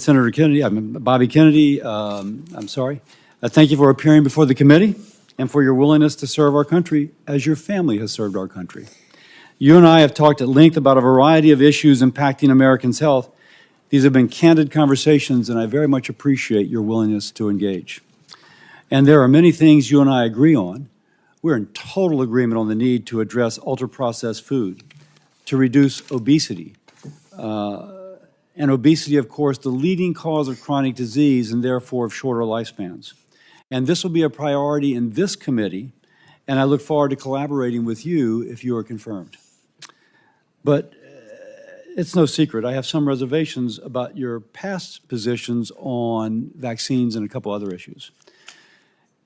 Senator Kennedy, Bobby Kennedy, thank you for appearing before the committee and for your willingness to serve our country as your family has served our country. You and I have talked at length about a variety of issues impacting Americans' health. These have been candid conversations, and I very much appreciate your willingness to engage. And there are many things you and I agree on. We're in total agreement on the need to address ultra-processed food, to reduce obesity, and obesity, of course, the leading cause of chronic disease and therefore of shorter lifespans. And this will be a priority in this committee, and I look forward to collaborating with you if you are confirmed. But it's no secret, I have some reservations about your past positions on vaccines and a couple other issues.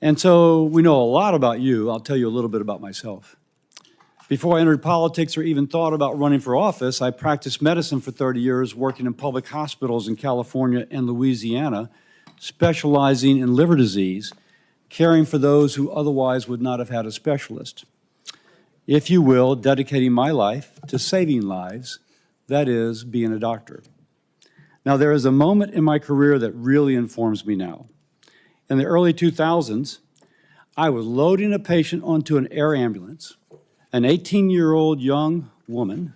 And so we know a lot about you. I'll tell you a little bit about myself. Before I entered politics or even thought about running for office, I practiced medicine for 30 years, working in public hospitals in California and Louisiana, specializing in liver disease, caring for those who otherwise would not have had a specialist. If you will, dedicating my life to saving lives, that is, being a doctor. Now, there is a moment in my career that really informs me now. In the early 2000s, I was loading a patient onto an air ambulance, an 18-year-old young woman,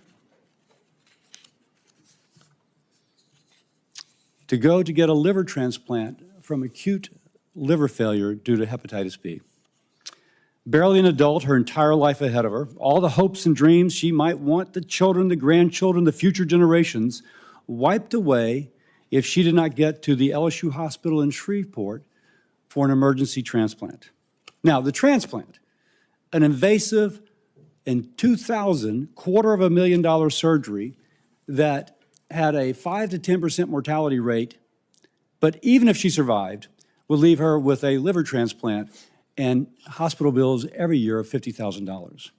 to go to get a liver transplant from acute liver failure due to hepatitis B. Barely an adult, her entire life ahead of her, all the hopes and dreams she might want, the children, the grandchildren, the future generations, wiped away if she did not get to the LSU hospital in Shreveport for an emergency transplant. Now, the transplant, an invasive, in 2000, $250,000 surgery that had a 5 to 10% mortality rate, but even if she survived, would leave her with a liver transplant and hospital bills every year of $50,000.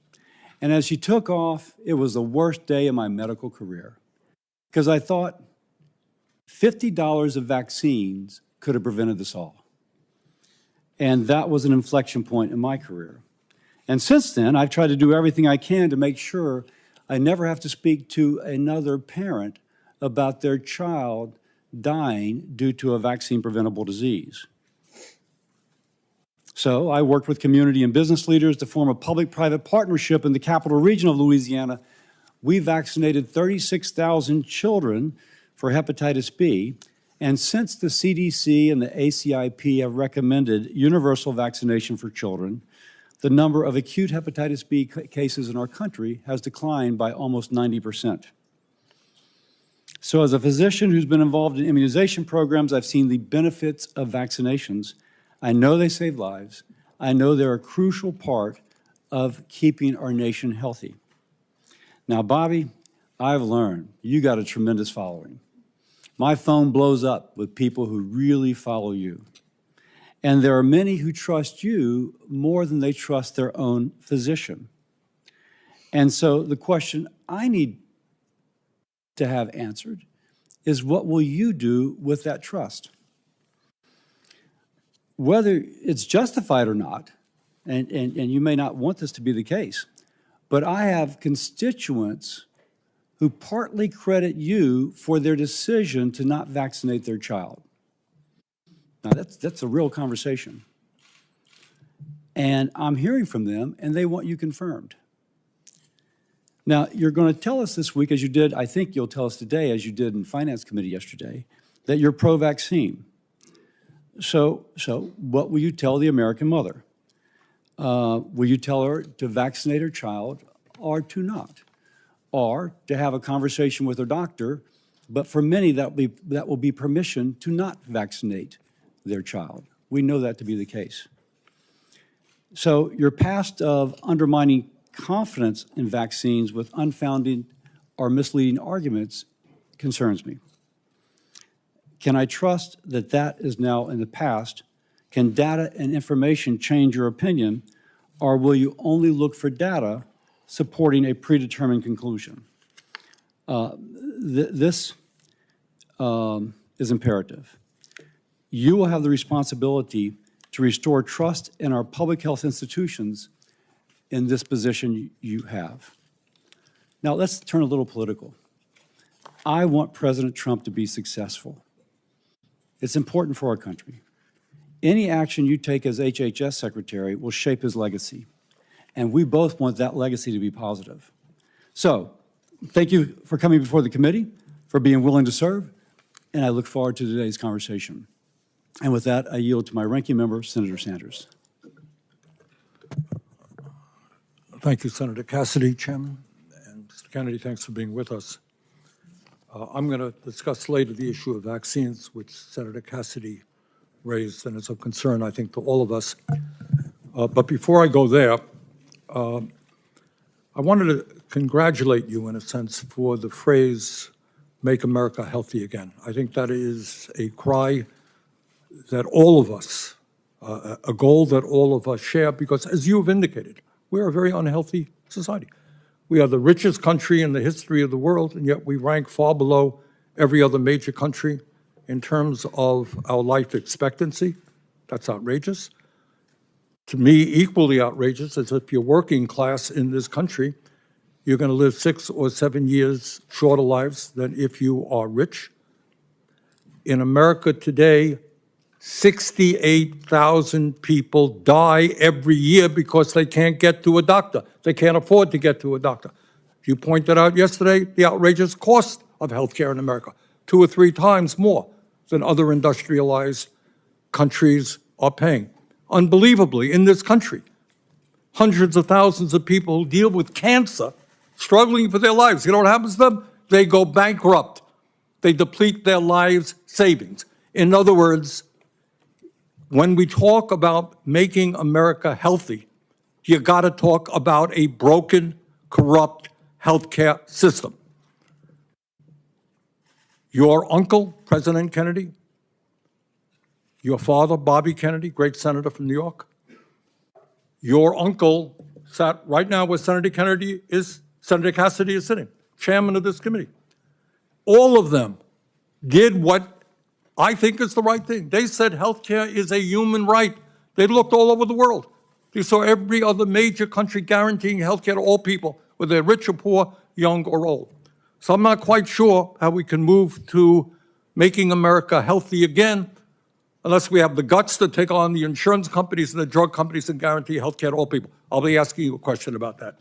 And as she took off, it was the worst day of my medical career, because I thought $50 of vaccines could have prevented this all. And that was an inflection point in my career. And since then, I've tried to do everything I can to make sure I never have to speak to another parent about their child dying due to a vaccine-preventable disease. So I worked with community and business leaders to form a public-private partnership in the capital region of Louisiana. We vaccinated 36,000 children for hepatitis B, and since the CDC and the ACIP have recommended universal vaccination for children, the number of acute hepatitis B cases in our country has declined by almost 90%. So as a physician who's been involved in immunization programs, I've seen the benefits of vaccinations. I know they save lives. I know they're a crucial part of keeping our nation healthy. Now, Bobby, I've learned you got a tremendous following. My phone blows up with people who really follow you. And there are many who trust you more than they trust their own physician. And so the question I need to have answered is, what will you do with that trust? Whether it's justified or not, and you may not want this to be the case, but I have constituents who partly credit you for their decision to not vaccinate their child. Now, that's a real conversation. And I'm hearing from them, and they want you confirmed. Now, you're going to tell us this week, as you did, I think you'll tell us today, as you did in Finance Committee yesterday, that you're pro-vaccine. So what will you tell the American mother? Will you tell her to vaccinate her child or to not? Or to have a conversation with her doctor, but for many that will be permission to not vaccinate their child. We know that to be the case. So your past of undermining confidence in vaccines with unfounded or misleading arguments concerns me. Can I trust that that is now in the past? Can data and information change your opinion, or will you only look for data supporting a predetermined conclusion? This is imperative. You will have the responsibility to restore trust in our public health institutions in this position you have. Now, let's turn a little political. I want President Trump to be successful. It's important for our country. Any action you take as HHS Secretary will shape his legacy, and we both want that legacy to be positive. So, thank you for coming before the committee, for being willing to serve, and I look forward to today's conversation. And with that, I yield to my ranking member, Senator Sanders. Thank you, Senator Cassidy, Chairman. And Mr. Kennedy, thanks for being with us. I'm going to discuss later the issue of vaccines, which Senator Cassidy raised, and it's of concern, I think, to all of us. But before I go there, I wanted to congratulate you, in a sense, for the phrase, "Make America Healthy Again." I think that is a cry that all of us, a goal that all of us share, because as you've indicated, we're a very unhealthy society. We are the richest country in the history of the world, and yet we rank far below every other major country in terms of our life expectancy. That's outrageous. To me, equally outrageous is if you're working class in this country, you're going to live 6 or 7 years shorter lives than if you are rich. In America today, 68,000 people die every year because they can't get to a doctor. They can't afford to get to a doctor. You pointed out yesterday the outrageous cost of healthcare in America, 2 or 3 times more than other industrialized countries are paying. Unbelievably, in this country, hundreds of thousands of people who deal with cancer, struggling for their lives. You know what happens to them? They go bankrupt. They deplete their lives' savings. In other words, when we talk about making America healthy, you got to talk about a broken, corrupt healthcare system. Your uncle, President Kennedy, your father, Bobby Kennedy, great senator from New York, your uncle sat right now where Senator Cassidy is sitting, chairman of this committee. All of them did what I think is the right thing. They said healthcare is a human right. They looked all over the world. They saw every other major country guaranteeing healthcare to all people, whether they're rich or poor, young or old. So I'm not quite sure how we can move to making America healthy again unless we have the guts to take on the insurance companies and the drug companies and guarantee healthcare to all people. I'll be asking you a question about that.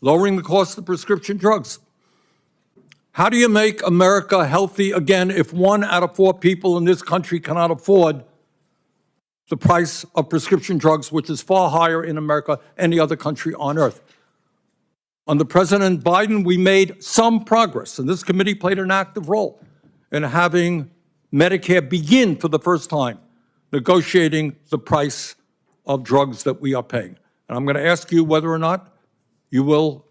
Lowering the cost of prescription drugs. How do you make America healthy again if 1 out of 4 people in this country cannot afford the price of prescription drugs, which is far higher in America than any other country on earth? Under President Biden, we made some progress, and this committee played an active role in having Medicare begin for the first time negotiating the price of drugs that we are paying. And I'm going to ask you whether or not you will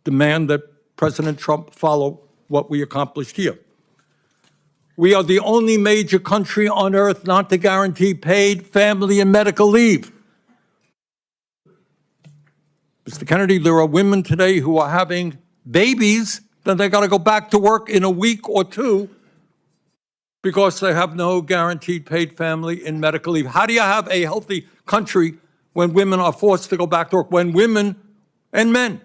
demand that President Trump follow what we accomplished here. We are the only major country on earth not to guarantee paid family and medical leave. Mr. Kennedy, there are women today who are having babies, then they got to go back to work in a week or 2 because they have no guaranteed paid family and medical leave. How do you have a healthy country when women are forced to go back to work, when women and men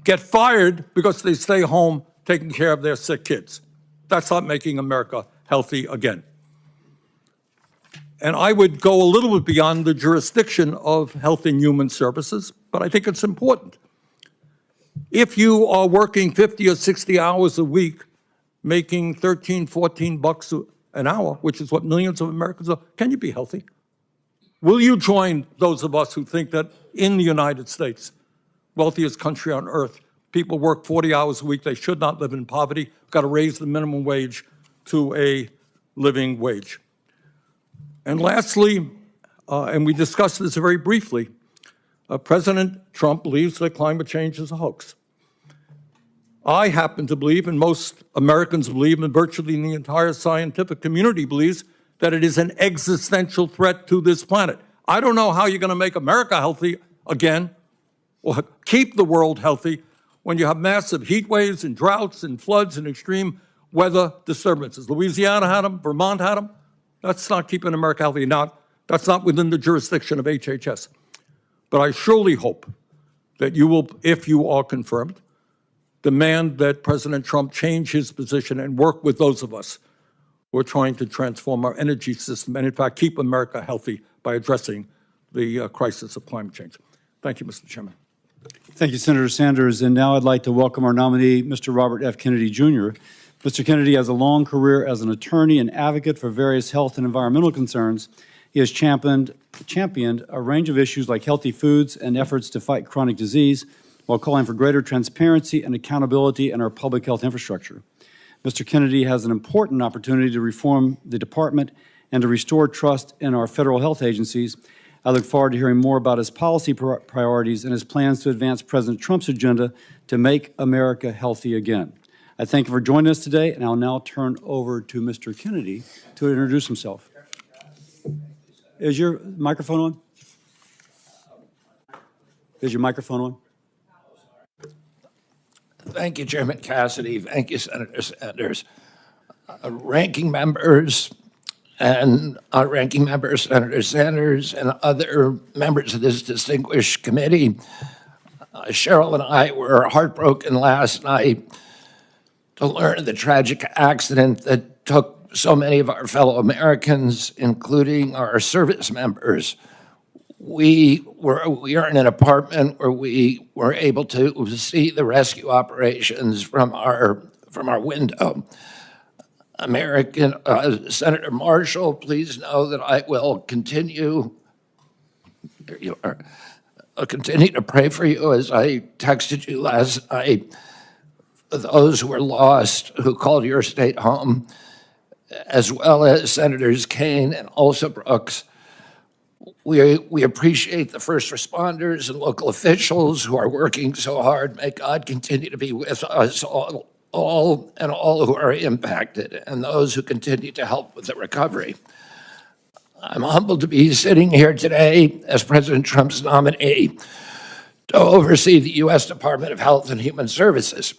get fired because they stay home taking care of their sick kids? That's not making America healthy again. And I would go a little bit beyond the jurisdiction of Health and Human Services, but I think it's important. If you are working 50 or 60 hours a week, making 13, 14 bucks an hour, which is what millions of Americans are, can you be healthy? Will you join those of us who think that in the United States, wealthiest country on earth, people work 40 hours a week, they should not live in poverty, we've got to raise the minimum wage to a living wage? And lastly, and we discussed this very briefly, President Trump believes that climate change is a hoax. I happen to believe, and most Americans believe, and virtually the entire scientific community believes, that it is an existential threat to this planet. I don't know how you're going to make America healthy again, or keep the world healthy, when you have massive heat waves and droughts and floods and extreme weather disturbances. Louisiana had them, Vermont had them. That's not keeping America healthy. That's not within the jurisdiction of HHS. But I surely hope that you will, if you are confirmed, demand that President Trump change his position and work with those of us we're trying to transform our energy system and, in fact, keep America healthy by addressing the crisis of climate change. Thank you, Mr. Chairman. Thank you, Senator Sanders. And now I'd like to welcome our nominee, Mr. Robert F. Kennedy, Jr. Mr. Kennedy has a long career as an attorney and advocate for various health and environmental concerns. He has championed a range of issues like healthy foods and efforts to fight chronic disease, while calling for greater transparency and accountability in our public health infrastructure. Mr. Kennedy has an important opportunity to reform the department and to restore trust in our federal health agencies. I look forward to hearing more about his policy priorities and his plans to advance President Trump's agenda to make America healthy again. I thank you for joining us today, and I'll now turn over to Mr. Kennedy to introduce himself. Is your microphone on? Is your microphone on? Thank you, Chairman Cassidy. Thank you, Senator Sanders. Ranking members, Senator Sanders, and other members of this distinguished committee. Cheryl and I were heartbroken last night to learn of the tragic accident that took so many of our fellow Americans, including our service members. We are in an apartment where we were able to see the rescue operations from our window. Senator Marshall, please know that I will continue. There you are. I'll continue to pray for you, as I texted you last night, for those who were lost, who called your state home, as well as Senators Kaine and also Brooks. We appreciate the first responders and local officials who are working so hard. May God continue to be with us all who are impacted, and those who continue to help with the recovery. I'm humbled to be sitting here today as President Trump's nominee to oversee the U.S. Department of Health and Human Services.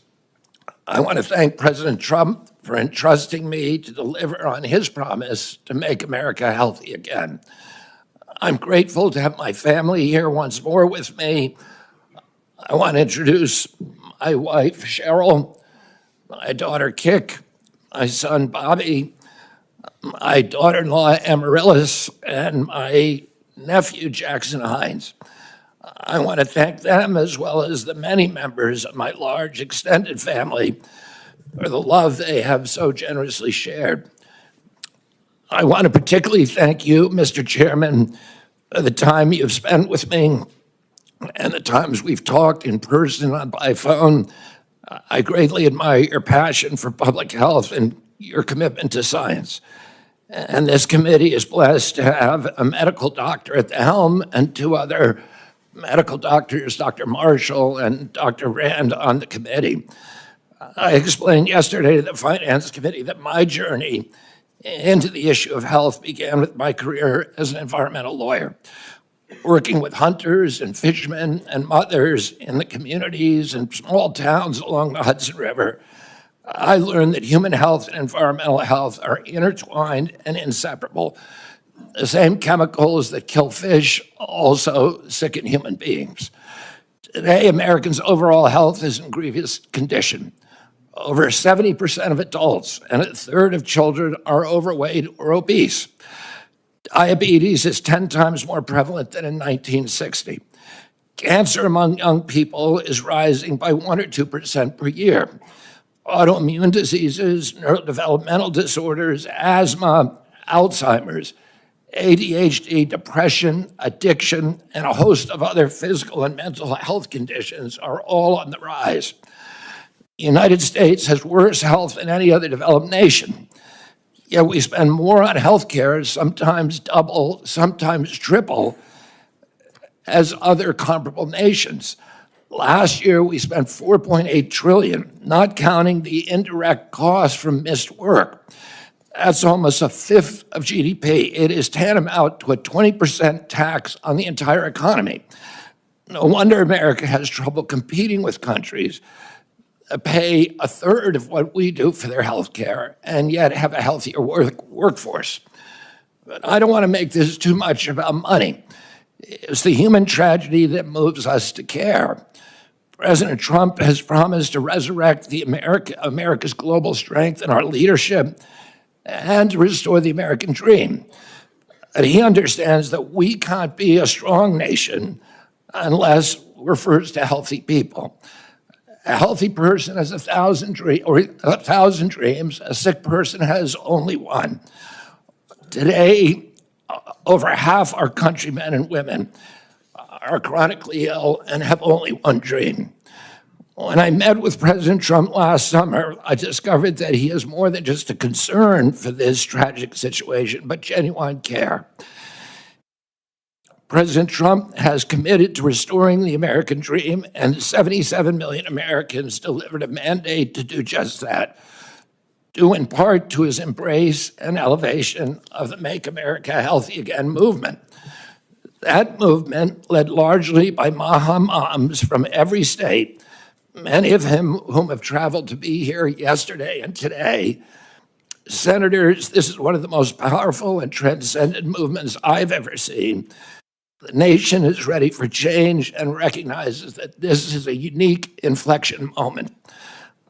I want to thank President Trump for entrusting me to deliver on his promise to make America healthy again. I'm grateful to have my family here once more with me. I want to introduce my wife, Cheryl, my daughter, Kik, my son, Bobby, my daughter-in-law, Amaryllis, and my nephew, Jackson Hines. I want to thank them, as well as the many members of my large extended family, for the love they have so generously shared. I want to particularly thank you, Mr. Chairman, for the time you've spent with me and the times we've talked in person and by phone. I greatly admire your passion for public health and your commitment to science. And this committee is blessed to have a medical doctor at the helm and two other medical doctors, Dr. Marshall and Dr. Rand, on the committee. I explained yesterday to the Finance Committee that my journey into the issue of health began with my career as an environmental lawyer, working with hunters and fishermen and mothers in the communities and small towns along the Hudson River. I learned that human health and environmental health are intertwined and inseparable. The same chemicals that kill fish also sicken human beings. Today, Americans' overall health is in grievous condition. Over 70% of adults and a third of children are overweight or obese. Diabetes is 10 times more prevalent than in 1960. Cancer among young people is rising by 1 or 2% per year. Autoimmune diseases, neurodevelopmental disorders, asthma, Alzheimer's, ADHD, depression, addiction, and a host of other physical and mental health conditions are all on the rise. The United States has worse health than any other developed nation. Yet we spend more on health care, sometimes double, sometimes triple, as other comparable nations. Last year, we spent $4.8 trillion, not counting the indirect costs from missed work. That's almost a fifth of GDP. It is tantamount to a 20% tax on the entire economy. No wonder America has trouble competing with countries that pay a third of what we do for their health care and yet have a healthier workforce. But I don't want to make this too much about money. It's the human tragedy that moves us to care. President Trump has promised to resurrect America's global strength and our leadership and to restore the American dream. And he understands that we can't be a strong nation unless we're first a healthy people. A healthy person has 1,000 dreams. A sick person has only one. Today, over half our countrymen and women are chronically ill and have only one dream. When I met with President Trump last summer, I discovered that he has more than just a concern for this tragic situation, but genuine care. President Trump has committed to restoring the American dream, and 77 million Americans delivered a mandate to do just that, due in part to his embrace and elevation of the Make America Healthy Again movement. That movement, led largely by Maha moms from every state, many of whom have traveled to be here yesterday and today. Senators, this is one of the most powerful and transcendent movements I've ever seen. The nation is ready for change and recognizes that this is a unique inflection moment.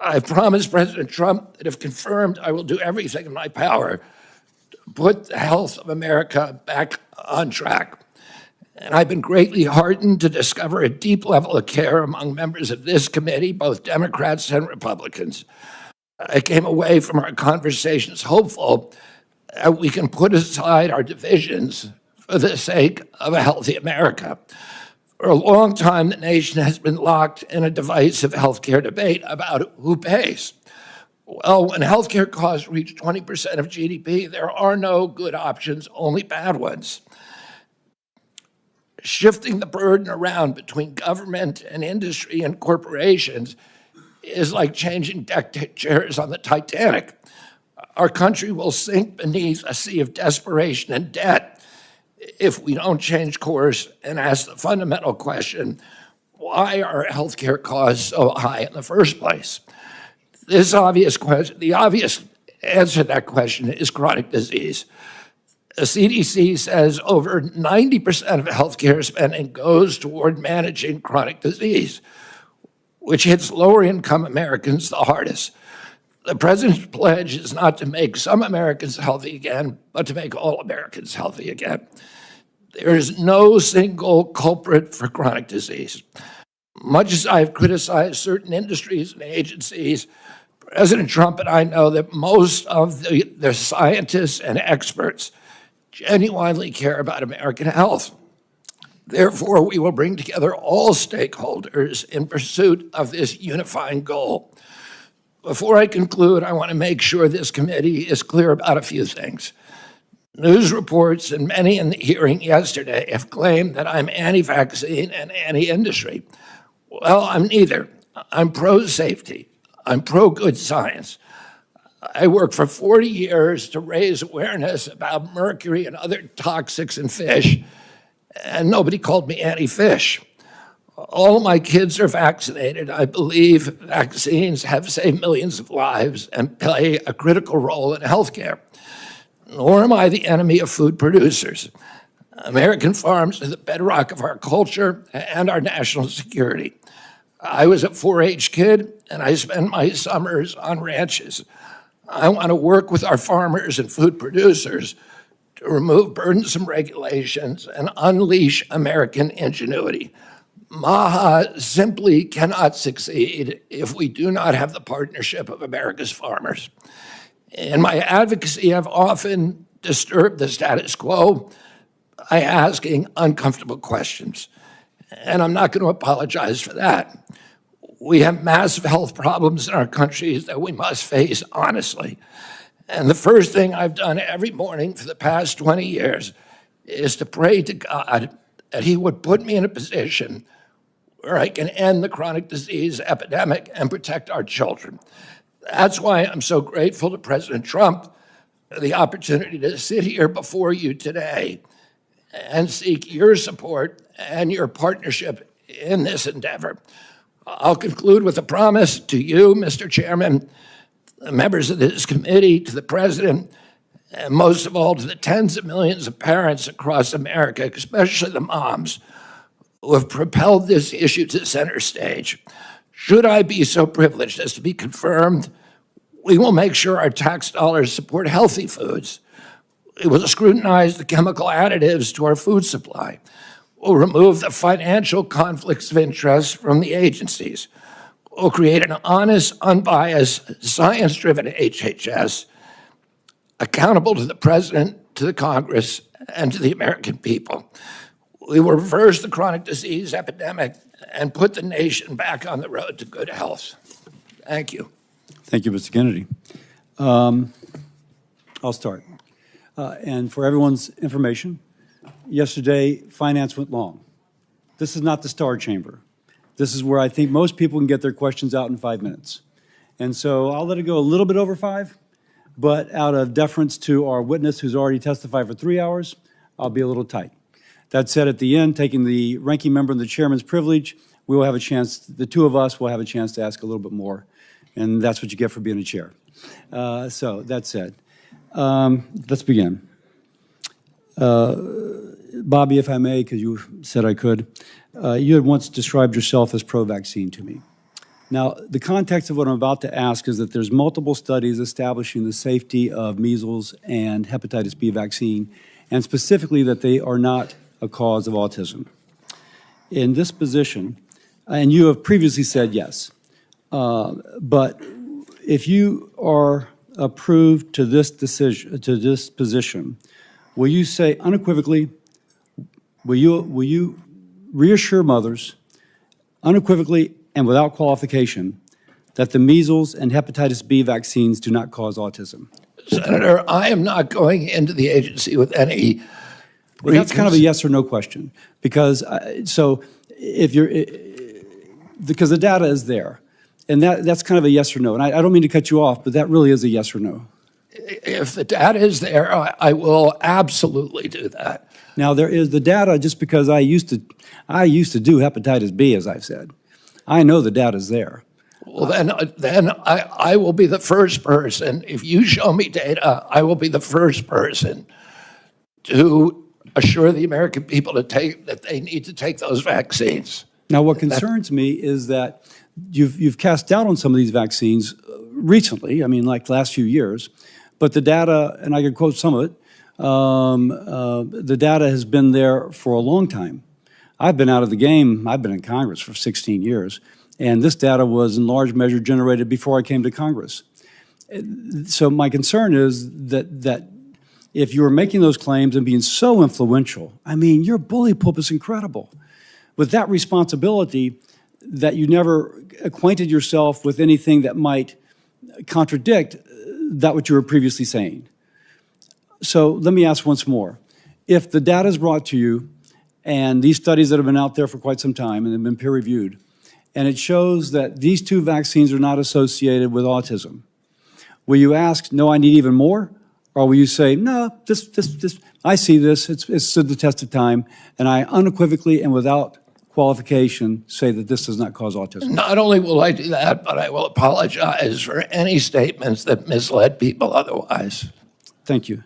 I've promised President Trump that if confirmed, I will do everything in my power to put the health of America back on track. And I've been greatly heartened to discover a deep level of care among members of this committee, both Democrats and Republicans. I came away from our conversations hopeful that we can put aside our divisions for the sake of a healthy America. For a long time, the nation has been locked in a divisive healthcare debate about who pays. Well, when healthcare costs reach 20% of GDP, there are no good options, only bad ones. Shifting the burden around between government and industry and corporations is like changing deck chairs on the Titanic. Our country will sink beneath a sea of desperation and debt if we don't change course and ask the fundamental question, why are healthcare costs so high in the first place? The obvious answer to that question is chronic disease. The CDC says over 90% of healthcare spending goes toward managing chronic disease, which hits lower income Americans the hardest. The president's pledge is not to make some Americans healthy again, but to make all Americans healthy again. There is no single culprit for chronic disease. Much as I've criticized certain industries and agencies, President Trump and I know that most of the scientists and experts genuinely care about American health. Therefore, we will bring together all stakeholders in pursuit of this unifying goal. Before I conclude, I want to make sure this committee is clear about a few things. News reports and many in the hearing yesterday have claimed that I'm anti-vaccine and anti-industry. Well, I'm neither. I'm pro-safety. I'm pro-good science. I worked for 40 years to raise awareness about mercury and other toxics in fish, and nobody called me anti-fish. All of my kids are vaccinated. I believe vaccines have saved millions of lives and play a critical role in healthcare. Nor am I the enemy of food producers. American farms are the bedrock of our culture and our national security. I was a 4-H kid, and I spent my summers on ranches. I want to work with our farmers and food producers to remove burdensome regulations and unleash American ingenuity. MAHA simply cannot succeed if we do not have the partnership of America's farmers. In my advocacy, I've often disturbed the status quo by asking uncomfortable questions, and I'm not going to apologize for that. We have massive health problems in our country that we must face honestly. And the first thing I've done every morning for the past 20 years is to pray to God that he would put me in a position where I can end the chronic disease epidemic and protect our children. That's why I'm so grateful to President Trump for the opportunity to sit here before you today and seek your support and your partnership in this endeavor. I'll conclude with a promise to you, Mr. Chairman, the members of this committee, to the President, and most of all to the tens of millions of parents across America, especially the moms, who have propelled this issue to center stage. Should I be so privileged as to be confirmed, We will make sure our tax dollars support healthy foods. We will scrutinize the chemical additives to our food supply. We'll remove the financial conflicts of interest from the agencies. We'll create an honest, unbiased, science-driven HHS, accountable to the President, to the Congress, and to the American people. We will reverse the chronic disease epidemic and put the nation back on the road to good health. Thank you. Thank you, Mr. Kennedy. I'll start. And for everyone's information, yesterday, finance went long. This is not the Star Chamber. This is where I think most people can get their questions out in 5 minutes. And so I'll let it go a little bit over 5, but out of deference to our witness who's already testified for 3 hours, I'll be a little tight. That said, at the end, taking the ranking member and the chairman's privilege, we will have a chance, the two of us will have a chance to ask a little bit more. And that's what you get for being a chair. So that said, let's begin. Bobby, if I may, because you said I could, you had once described yourself as pro-vaccine to me. Now, the context of what I'm about to ask is that there's multiple studies establishing the safety of measles and hepatitis B vaccine, and specifically that they are not a cause of autism. In this position, and you have previously said yes, but if you are approved to this decision, to this position, will you say unequivocally, will you reassure mothers unequivocally and without qualification that the measles and hepatitis B vaccines do not cause autism? Senator, I am not going into the agency with any. Well, that's kind of a yes or no question, because so if you're, because the data is there, and that's kind of a yes or no. And I don't mean to cut you off, but that really is a yes or no. If the data is there, I will absolutely do that. Now there is the data. Just because I used to do hepatitis B, as I've said, I know the data is there. Well, then I will be the first person. If you show me data, I will be the first person to assure the American people that they need to take those vaccines. Now, what concerns me is that you've cast doubt on some of these vaccines recently. I mean, like the last few years, but the data, and I can quote some of it. The data has been there for a long time. I've been out of the game. I've been in Congress for 16 years. And this data was in large measure generated before I came to Congress. So my concern is that if you were making those claims and being so influential, I mean, your bully pulpit is incredible. With that responsibility, that you never acquainted yourself with anything that might contradict that what you were previously saying. So let me ask once more. If the data is brought to you, and these studies that have been out there for quite some time and have been peer-reviewed, and it shows that these two vaccines are not associated with autism, will you ask, no, I need even more? Or will you say, no, I see this, it's stood the test of time, and I unequivocally and without qualification say that this does not cause autism? Not only will I do that, but I will apologize for any statements that misled people otherwise. Thank you.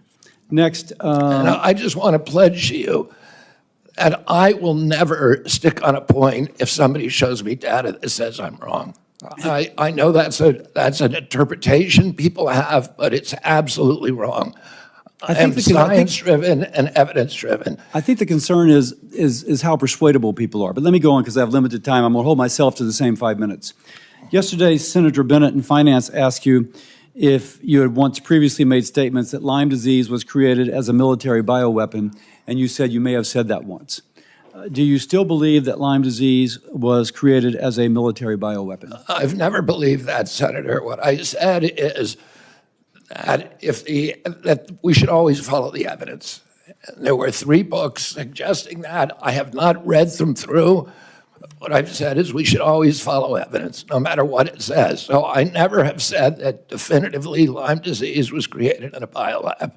Next. And I just want to pledge to you that I will never stick on a point if somebody shows me data that says I'm wrong. I know that's an interpretation people have, but it's absolutely wrong. I am science-driven and evidence-driven. I think the concern is how persuadable people are. But let me go on because I have limited time. I'm going to hold myself to the same 5 minutes. Yesterday, Senator Bennett in Finance asked you if you had once previously made statements that Lyme disease was created as a military bioweapon, and you said you may have said that once. Do you still believe that Lyme disease was created as a military bioweapon? I've never believed that, Senator. What I said is that that we should always follow the evidence. There were 3 books suggesting that. I have not read them through. What I've said is we should always follow evidence, no matter what it says. So I never have said that definitively Lyme disease was created in a biolab.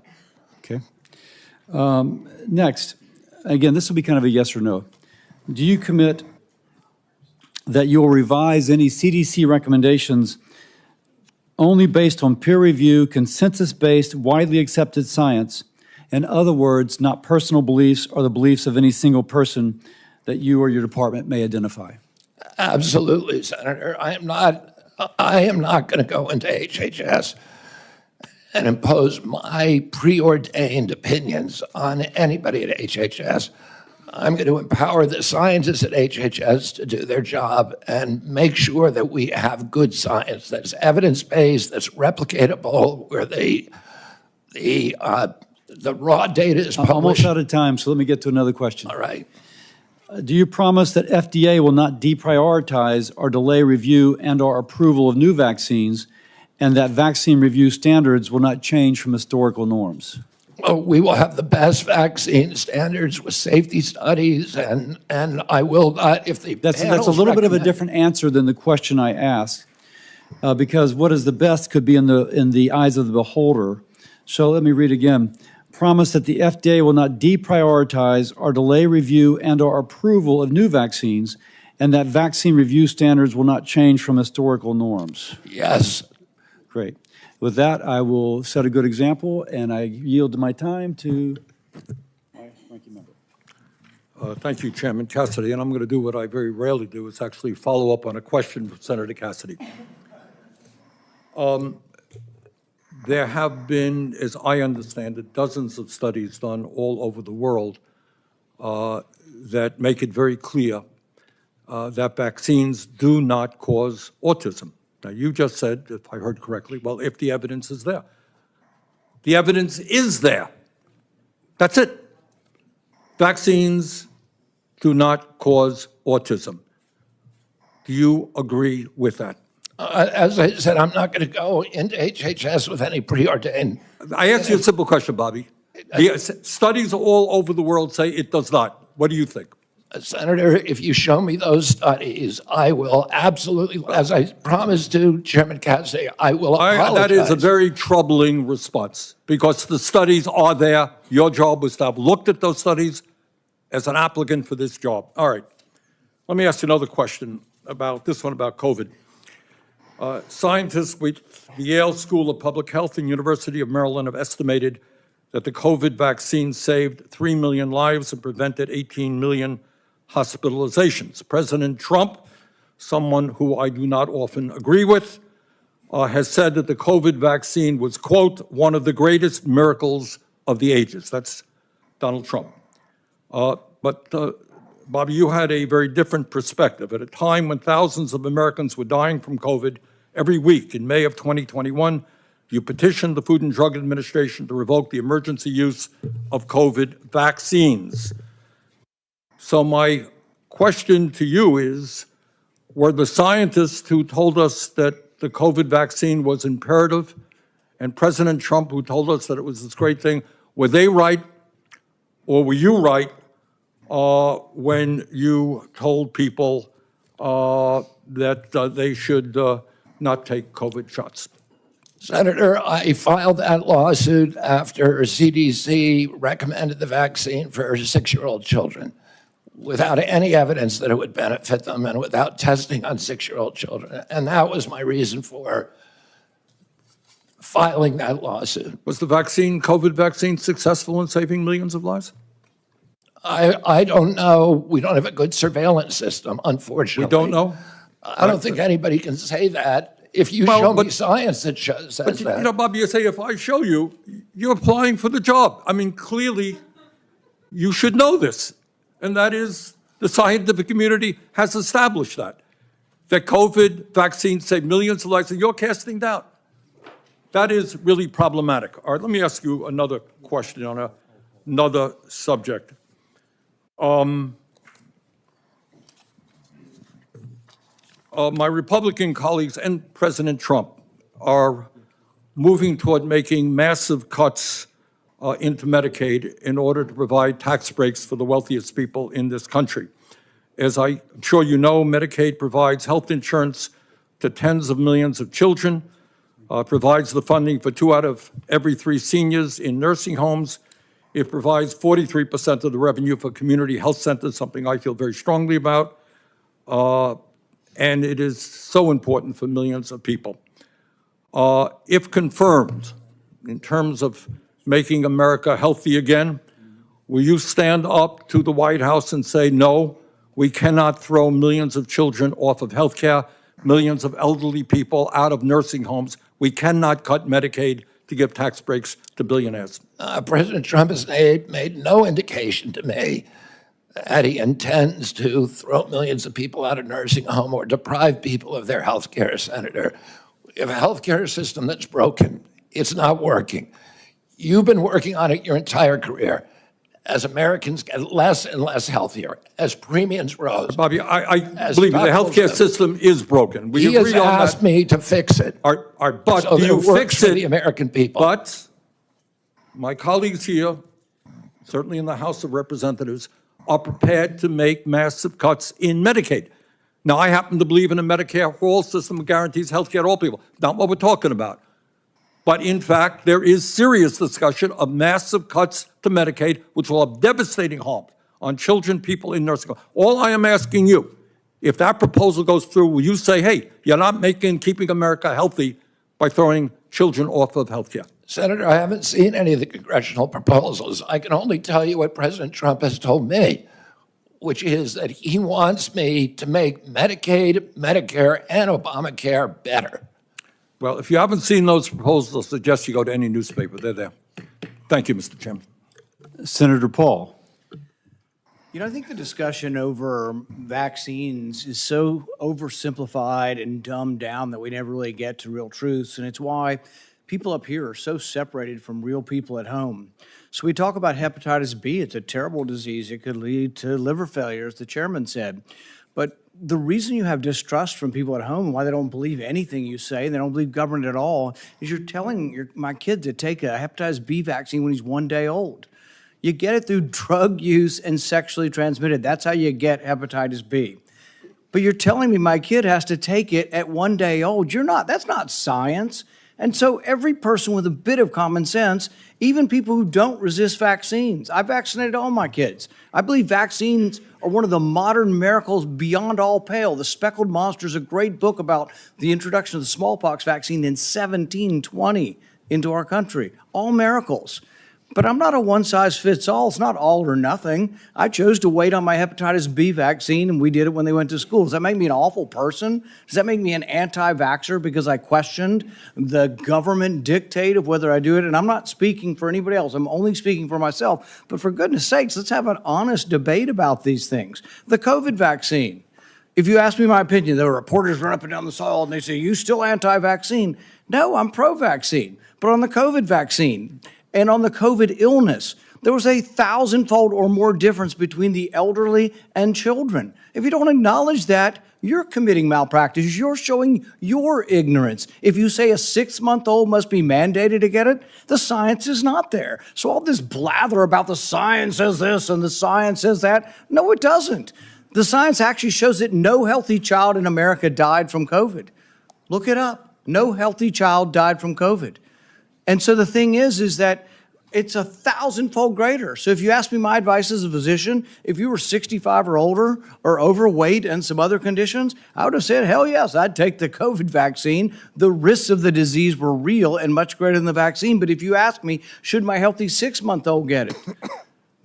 Okay. Next, again, this will be kind of a yes or no. Do you commit that you will revise any CDC recommendations only based on peer review, consensus-based, widely accepted science, in other words, not personal beliefs or the beliefs of any single person that you or your department may identify? Absolutely, Senator. I am not I am not going to go into HHS and impose my preordained opinions on anybody at HHS. I'm going to empower the scientists at HHS to do their job and make sure that we have good science that's evidence-based, that's replicatable, where the raw data is I'm almost published. out of time, so let me get to another question. All right. Do you promise that FDA will not deprioritize or delay review and/or approval of new vaccines, and that vaccine review standards will not change from historical norms? Well, we will have the best vaccine standards with safety studies, and I will not, if the That's a panels little bit of a recommend- different answer than the question I asked, because what is the best could be in the eyes of the beholder. So let me read again. Promise that the FDA will not deprioritize or delay review and/or approval of new vaccines, and that vaccine review standards will not change from historical norms. Yes. Great. With that, I will set a good example, and I yield my time to my ranking member. Thank you, Chairman Cassidy, and I'm going to do what I very rarely do, is actually follow up on a question from Senator Cassidy. There have been, as I understand it, dozens of studies done all over the world that make it very clear that vaccines do not cause autism. Now, you just said, if I heard correctly, well, if the evidence is there. The evidence is there. That's it. Vaccines do not cause autism. Do you agree with that? As I said, I'm not going to go into HHS with any preordained. I asked you a simple question, Bobby. The studies all over the world say it does not. What do you think? Senator, if you show me those studies, I will absolutely, as I promised to Chairman Cassidy, I will apologize. That is a very troubling response, because the studies are there. Your job was to have looked at those studies as an applicant for this job. All right. Let me ask you another question about this one, about COVID. Scientists with the Yale School of Public Health and University of Maryland have estimated that the COVID vaccine saved 3 million lives and prevented 18 million hospitalizations. President Trump, someone who I do not often agree with, has said that the COVID vaccine was, quote, one of the greatest miracles of the ages. That's Donald Trump. But Bobby, you had a very different perspective. At a time when thousands of Americans were dying from COVID every week, in May of 2021, you petitioned the Food and Drug Administration to revoke the emergency use of COVID vaccines. So my question to you is, were the scientists who told us that the COVID vaccine was imperative, and President Trump who told us that it was this great thing, were they right, or were you right when you told people that they should not take COVID shots? Senator, I filed that lawsuit after CDC recommended the vaccine for 6-year-old children without any evidence that it would benefit them and without testing on 6-year-old children. And that was my reason for filing that lawsuit. Was the vaccine, COVID vaccine, successful in saving millions of lives? I don't know. We don't have a good surveillance system, unfortunately. We don't know? I don't think anybody can say that. If you show me science that says But that. you know, Bobby, you say, if I show you, you're applying for the job. I mean, clearly, you should know this. And that is, the scientific community has established that COVID vaccines save millions of lives, and you're casting doubt. That is really problematic. All right, let me ask you another question on another subject. My Republican colleagues and President Trump are moving toward making massive cuts into Medicaid in order to provide tax breaks for the wealthiest people in this country. As I'm sure you know, Medicaid provides health insurance to tens of millions of children, provides the funding for 2 out of every 3 seniors in nursing homes. It provides 43% of the revenue for community health centers, something I feel very strongly about. And it is so important for millions of people. If confirmed, in terms of making America healthy again, will you stand up to the White House and say, no, we cannot throw millions of children off of health care millions of elderly people out of nursing homes. We cannot cut Medicaid to give tax breaks to billionaires. President Trump has made no indication to me that he intends to throw millions of people out of nursing home or deprive people of their health care, Senator. We have a health care system that's broken. It's not working. You've been working on it your entire career. As Americans get less and less healthier, as premiums rose. Bobby, I believe the healthcare system is broken. We He has agree on asked that. me to fix it. But So do that you it works fix for it? the American people. But my colleagues here, certainly in the House of Representatives, are prepared to make massive cuts in Medicaid. Now, I happen to believe in a Medicare for all system that guarantees health care to all people. Not what we're talking about. But in fact, there is serious discussion of massive cuts to Medicaid, which will have devastating harm on children, people in nursing homes. All I am asking you, if that proposal goes through, will you say, hey, you're not keeping America healthy by throwing children off of health care? Senator, I haven't seen any of the congressional proposals. I can only tell you what President Trump has told me, which is that he wants me to make Medicaid, Medicare, and Obamacare better. Well, if you haven't seen those proposals, I suggest you go to any newspaper. They're there. Thank you, Mr. Chairman. Senator Paul. You know, I think the discussion over vaccines is so oversimplified and dumbed down that we never really get to real truths. And it's why people up here are so separated from real people at home. So we talk about hepatitis B. It's a terrible disease. It could lead to liver failure, as the chairman said. But the reason you have distrust from people at home, why they don't believe anything you say, and they don't believe government at all, is you're telling my kid to take a hepatitis B vaccine when he's 1 day old. You get it through drug use and sexually transmitted. That's how you get hepatitis B. But you're telling me my kid has to take it at 1 day old. That's not science. And so every person with a bit of common sense, even people who don't resist vaccines, I vaccinated all my kids. I believe vaccines are one of the modern miracles beyond all pale. The Speckled Monster is a great book about the introduction of the smallpox vaccine in 1720 into our country. All miracles. But I'm not a one-size-fits-all. It's not all or nothing. I chose to wait on my hepatitis B vaccine, and we did it when they went to school. Does that make me an awful person? Does that make me an anti-vaxxer because I questioned the government dictate of whether I do it? And I'm not speaking for anybody else. I'm only speaking for myself. But for goodness sakes, let's have an honest debate about these things. The COVID vaccine. If you ask me my opinion, there are reporters run up and down the aisle and they say, you still anti-vaccine? No, I'm pro-vaccine. But on the COVID vaccine, and on the COVID illness, there was a 1,000-fold or more difference between the elderly and children. If you don't acknowledge that, you're committing malpractice. You're showing your ignorance. If you say a 6-month-old must be mandated to get it, the science is not there. So all this blather about the science says this and the science says that, no, it doesn't. The science actually shows that no healthy child in America died from COVID. Look it up. No healthy child died from COVID. And so the thing is that it's 1,000-fold greater. So if you ask me my advice as a physician, if you were 65 or older or overweight and some other conditions, I would have said, hell yes, I'd take the COVID vaccine. The risks of the disease were real and much greater than the vaccine. But if you ask me, should my healthy 6-month-old get it?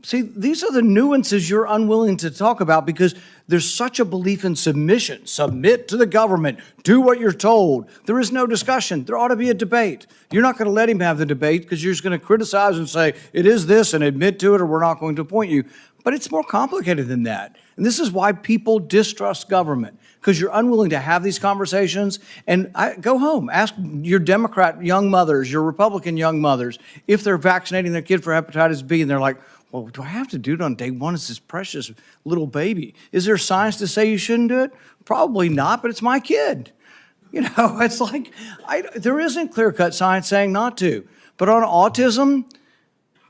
See, these are the nuances you're unwilling to talk about because there's such a belief in submission. Submit to the government. Do what you're told. There is no discussion. There ought to be a debate. You're not going to let him have the debate because you're just going to criticize and say, it is this, and admit to it, or we're not going to appoint you. But it's more complicated than that. And this is why people distrust government, because you're unwilling to have these conversations. And go home. Ask your Democrat young mothers, your Republican young mothers, if they're vaccinating their kid for hepatitis B, and they're like, well, do I have to do it on day one? It's this precious little baby. Is there science to say you shouldn't do it? Probably not, but it's my kid. You know, it's like, there isn't clear-cut science saying not to. But on autism,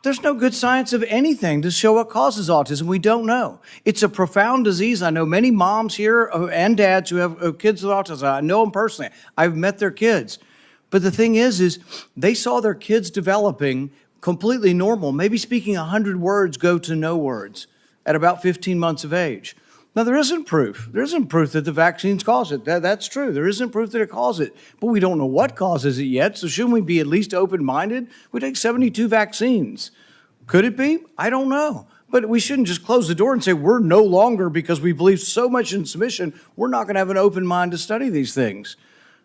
there's no good science of anything to show what causes autism. We don't know. It's a profound disease. I know many moms here and dads who have kids with autism. I know them personally. I've met their kids. But the thing is they saw their kids developing completely normal, maybe speaking 100 words go to no words at about 15 months of age. Now, there isn't proof. There isn't proof that the vaccines cause it. That's true. There isn't proof that it causes it. But we don't know what causes it yet, so shouldn't we be at least open-minded? We take 72 vaccines. Could it be? I don't know. But we shouldn't just close the door and say we're no longer, because we believe so much in submission, we're not going to have an open mind to study these things.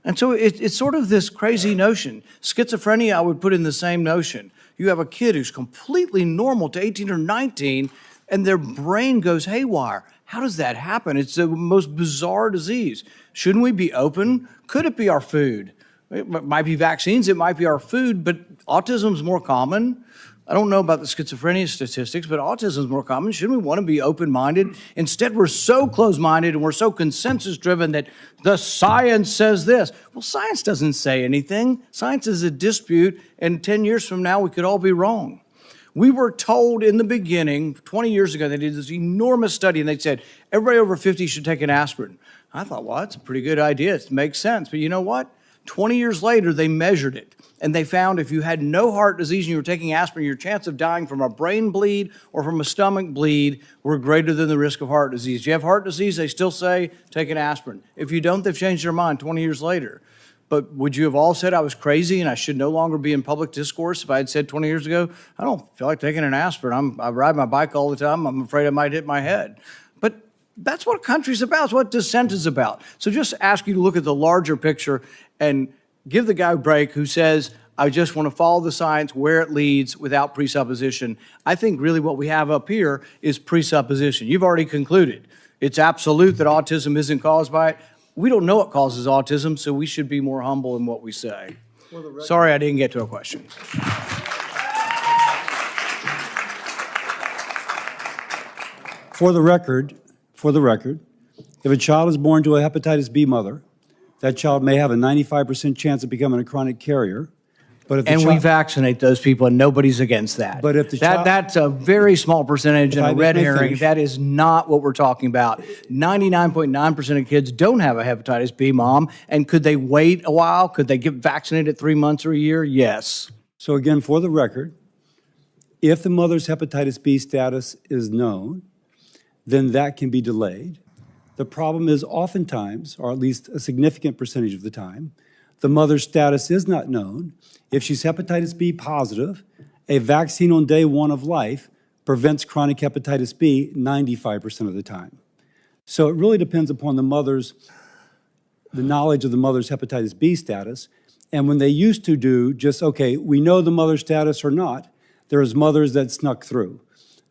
And so it's sort of this crazy notion. Schizophrenia, I would put in the same notion. You have a kid who's completely normal to 18 or 19, and their brain goes haywire. How does that happen? It's the most bizarre disease. Shouldn't we be open? Could it be our food? It might be vaccines, it might be our food, but autism's more common. I don't know about the schizophrenia statistics, but autism is more common. Shouldn't we want to be open-minded? Instead, we're so closed-minded and we're so consensus-driven that the science says this. Well, science doesn't say anything. Science is a dispute, and 10 years from now, we could all be wrong. We were told in the beginning, 20 years ago, they did this enormous study, and they said, everybody over 50 should take an aspirin. I thought, well, that's a pretty good idea. It makes sense. But you know what? 20 years later, they measured it. And they found if you had no heart disease and you were taking aspirin, your chance of dying from a brain bleed or from a stomach bleed were greater than the risk of heart disease. If you have heart disease, they still say take an aspirin. If you don't, they've changed their mind 20 years later. But would you have all said I was crazy and I should no longer be in public discourse if I had said 20 years ago, I don't feel like taking an aspirin. I ride my bike all the time. I'm afraid I might hit my head. But that's what a country's about. It's what dissent is about. So just ask you to look at the larger picture and give the guy a break who says, I just want to follow the science where it leads without presupposition. I think really what we have up here is presupposition. You've already concluded. It's absolute that autism isn't caused by it. We don't know what causes autism, so we should be more humble in what we say. Sorry I didn't get to a question. For the record, if a child is born to a hepatitis B mother, that child may have a 95% chance of becoming a chronic carrier. But if And we vaccinate those people, and nobody's against that. But if the child- that's a very small percentage and If a I red may herring. finish. That is not what we're talking about. 99.9% of kids don't have a hepatitis B, Mom. And could they wait a while? Could they get vaccinated at 3 months or a year? Yes. So again, for the record, if the mother's hepatitis B status is known, then that can be delayed. The problem is oftentimes, or at least a significant percentage of the time, the mother's status is not known. If she's hepatitis B positive, a vaccine on day one of life prevents chronic hepatitis B 95% of the time. So it really depends upon the knowledge of the mother's hepatitis B status. And when they used to do just, okay, we know the mother's status or not, there was mothers that snuck through.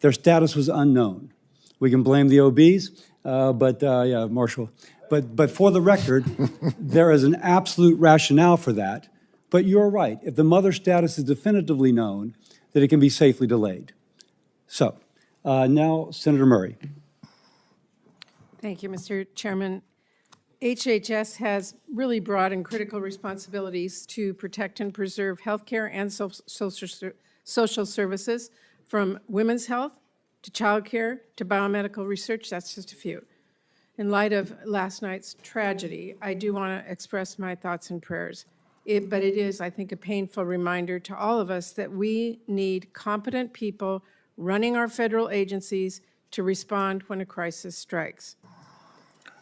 Their status was unknown. We can blame the OBs, yeah, Marshall. But for the record, there is an absolute rationale for that. But you're right. If the mother's status is definitively known, that it can be safely delayed. So now, Senator Murray. Thank you, Mr. Chairman. HHS has really broad and critical responsibilities to protect and preserve healthcare and social services, from women's health to childcare to biomedical research. That's just a few. In light of last night's tragedy, I do want to express my thoughts and prayers. But it is, I think, a painful reminder to all of us that we need competent people running our federal agencies to respond when a crisis strikes.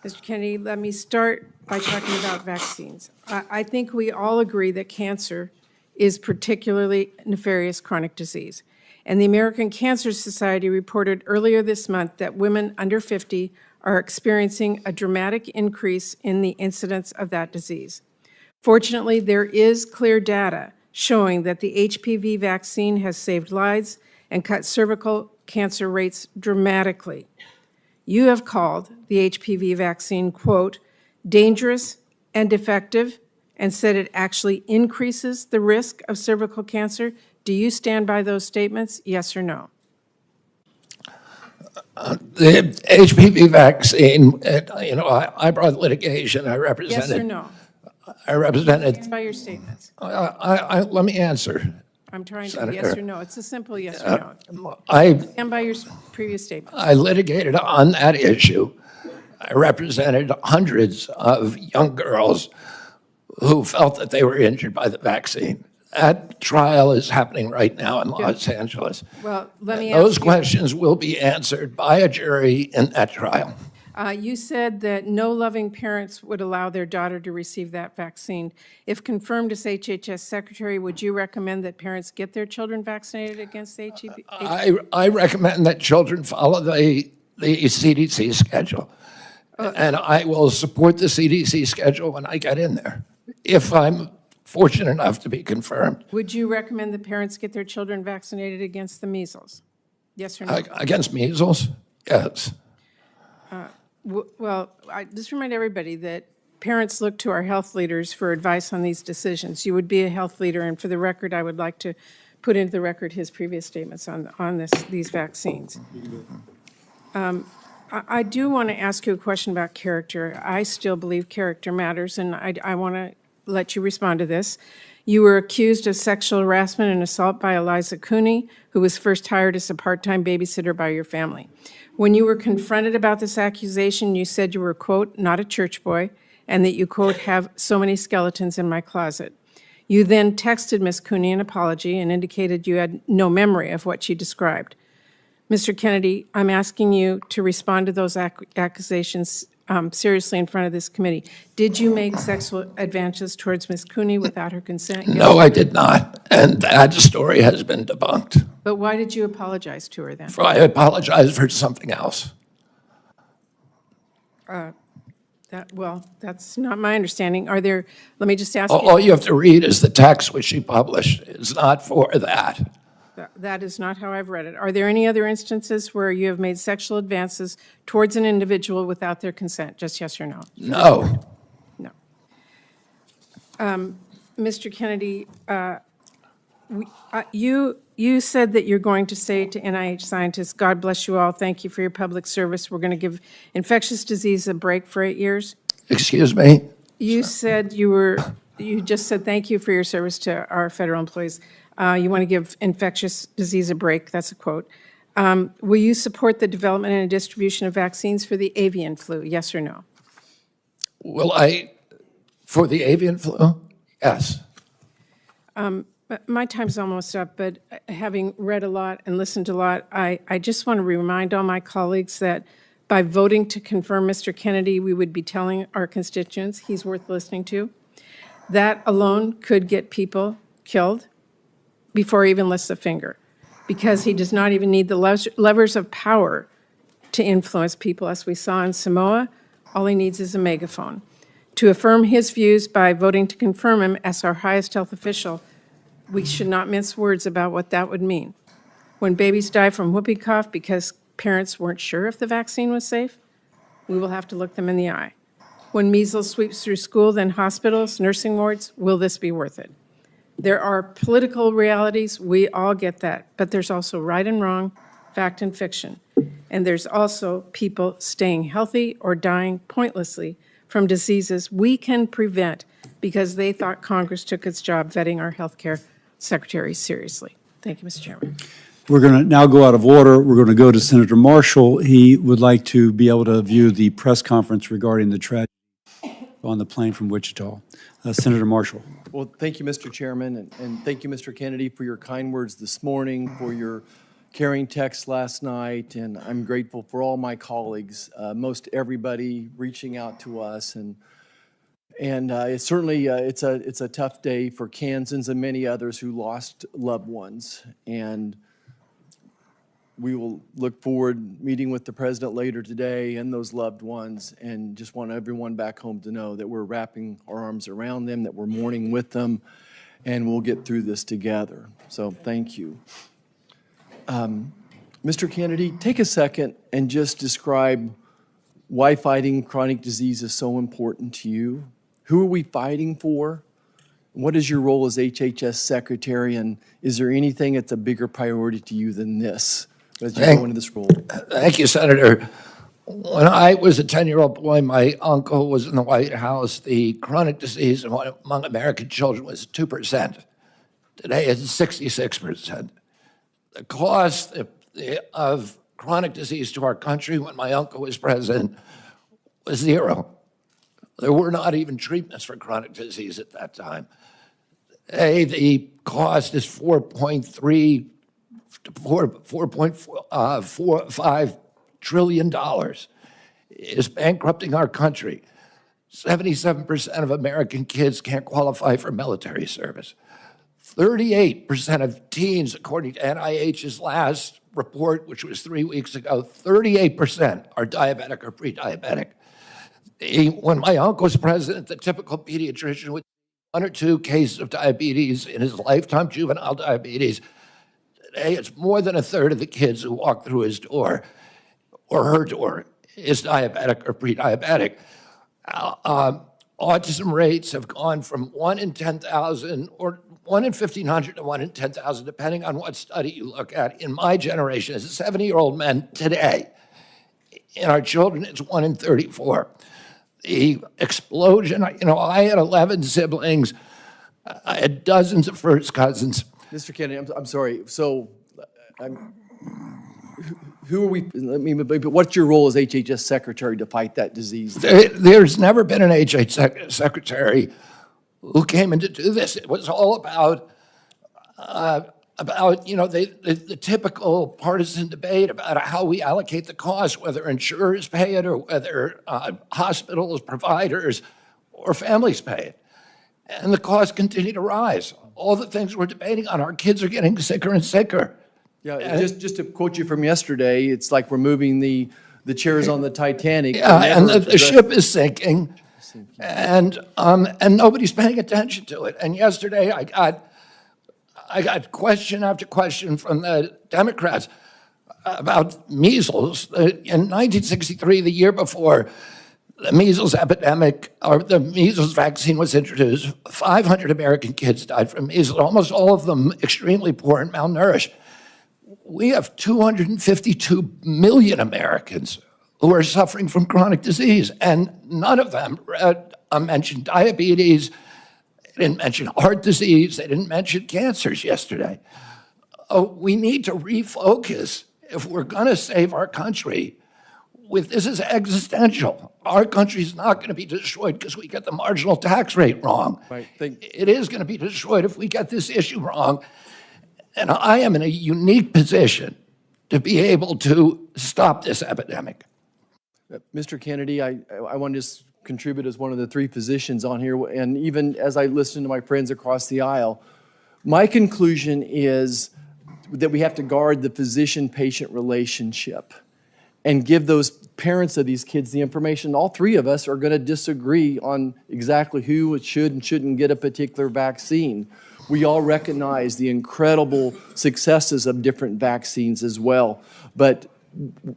Mr. Kennedy, let me start by talking about vaccines. I think we all agree that cancer is particularly nefarious chronic disease. And the American Cancer Society reported earlier this month that women under 50 are experiencing a dramatic increase in the incidence of that disease. Fortunately, there is clear data showing that the HPV vaccine has saved lives and cut cervical cancer rates dramatically. You have called the HPV vaccine, quote, dangerous and effective, and said it actually increases the risk of cervical cancer. Do you stand by those statements, yes or no? The HPV vaccine, I brought litigation. I represented. Yes or no? I represented. Stand by your statements. Let me answer. I'm trying to, Senator. yes or no. It's a simple yes or no. I Stand by your previous statement. I litigated on that issue. I represented hundreds of young girls who felt that they were injured by the vaccine. That trial is happening right now in Los Angeles. Well, let me Those ask you. questions will be answered by a jury in that trial. You said that no loving parents would allow their daughter to receive that vaccine. If confirmed as HHS Secretary, would you recommend that parents get their children vaccinated against HEB? I recommend that children follow the CDC schedule. And I will support the CDC schedule when I get in there, if I'm fortunate enough to be confirmed. Would you recommend that parents get their children vaccinated against the measles? Yes or no? Against measles? Yes. Well, I just remind everybody that parents look to our health leaders for advice on these decisions. You would be a health leader, and for the record, I would like to put into the record his previous statements on these vaccines. I do want to ask you a question about character. I still believe character matters, and I want to let you respond to this. You were accused of sexual harassment and assault by Eliza Cooney, who was first hired as a part-time babysitter by your family. When you were confronted about this accusation, you said you were, quote, not a church boy, and that you, quote, have so many skeletons in my closet. You then texted Ms. Cooney an apology and indicated you had no memory of what she described. Mr. Kennedy, I'm asking you to respond to those accusations seriously in front of this committee. Did you make sexual advances towards Ms. Cooney without her consent? No, I did not, and that story has been debunked. But why did you apologize to her then? I apologize for something else. Well, that's not my understanding. Are there, let me just ask All you. you have to read is the text which she published. It's not for that. That is not how I've read it. Are there any other instances where you have made sexual advances towards an individual without their consent? Just yes or no? No. No. Mr. Kennedy, you said that you're going to say to NIH scientists, God bless you all, thank you for your public service. We're going to give infectious disease a break for 8 years. Excuse me? You said you just said thank you for your service to our federal employees. You want to give infectious disease a break, that's a quote. Will you support the development and distribution of vaccines for the avian flu, yes or no? For the avian flu? Yes. My time's almost up, but having read a lot and listened to a lot, I just want to remind all my colleagues that by voting to confirm Mr. Kennedy, we would be telling our constituents he's worth listening to. That alone could get people killed before he even lifts a finger, because he does not even need the levers of power to influence people. As we saw in Samoa, all he needs is a megaphone. To affirm his views by voting to confirm him as our highest health official, we should not mince words about what that would mean. When babies die from whooping cough because parents weren't sure if the vaccine was safe, we will have to look them in the eye. When measles sweeps through school, then hospitals, nursing wards, will this be worth it? There are political realities, we all get that, but there's also right and wrong, fact and fiction. And there's also people staying healthy or dying pointlessly from diseases we can prevent because they thought Congress took its job vetting our health care secretaries seriously. Thank you, Mr. Chairman. We're going to now go out of order. We're going to go to Senator Marshall. He would like to be able to view the press conference regarding the tragedy on the plane from Wichita. Senator Marshall. Well, thank you, Mr. Chairman, and thank you, Mr. Kennedy, for your kind words this morning, for your caring text last night, and I'm grateful for all my colleagues, most everybody reaching out to us, and it's certainly it's a tough day for Kansans and many others who lost loved ones, and we will look forward meeting with the president later today and those loved ones, and just want everyone back home to know that we're wrapping our arms around them, that we're mourning with them, and we'll get through this together. So thank you. Mr. Kennedy, take a second and just describe why fighting chronic disease is so important to you. Who are we fighting for? What is your role as HHS Secretary, and is there anything that's a bigger priority to you than this as you go into this role? Thank you, Senator. When I was a 10-year-old boy, my uncle was in the White House. The chronic disease among American children was 2%. Today it's 66%. The cost of chronic disease to our country when my uncle was president was zero. There were not even treatments for chronic disease at that time. Today, the cost is $4.45 trillion. is bankrupting our country. 77% of American kids can't qualify for military service. 38% of teens, according to NIH's last report, which was 3 weeks ago, 38% are diabetic or pre-diabetic. When my uncle was president, the typical pediatrician would 1 or 2 cases of diabetes in his lifetime, juvenile diabetes. Today, it's more than 1/3 of the kids who walk through his door or her door is diabetic or pre-diabetic. Autism rates have gone from 1 in 10,000 or 1 in 1,500 to 1 in 10,000, depending on what study you look at. In my generation, as a 70-year-old man today, in our children, it's 1 in 34. The explosion, I had 11 siblings. I had dozens of first cousins. Mr. Kennedy, I'm sorry. So, who are we? What's your role as HHS secretary to fight that disease? There's never been an HHS secretary who came in to do this. It was all about the typical partisan debate about how we allocate the cost, whether insurers pay it or whether hospitals, providers, or families pay it. And the costs continue to rise. All the things we're debating on, our kids are getting sicker and sicker. Yeah, just to quote you from yesterday, it's like we're moving the chairs on the Titanic. Yeah, and the ship is sinking, and nobody's paying attention to it. And yesterday, I got question after question from the Democrats about measles. In 1963, the year before the measles epidemic, or the measles vaccine was introduced, 500 American kids died from measles, almost all of them extremely poor and malnourished. We have 252 million Americans who are suffering from chronic disease, and none of them mentioned diabetes, they didn't mention heart disease, they didn't mention cancers yesterday. We need to refocus if we're gonna save our country. This is existential. Our country's not gonna be destroyed because we get the marginal tax rate wrong. Right. It is gonna be destroyed if we get this issue wrong. And I am in a unique position to be able to stop this epidemic. Mr. Kennedy, I want to just contribute as one of the 3 physicians on here, and even as I listen to my friends across the aisle, my conclusion is that we have to guard the physician-patient relationship and give those parents of these kids the information. All 3 of us are going to disagree on exactly who should and shouldn't get a particular vaccine. We all recognize the incredible successes of different vaccines as well, but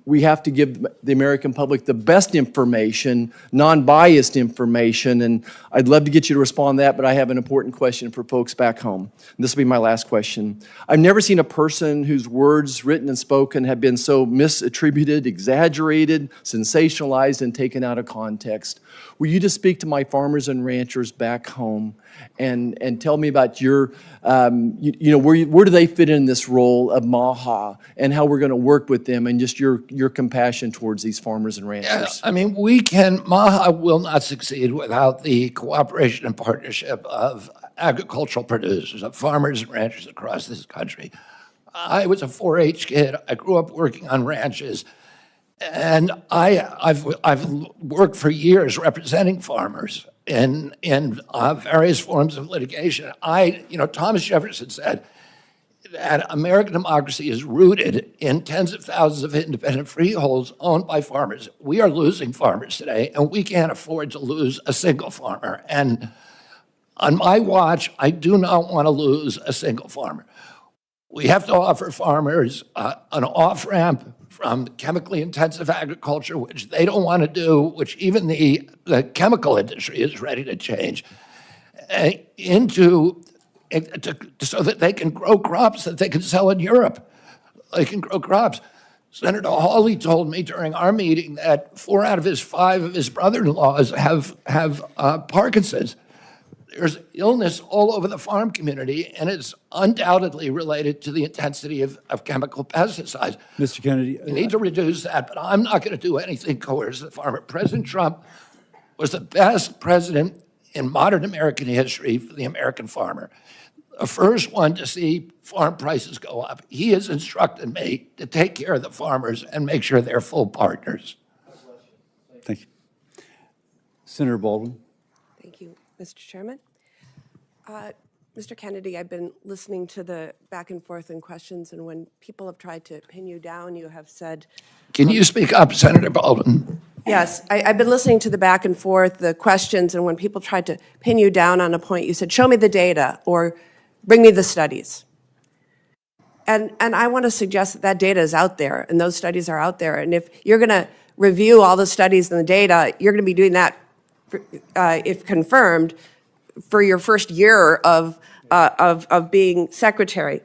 we have to give the American public the best information, non-biased information, and I'd love to get you to respond to that, but I have an important question for folks back home. And this will be my last question. I've never seen a person whose words written and spoken have been so misattributed, exaggerated, sensationalized, and taken out of context. Will you just speak to my farmers and ranchers back home and tell me about your, where do they fit in this role of MAHA and how we're going to work with them and just your compassion towards these farmers and ranchers? Yeah, I mean, MAHA will not succeed without the cooperation and partnership of agricultural producers, of farmers and ranchers across this country. I was a 4-H kid. I grew up working on ranches. And I've worked for years representing farmers in various forms of litigation. Thomas Jefferson said that American democracy is rooted in tens of thousands of independent freeholds owned by farmers. We are losing farmers today, and we can't afford to lose a single farmer. And on my watch, I do not want to lose a single farmer. We have to offer farmers an off-ramp from chemically intensive agriculture, which they don't want to do, which even the chemical industry is ready to change, so that they can grow crops that they can sell in Europe. They can grow crops. Senator Hawley told me during our meeting that 4 out of his 5 of his brother-in-laws have Parkinson's. There's illness all over the farm community, and it's undoubtedly related to the intensity of chemical pesticides. Mr. Kennedy. We need to reduce that, but I'm not going to do anything coerce the farmer. President Trump was the best president in modern American history for the American farmer. The first one to see farm prices go up. He has instructed me to take care of the farmers and make sure they're full partners. Senator Baldwin. Thank you, Mr. Chairman. Mr. Kennedy, I've been listening to the back and forth and questions, and when people have tried to pin you down, you have said, Can you speak up, Senator Baldwin? yes, I've been listening to the back and forth, the questions, and when people tried to pin you down on a point, you said, show me the data or bring me the studies. And I want to suggest that that data is out there, and those studies are out there. And if you're going to review all the studies and the data, you're going to be doing that, if confirmed, for your first year of being secretary.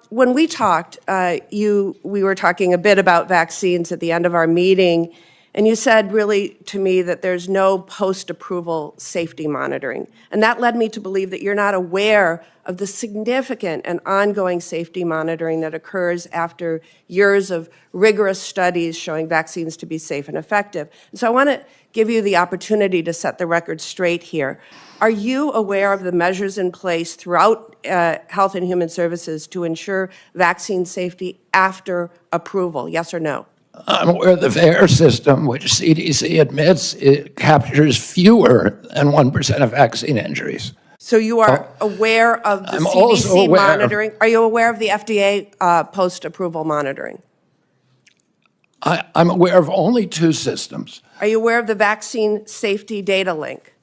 When we talked, we were talking a bit about vaccines at the end of our meeting, and you said really to me that there's no post-approval safety monitoring. And that led me to believe that you're not aware of the significant and ongoing safety monitoring that occurs after years of rigorous studies showing vaccines to be safe and effective. And so I want to give you the opportunity to set the record straight here. Are you aware of the measures in place throughout Health and Human Services to ensure vaccine safety after approval? Yes or no? I'm aware of the VAERS system, which CDC admits it captures fewer than 1% of vaccine injuries. So you are aware of the I'm also CDC aware of- monitoring? Are you aware of the FDA post-approval monitoring? I'm aware of only 2 systems. Are you aware of the vaccine safety data link?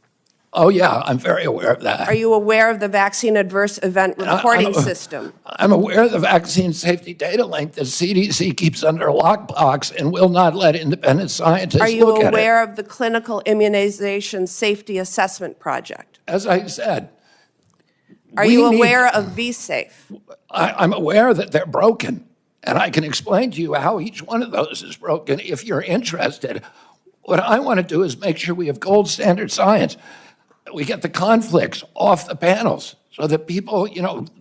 Oh, yeah, I'm very aware of that. Are you aware of the vaccine adverse event reporting system? I'm aware of the vaccine safety data link that CDC keeps under a lockbox and will not let independent scientists Are you look at it. aware of the clinical immunization safety assessment project? As I said, Are we you need- aware of VSafe? I'm aware that they're broken, and I can explain to you how each one of those is broken if you're interested. What I want to do is make sure we have gold standard science. We get the conflicts off the panels so that people,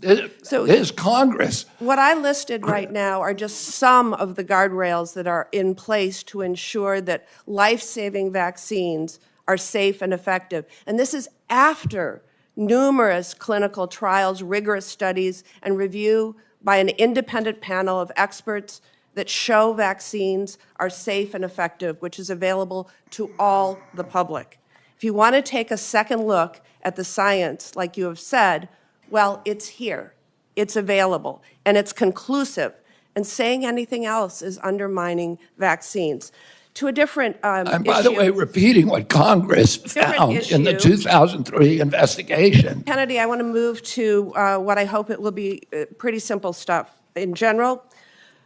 this Congress. What I listed right now are just some of the guardrails that are in place to ensure that life-saving vaccines are safe and effective. And this is after numerous clinical trials, rigorous studies, and review by an independent panel of experts that show vaccines are safe and effective, which is available to all the public. If you want to take a second look at the science, like you have said, well, it's here, it's available, and it's conclusive. And saying anything else is undermining vaccines. To a different And by the issue. way, repeating what Congress found in the issue. 2003 investigation. Kennedy, I want to move to what I hope it will be pretty simple stuff. In general,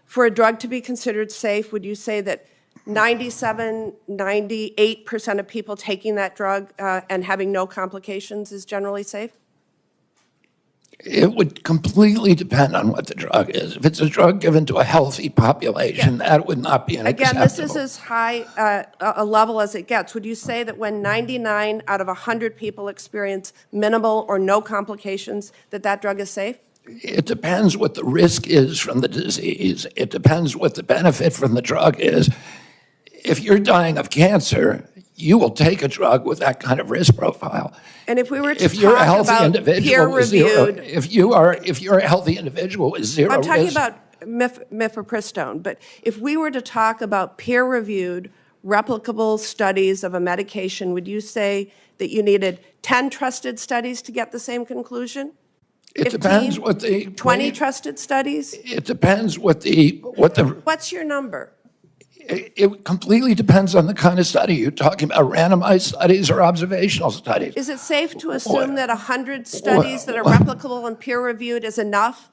for a drug to be considered safe, would you say that 97, 98% of people taking that drug and having no complications is generally safe? It would completely depend on what the drug is. If it's a drug given to a healthy population, that would not be unacceptable. Again, this is as high a level as it gets. Would you say that when 99 out of 100 people experience minimal or no complications, that that drug is safe? It depends what the risk is from the disease. It depends what the benefit from the drug is. If you're dying of cancer, you will take a drug with that kind of risk profile. And if we were to If you're a talk healthy about individual with zero, peer-reviewed, if you're a healthy individual with zero I'm talking risk, about mifepristone, but if we were to talk about peer-reviewed, replicable studies of a medication, would you say that you needed 10 trusted studies to get the same conclusion? it 15, depends what the 20 trusted studies? It depends what the What's your number? it completely depends on the kind of study. You're talking about randomized studies or observational studies. Is it safe to assume that 100 studies that are replicable and peer-reviewed is enough?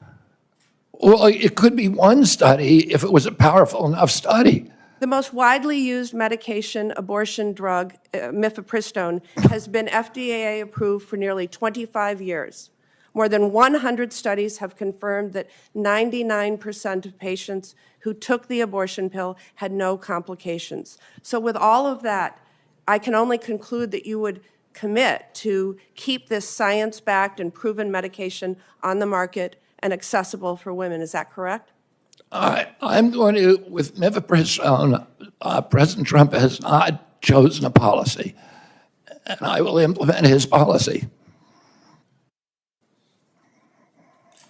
Well, it could be one study if it was a powerful enough study. The most widely used medication abortion drug, mifepristone, has been FDA approved for nearly 25 years. More than 100 studies have confirmed that 99% of patients who took the abortion pill had no complications. So with all of that, I can only conclude that you would commit to keep this science-backed and proven medication on the market and accessible for women. Is that correct? I'm going to, with mifepristone, President Trump has not chosen a policy, and I will implement his policy.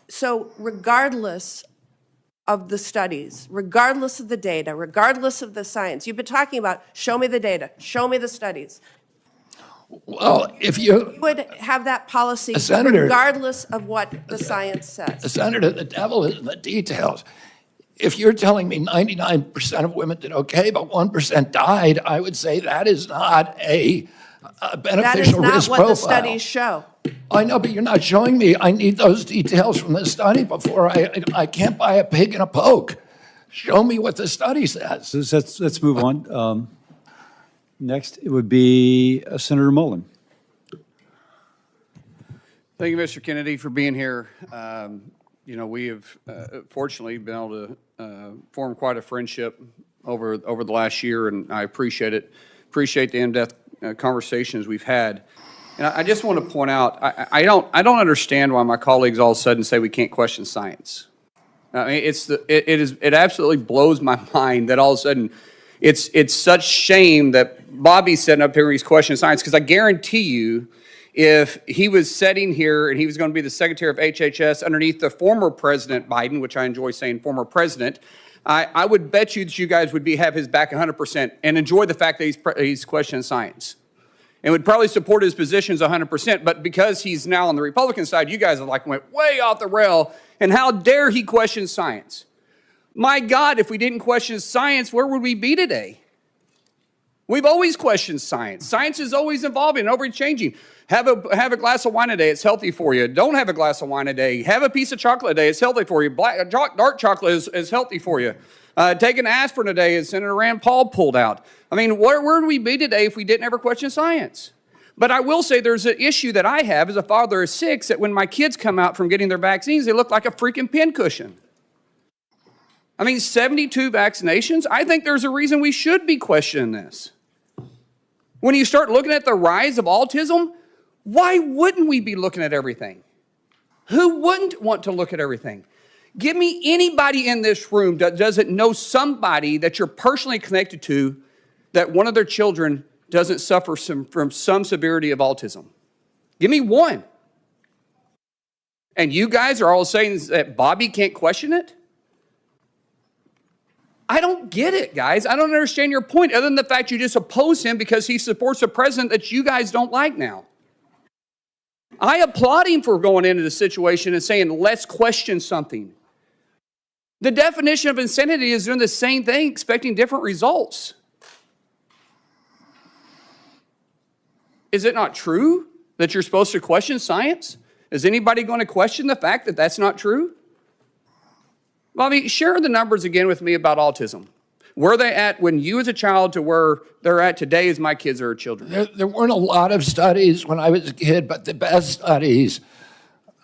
So regardless of the studies, regardless of the data, regardless of the science, you've been talking about, show me the data, show me the studies. Well, if you, Would have that policy Senator- regardless of what the science says. Senator, the devil is in the details. If you're telling me 99% of women did okay, but 1% died, I would say that is not a That is beneficial not risk what profile. the studies show. I know, but you're not showing me. I need those details from the study before I can't buy a pig in a poke. Show me what the study says. So let's move on. Next, it would be Senator Mullen. Thank you, Mr. Kennedy, for being here. You know, we have fortunately been able to form quite a friendship over the last year, and I appreciate it. Appreciate the in-depth conversations we've had. And I just want to point out, I don't understand why my colleagues all of a sudden say we can't question science. I mean, it absolutely blows my mind that all of a sudden it's such shame that Bobby's sitting up here and he's questioning science, because I guarantee you, if he was sitting here and he was going to be the Secretary of HHS underneath the former President Biden, which I enjoy saying former president, I would bet you that you guys would have his back 100% and enjoy the fact that he's questioning science. And would probably support his positions 100%, but because he's now on the Republican side, you guys have went way off the rail, and how dare he question science? My God, if we didn't question science, where would we be today? We've always questioned science. Science is always evolving, always changing. Have a glass of wine a day, it's healthy for you. Don't have a glass of wine a day. Have a piece of chocolate a day, it's healthy for you. Dark chocolate is healthy for you. Take an aspirin a day, as Senator Rand Paul pulled out. I mean, where would we be today if we didn't ever question science? But I will say there's an issue that I have as a father of 6, that when my kids come out from getting their vaccines, they look like a freaking pincushion. I mean, 72 vaccinations? I think there's a reason we should be questioning this. When you start looking at the rise of autism, why wouldn't we be looking at everything? Who wouldn't want to look at everything? Give me anybody in this room that doesn't know somebody that you're personally connected to that one of their children doesn't suffer from some severity of autism. Give me one. And you guys are all saying that Bobby can't question it? I don't get it, guys. I don't understand your point, other than the fact you just oppose him because he supports a president that you guys don't like now. I applaud him for going into the situation and saying, let's question something. The definition of insanity is doing the same thing, expecting different results. Is it not true that you're supposed to question science? Is anybody going to question the fact that that's not true? Bobby, share the numbers again with me about autism. Where are they at when you as a child to where they're at today as my kids are children? There weren't a lot of studies when I was a kid, but the best studies,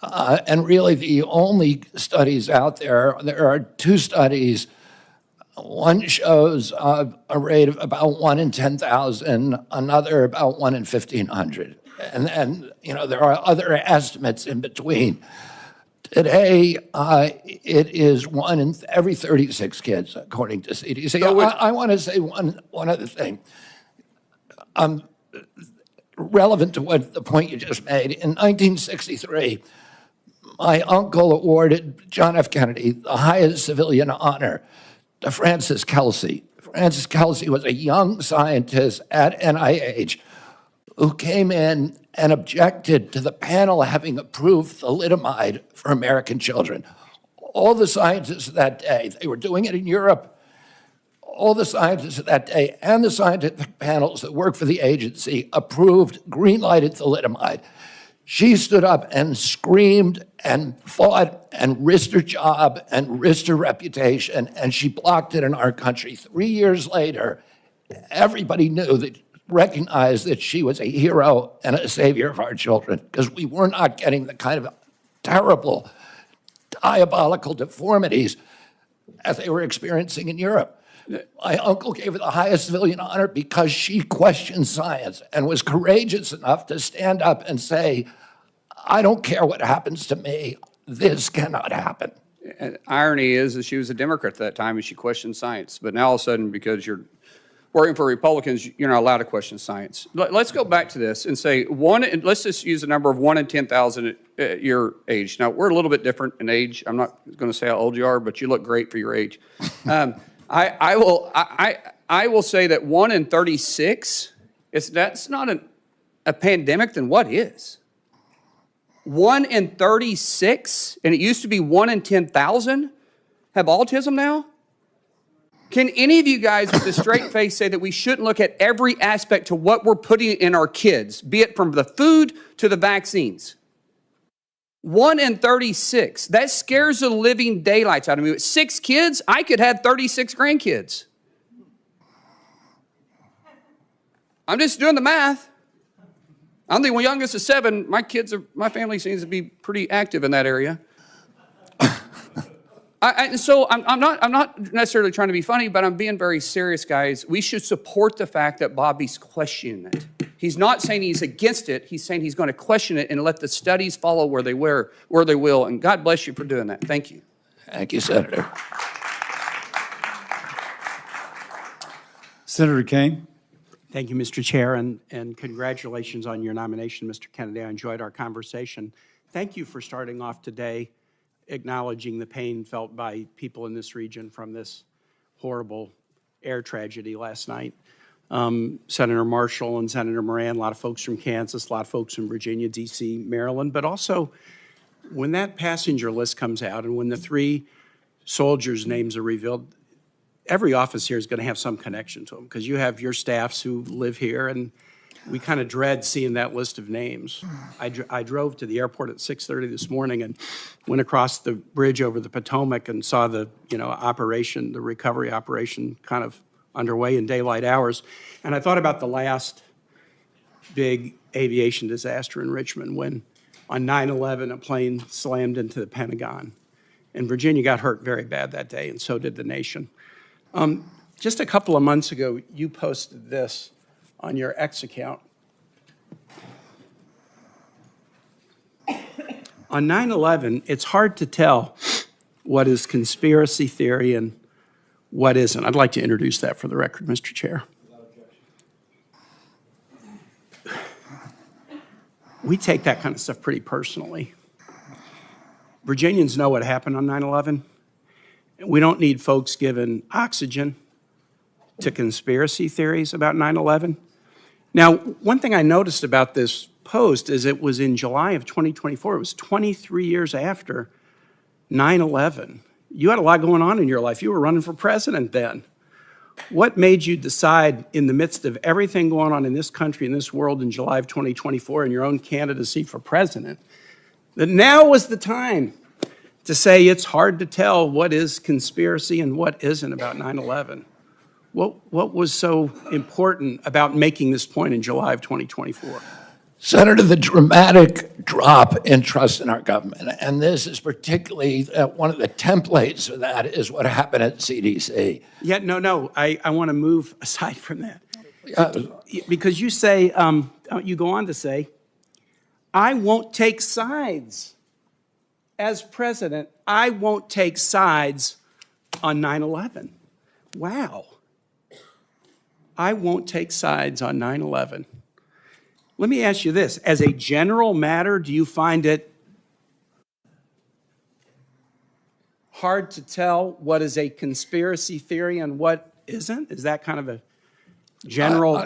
and really the only studies out there are 2 studies. One shows a rate of about 1 in 10,000, another about 1 in 1,500. And you know, there are other estimates in between. Today, it is 1 in every 36 kids, according to CDC. So I want to say one other thing. Relevant to what the point you just made. In 1963, my uncle awarded John F. Kennedy the highest civilian honor to Francis Kelsey. Francis Kelsey was a young scientist at NIH who came in and objected to the panel having approved thalidomide for American children. All the scientists of that day, they were doing it in Europe, all the scientists of that day and the scientific panels that worked for the agency approved, green-lighted thalidomide. She stood up and screamed and fought and risked her job and risked her reputation, and she blocked it in our country. 3 years later, everybody recognized that she was a hero and a savior of our children, because we were not getting the kind of terrible, diabolical deformities as they were experiencing in Europe. My uncle gave her the highest civilian honor because she questioned science and was courageous enough to stand up and say, I don't care what happens to me, this cannot happen. And irony is that she was a Democrat at that time and she questioned science. But now all of a sudden, because you're working for Republicans, you're not allowed to question science. Let's go back to this and say let's just use the number of 1 in 10,000 at your age. Now, we're a little bit different in age. I'm not going to say how old you are, but you look great for your age. I will say that 1 in 36, that's not a pandemic than what is? 1 in 36, and it used to be 1 in 10,000 have autism now? Can any of you guys with a straight face say that we shouldn't look at every aspect to what we're putting in our kids, be it from the food to the vaccines? 1 in 36. That scares the living daylights out of me. With 6 kids, I could have 36 grandkids. I'm just doing the math. I'm the youngest of 7. My family seems to be pretty active in that area. So I'm not necessarily trying to be funny, but I'm being very serious, guys. We should support the fact that Bobby's questioning it. He's not saying he's against it. He's saying he's going to question it and let the studies follow where they will. And God bless you for doing that. Thank you. Thank you, Senator. Senator Kane. Thank you, Mr. Chair, and congratulations on your nomination, Mr. Kennedy. I enjoyed our conversation. Thank you for starting off today acknowledging the pain felt by people in this region from this horrible air tragedy last night. Senator Marshall and Senator Moran, a lot of folks from Kansas, a lot of folks from Virginia, D.C., Maryland, but also when that passenger list comes out and when the 3 soldiers' names are revealed, every office here is going to have some connection to them because you have your staffs who live here, and we kind of dread seeing that list of names. I drove to the airport at 6:30 this morning and went across the bridge over the Potomac and saw the operation, the recovery operation, kind of underway in daylight hours. And I thought about the last big aviation disaster in Richmond when on 9/11 a plane slammed into the Pentagon. And Virginia got hurt very bad that day, and so did the nation. Just a couple of months ago, you posted this on your X account. On 9/11, it's hard to tell what is conspiracy theory and what isn't. I'd like to introduce that for the record, Mr. Chair. We take that kind of stuff pretty personally. Virginians know what happened on 9/11. We don't need folks giving oxygen to conspiracy theories about 9/11. Now, one thing I noticed about this post is it was in July of 2024. It was 23 years after 9/11. You had a lot going on in your life. You were running for president then. What made you decide in the midst of everything going on in this country, in this world in July of 2024 in your own candidacy for president, that now was the time to say it's hard to tell what is conspiracy and what isn't about 9/11? What was so important about making this point in July of 2024? Senator, the dramatic drop in trust in our government, and this is particularly one of the templates for that is what happened at CDC. Yeah, no, I want to move aside from that. Because you say, you go on to say, I won't take sides. As president, I won't take sides on 9/11. Wow. I won't take sides on 9/11. Let me ask you this. As a general matter, do you find it hard to tell what is a conspiracy theory and what isn't? Is that kind of a general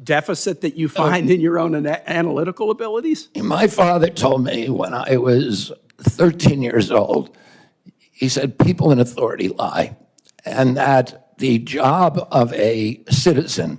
deficit that you find in your own analytical abilities? My father told me when I was 13 years old, he said, people in authority lie, and that the job of a citizen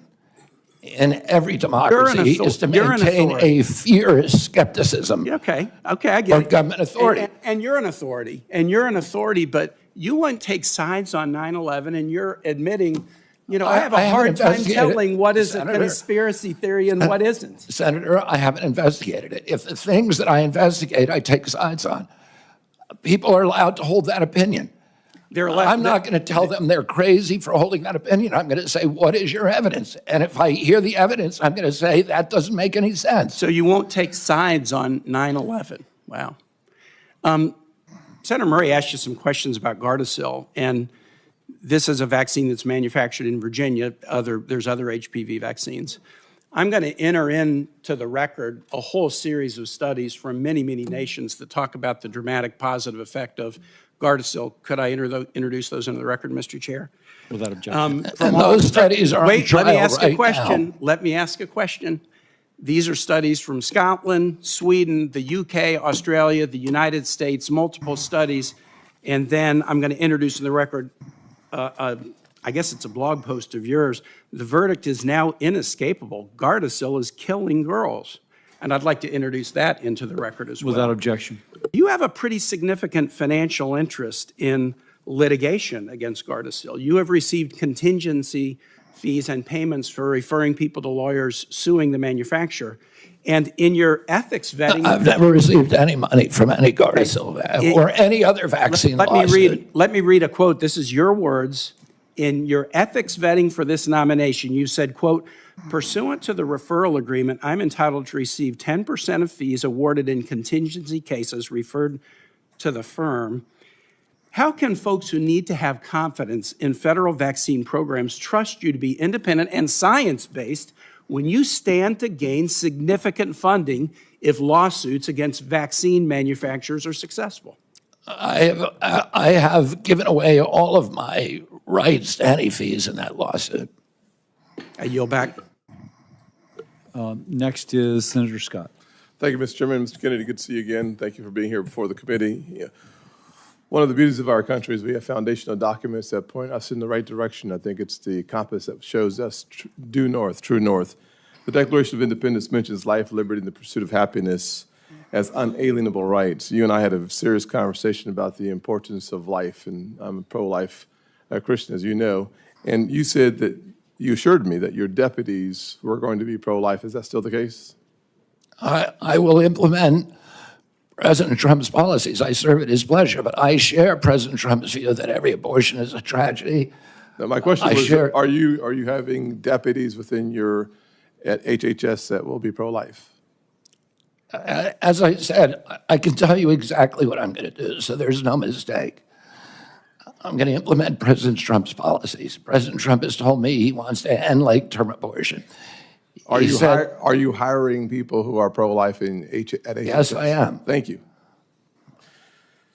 in every democracy is to maintain a fierce skepticism. Okay, I get it. Of government authority. And you're an authority, but you wouldn't take sides on 9/11, and you're admitting, I have a hard time telling what is a conspiracy theory and what isn't. Senator, I haven't investigated it. If the things that I investigate, I take sides on. People are allowed to hold that opinion. I'm not going to tell them they're crazy for holding that opinion. I'm going to say, what is your evidence? And if I hear the evidence, I'm going to say, that doesn't make any sense. So you won't take sides on 9/11. Wow. Senator Murray asked you some questions about Gardasil, and this is a vaccine that's manufactured in Virginia. There's other HPV vaccines. I'm going to enter into the record a whole series of studies from many, many nations that talk about the dramatic positive effect of Gardasil. Could I introduce those into the record, Mr. Chair? Without objection. And those studies are on trial let me ask right a question. now. Let me ask a question. These are studies from Scotland, Sweden, the UK, Australia, the United States, multiple studies. And then I'm going to introduce in the record, I guess it's a blog post of yours. The verdict is now inescapable. Gardasil is killing girls. And I'd like to introduce that into the record as well. Without objection. You have a pretty significant financial interest in litigation against Gardasil. You have received contingency fees and payments for referring people to lawyers suing the manufacturer. And in your ethics vetting... I've never received any money from any Gardasil or any other vaccine lawsuit. Let me read a quote. This is your words. In your ethics vetting for this nomination, you said, quote, "Pursuant to the referral agreement, I'm entitled to receive 10% of fees awarded in contingency cases referred to the firm. How can folks who need to have confidence in federal vaccine programs trust you to be independent and science-based when you stand to gain significant funding if lawsuits against vaccine manufacturers are successful?" I have given away all of my rights to any fees in that lawsuit. I yield back. Next is Senator Scott. Thank you, Mr. Chairman. Mr. Kennedy, good to see you again. Thank you for being here before the committee. Yeah. One of the beauties of our country is we have foundational documents that point us in the right direction. I think it's the compass that shows us due north, true north. The Declaration of Independence mentions life, liberty, and the pursuit of happiness as unalienable rights. You and I had a serious conversation about the importance of life, and I'm a pro-life Christian, as you know. And you said that you assured me that your deputies were going to be pro-life. Is that still the case? I will implement President Trump's policies. I serve at his pleasure, but I share President Trump's view that every abortion is a tragedy. Now, my question was, are you having deputies within your at HHS that will be pro-life? As I said, I can tell you exactly what I'm going to do, so there's no mistake. I'm going to implement President Trump's policies. President Trump has told me he wants to end late-term abortion. Are you hiring people who are pro-life at HHS? Yes, I am. Thank you.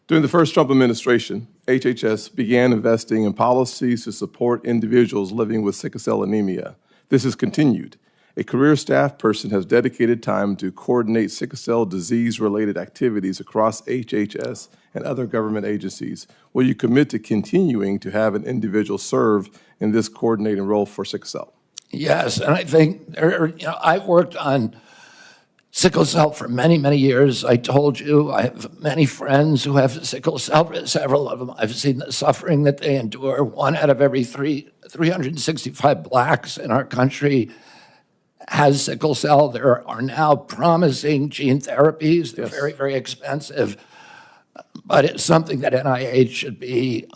During the first Trump administration, HHS began investing in policies to support individuals living with sickle cell anemia. This has continued. A career staff person has dedicated time to coordinate sickle cell disease-related activities across HHS and other government agencies. Will you commit to continuing to have an individual serve in this coordinating role for sickle cell? Yes, and I think I've worked on sickle cell for many, many years. I told you I have many friends who have sickle cell. Several of them, I've seen the suffering that they endure. 1 out of every 365 blacks in our country has sickle cell. There are now promising gene therapies. They're very, very expensive. But it's something that NIH should be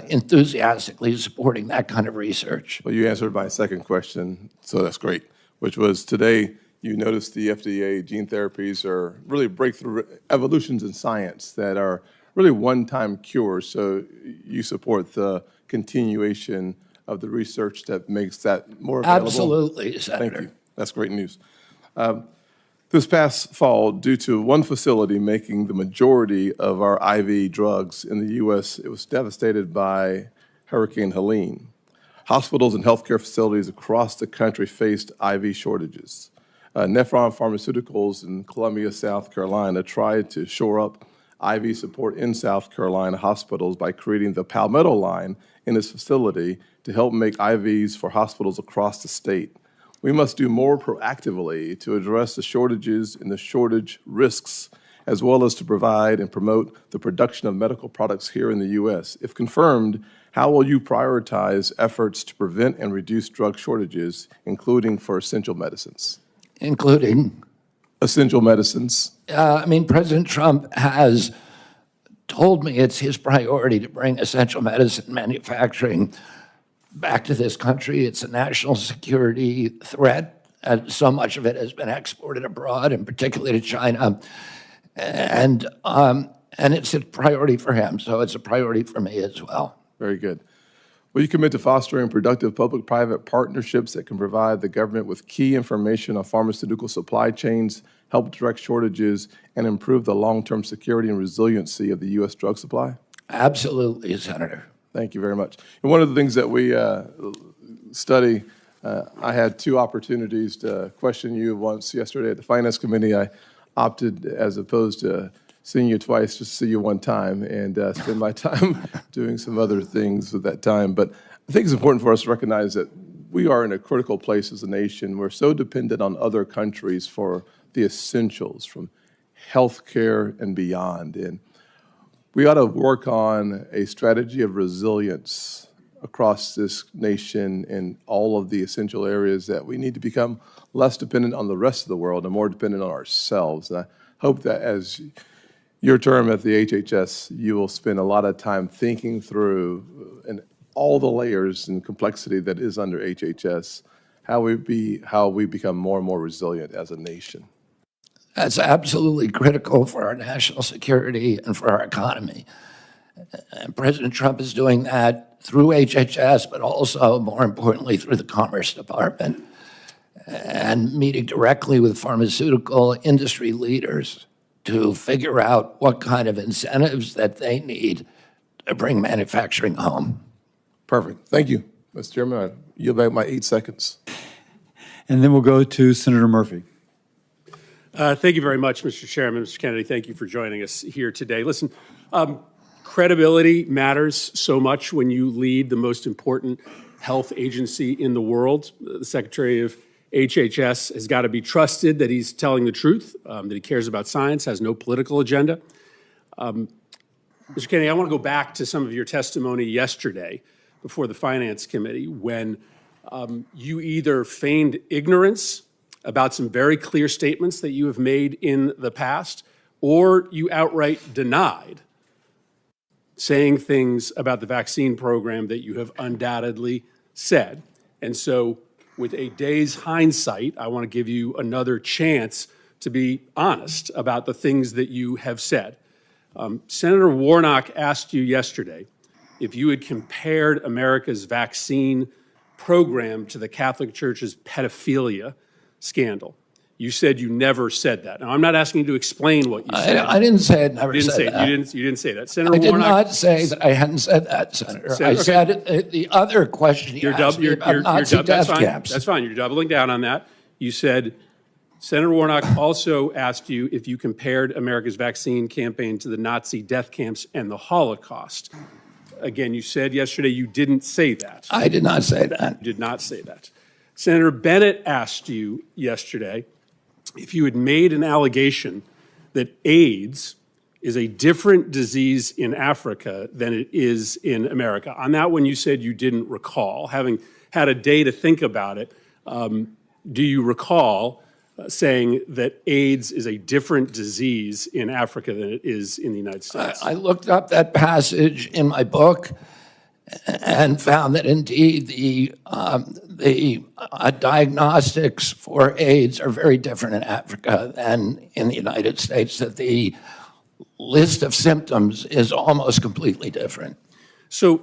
enthusiastically supporting that kind of research. Well, you answered my second question, so that's great, which was today you noticed the FDA gene therapies are really breakthrough evolutions in science that are really one-time cures. So you support the continuation of the research that makes that more available? Absolutely, Senator. Thank you. That's great news. This past fall, due to one facility making the majority of our IV drugs in the U.S., it was devastated by Hurricane Helene. Hospitals and healthcare facilities across the country faced IV shortages. Nephron Pharmaceuticals in Columbia, South Carolina, tried to shore up IV support in South Carolina hospitals by creating the Palmetto line in its facility to help make IVs for hospitals across the state. We must do more proactively to address the shortages and the shortage risks, as well as to provide and promote the production of medical products here in the U.S. If confirmed, how will you prioritize efforts to prevent and reduce drug shortages, including for essential medicines? Including? Essential medicines. President Trump has told me it's his priority to bring essential medicine manufacturing back to this country. It's a national security threat, and so much of it has been exported abroad, and particularly to China. And it's a priority for him, so it's a priority for me as well. Very good. Will you commit to fostering productive public-private partnerships that can provide the government with key information on pharmaceutical supply chains, help direct shortages, and improve the long-term security and resiliency of the U.S. drug supply? Absolutely, Senator. Thank you very much. And one of the things that we study I had two opportunities to question you. Once yesterday at the Finance Committee, I opted, as opposed to seeing you twice, just see you one time and spend my time doing some other things with that time. But I think it's important for us to recognize that we are in a critical place as a nation. We're so dependent on other countries for the essentials, from healthcare and beyond. And we ought to work on a strategy of resilience across this nation in all of the essential areas that we need to become less dependent on the rest of the world and more dependent on ourselves. And I hope that as your term at the HHS, you will spend a lot of time thinking through and all the layers and complexity that is under HHS, how we become more and more resilient as a nation. That's absolutely critical for our national security and for our economy. And President Trump is doing that through HHS, but also, more importantly, through the Commerce Department, and meeting directly with pharmaceutical industry leaders to figure out what kind of incentives that they need to bring manufacturing home. Perfect. Thank you, Mr. Chairman. I yield back my 8 seconds. And then we'll go to Senator Murphy. Thank you very much, Mr. Chairman. Mr. Kennedy, thank you for joining us here today. Listen, credibility matters so much when you lead the most important health agency in the world. The Secretary of HHS has got to be trusted that he's telling the truth, that he cares about science, has no political agenda. Mr. Kennedy, I want to go back to some of your testimony yesterday before the Finance Committee when you either feigned ignorance about some very clear statements that you have made in the past, or you outright denied saying things about the vaccine program that you have undoubtedly said. And so with a day's hindsight, I want to give you another chance to be honest about the things that you have said. Senator Warnock asked you yesterday if you had compared America's vaccine program to the Catholic Church's pedophilia scandal. You said you never said that. Now, I'm not asking you to explain what you said. I didn't say it, never said that. You didn't say that. Senator I did Warnock, not say that I hadn't said that, Senator. I said the other question you asked me about Nazi death camps. That's fine. You're doubling down on that. You said, Senator Warnock also asked you if you compared America's vaccine campaign to the Nazi death camps and the Holocaust. Again, you said yesterday you didn't say that. I did not say that. You did not say that. Senator Bennett asked you yesterday if you had made an allegation that AIDS is a different disease in Africa than it is in America. On that one, you said you didn't recall. Having had a day to think about it, do you recall saying that AIDS is a different disease in Africa than it is in the United States? I looked up that passage in my book and found that indeed the diagnostics for AIDS are very different in Africa than in the United States, that the list of symptoms is almost completely different. So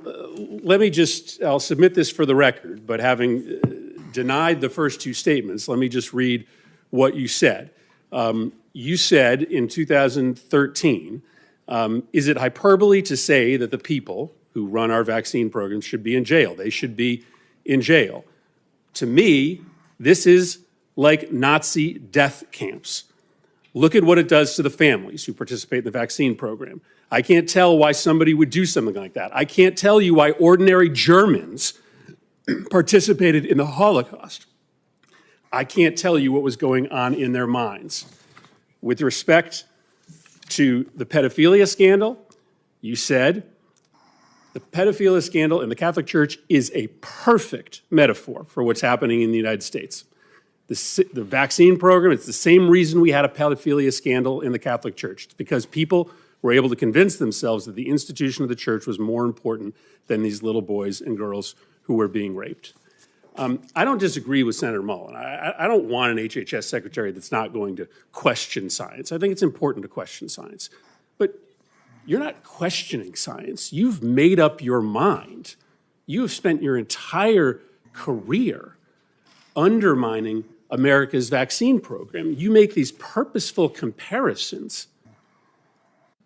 let me just, I'll submit this for the record, but having denied the first two statements, let me just read what you said. You said in 2013, is it hyperbole to say that the people who run our vaccine programs should be in jail? They should be in jail. To me, this is like Nazi death camps. Look at what it does to the families who participate in the vaccine program. I can't tell why somebody would do something like that. I can't tell you why ordinary Germans participated in the Holocaust. I can't tell you what was going on in their minds. With respect to the pedophilia scandal, you said the pedophilia scandal in the Catholic Church is a perfect metaphor for what's happening in the United States. The vaccine program, it's the same reason we had a pedophilia scandal in the Catholic Church. It's because people were able to convince themselves that the institution of the church was more important than these little boys and girls who were being raped. I don't disagree with Senator Mullen. I don't want an HHS secretary that's not going to question science. I think it's important to question science. But you're not questioning science. You've made up your mind. You have spent your entire career undermining America's vaccine program. You make these purposeful comparisons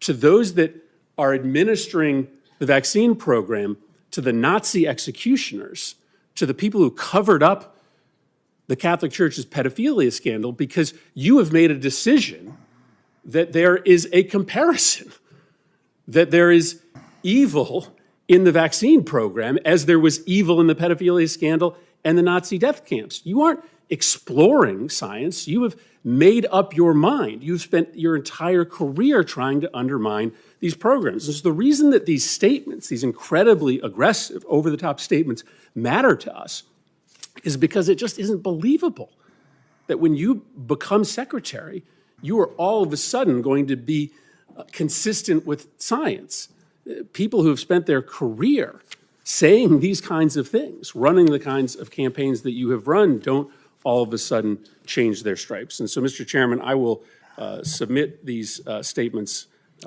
to those that are administering the vaccine program to the Nazi executioners, to the people who covered up the Catholic Church's pedophilia scandal because you have made a decision that there is a comparison, that there is evil in the vaccine program as there was evil in the pedophilia scandal and the Nazi death camps. You aren't exploring science. You have made up your mind. You've spent your entire career trying to undermine these programs. And so the reason that these statements, these incredibly aggressive, over-the-top statements matter to us is because it just isn't believable that when you become secretary, you are all of a sudden going to be consistent with science. People who have spent their career saying these kinds of things, running the kinds of campaigns that you have run, don't all of a sudden change their stripes. And so, Mr. Chairman, I will submit these statements.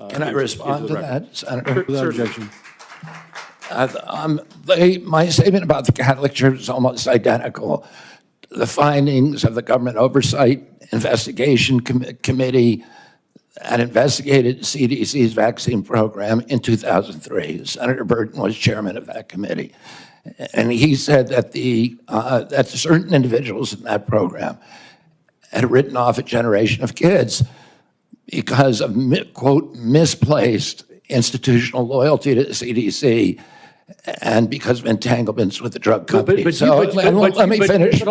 Can I respond to that, Senator? Without objection. My statement about the Catholic Church is almost identical to the findings of the Government Oversight Investigation Committee that investigated CDC's vaccine program in 2003. Senator Burton was chairman of that committee. And he said that that certain individuals in that program had written off a generation of kids because of, quote, misplaced institutional loyalty to the CDC and because of entanglements with the drug companies. Let me finish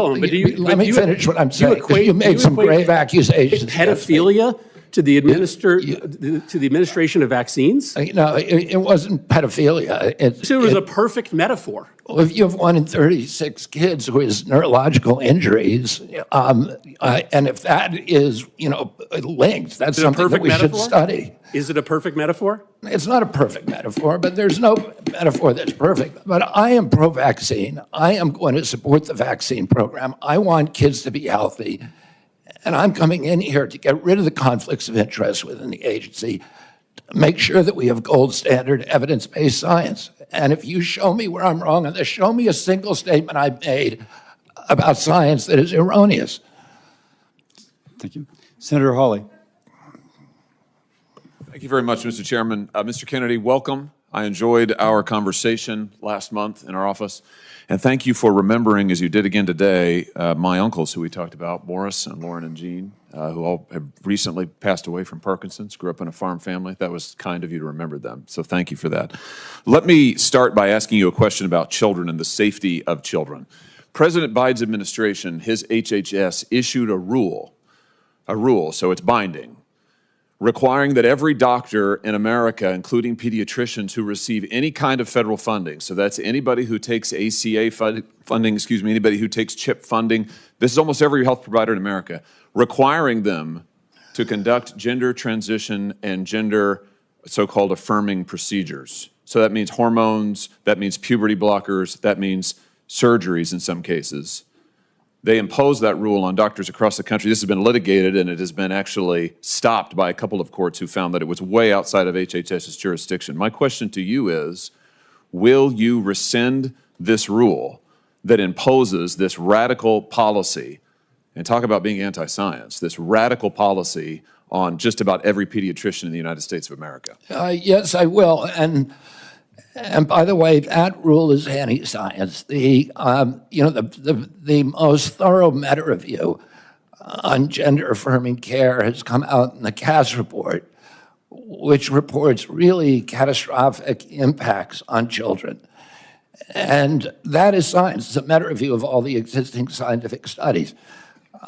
what I'm saying. You made some grave accusations. Pedophilia to the administration of vaccines? No, it wasn't pedophilia. It was a perfect metaphor. Well, if you have 1 in 36 kids who has neurological injuries, and if that is, linked, that's something that we should study. Is it a perfect metaphor? It's not a perfect metaphor, but there's no metaphor that's perfect. But I am pro-vaccine. I am going to support the vaccine program. I want kids to be healthy. And I'm coming in here to get rid of the conflicts of interest within the agency, to make sure that we have gold standard evidence-based science. And if you show me where I'm wrong on this, show me a single statement I've made about science that is erroneous. Thank you. Senator Hawley. Thank you very much, Mr. Chairman. Mr. Kennedy, welcome. I enjoyed our conversation last month in our office. And thank you for remembering, as you did again today, my uncles who we talked about, Morris and Lauren and Jean, who all have recently passed away from Parkinson's, grew up in a farm family. That was kind of you to remember them. So thank you for that. Let me start by asking you a question about children and the safety of children. President Biden's administration, his HHS, issued a rule, so it's binding, requiring that every doctor in America, including pediatricians who receive any kind of federal funding, so that's anybody who takes ACA funding, anybody who takes CHIP funding, this is almost every health provider in America, requiring them to conduct gender transition and gender so-called affirming procedures. So that means hormones, that means puberty blockers, that means surgeries in some cases. They imposed that rule on doctors across the country. This has been litigated, and it has been actually stopped by a couple of courts who found that it was way outside of HHS's jurisdiction. My question to you is, will you rescind this rule that imposes this radical policy, and talk about being anti-science, this radical policy on just about every pediatrician in the United States of America? Yes, I will. And by the way, that rule is anti-science. The most thorough meta-review on gender-affirming care has come out in the Cass report, which reports really catastrophic impacts on children. And that is science. It's a meta-review of all the existing scientific studies.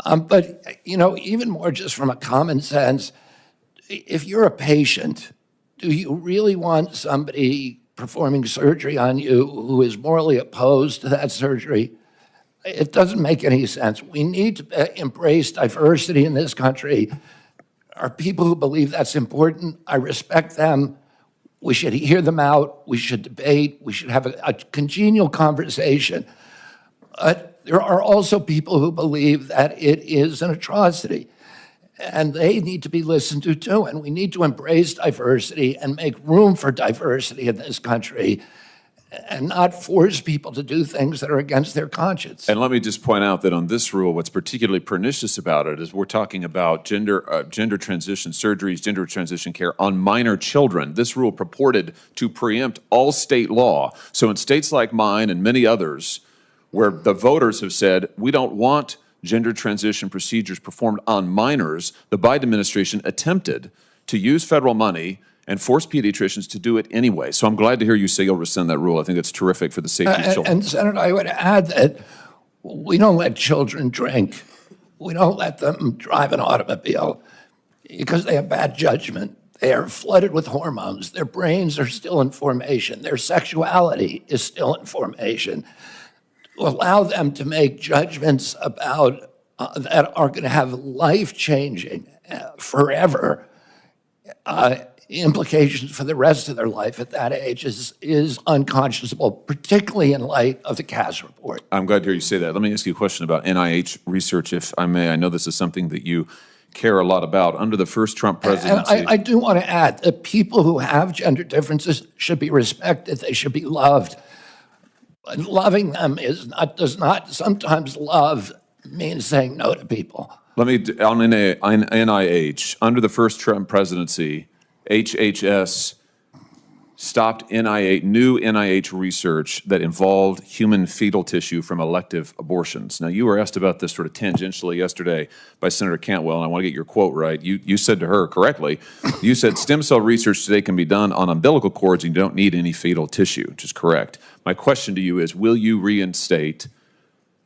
But, even more just from a common sense, if you're a patient, do you really want somebody performing surgery on you who is morally opposed to that surgery? It doesn't make any sense. We need to embrace diversity in this country. Are people who believe that's important? I respect them. We should hear them out. We should debate. We should have a congenial conversation. There are also people who believe that it is an atrocity, and they need to be listened to too. And we need to embrace diversity and make room for diversity in this country and not force people to do things that are against their conscience. And let me just point out that on this rule, what's particularly pernicious about it is we're talking about gender transition surgeries, gender transition care on minor children. This rule purported to preempt all state law. So in states like mine and many others, where the voters have said, we don't want gender transition procedures performed on minors, the Biden administration attempted to use federal money and force pediatricians to do it anyway. So I'm glad to hear you say you'll rescind that rule. I think it's terrific for the safety of children. And Senator, I would add that we don't let children drink. We don't let them drive an automobile because they have bad judgment. They are flooded with hormones. Their brains are still in formation. Their sexuality is still in formation. To allow them to make judgments about that are going to have life-changing, forever implications for the rest of their life at that age is unconscionable, particularly in light of the Cass report. I'm glad to hear you say that. Let me ask you a question about NIH research, if I may. I know this is something that you care a lot about. Under the first Trump presidency. And I do want to add that people who have gender differences should be respected. They should be loved. But loving them does not sometimes love means saying no to people. Let me, on NIH, under the first Trump presidency, HHS stopped new NIH research that involved human fetal tissue from elective abortions. Now, you were asked about this sort of tangentially yesterday by Senator Cantwell, and I want to get your quote right. You said to her correctly, you said stem cell research today can be done on umbilical cords and you don't need any fetal tissue, which is correct. My question to you is, will you reinstate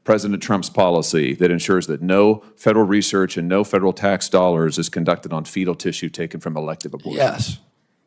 President Trump's policy that ensures that no federal research and no federal tax dollars is conducted on fetal tissue taken from elective abortions? Yes.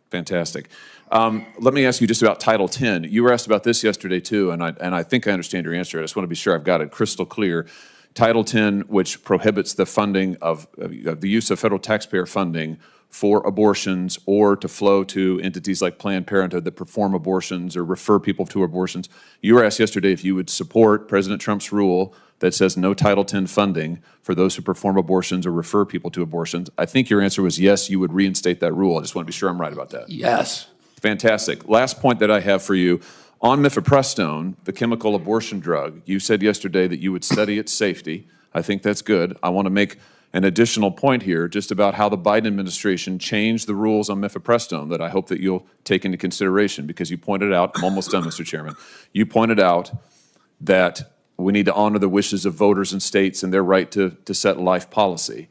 Fantastic. Let me ask you just about Title X. You were asked about this yesterday too, and I think I understand your answer. I just want to be sure I've got it crystal clear. Title X, which prohibits the funding of the use of federal taxpayer funding for abortions or to flow to entities like Planned Parenthood that perform abortions or refer people to abortions. You were asked yesterday if you would support President Trump's rule that says no Title X funding for those who perform abortions or refer people to abortions. I think your answer was yes, you would reinstate that rule. I just want to be sure I'm right about that. Yes. Fantastic. Last point that I have for you. On mifepristone, the chemical abortion drug, you said yesterday that you would study its safety. I think that's good. I want to make an additional point here just about how the Biden administration changed the rules on mifepristone that I hope that you'll take into consideration, because you pointed out, I'm almost done, Mr. Chairman, you pointed out that we need to honor the wishes of voters and states and their right to set life policy.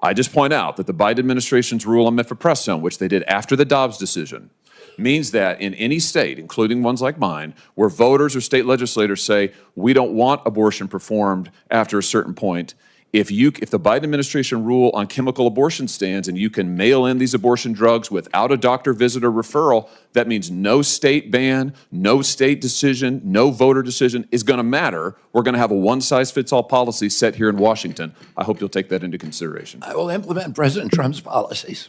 I just point out that the Biden administration's rule on mifepristone, which they did after the Dobbs decision, means that in any state, including ones like mine, where voters or state legislators say, we don't want abortion performed after a certain point, if the Biden administration rule on chemical abortion stands and you can mail in these abortion drugs without a doctor visit or referral, that means no state ban, no state decision, no voter decision is going to matter. We're going to have a one-size-fits-all policy set here in Washington. I hope you'll take that into consideration. I will implement President Trump's policies.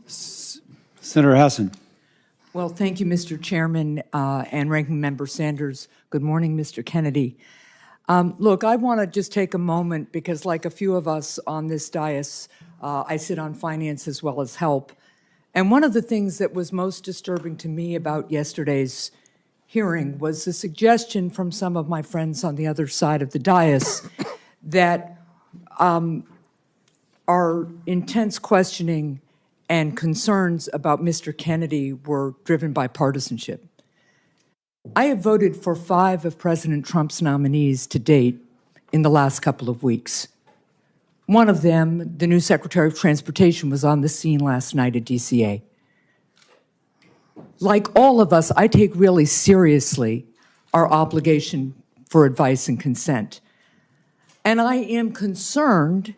Senator Hassan. Well, thank you, Mr. Chairman and Ranking Member Sanders. Good morning, Mr. Kennedy. Look, I want to just take a moment because, like a few of us on this dais, I sit on finance as well as help. And one of the things that was most disturbing to me about yesterday's hearing was the suggestion from some of my friends on the other side of the dais that our intense questioning and concerns about Mr. Kennedy were driven by partisanship. I have voted for 5 of President Trump's nominees to date in the last couple of weeks. One of them, the new Secretary of Transportation, was on the scene last night at DCA. Like all of us, I take really seriously our obligation for advice and consent. And I am concerned,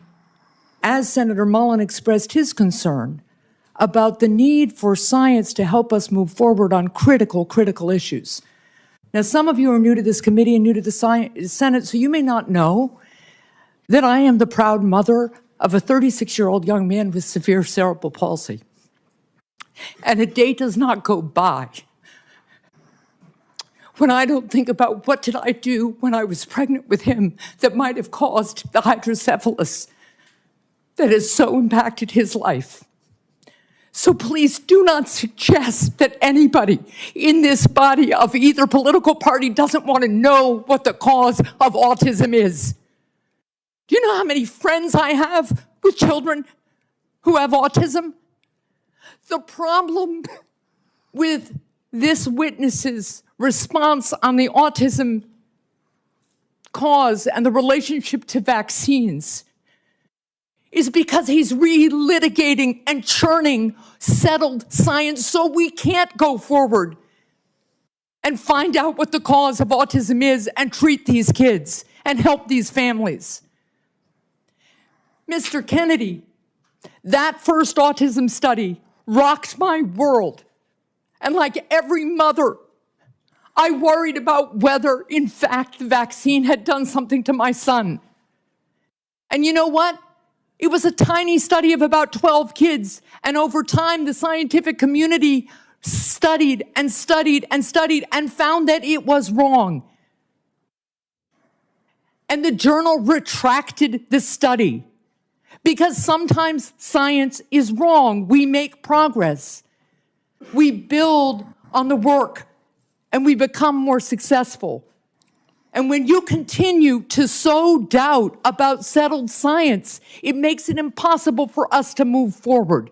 as Senator Mullen expressed his concern, about the need for science to help us move forward on critical issues. Now, some of you are new to this committee and new to the Senate, so you may not know that I am the proud mother of a 36-year-old young man with severe cerebral palsy. And a day does not go by when I don't think about what did I do when I was pregnant with him that might have caused the hydrocephalus that has so impacted his life. So please do not suggest that anybody in this body of either political party doesn't want to know what the cause of autism is. Do you know how many friends I have with children who have autism? The problem with this witness's response on the autism cause and the relationship to vaccines is because he's relitigating and churning settled science so we can't go forward and find out what the cause of autism is and treat these kids and help these families. Mr. Kennedy, that first autism study rocked my world. And like every mother, I worried about whether, in fact, the vaccine had done something to my son. And you know what? It was a tiny study of about 12 kids. And over time, the scientific community studied and studied and studied and found that it was wrong. And the journal retracted the study because sometimes science is wrong. We make progress. We build on the work and we become more successful. And when you continue to sow doubt about settled science, it makes it impossible for us to move forward.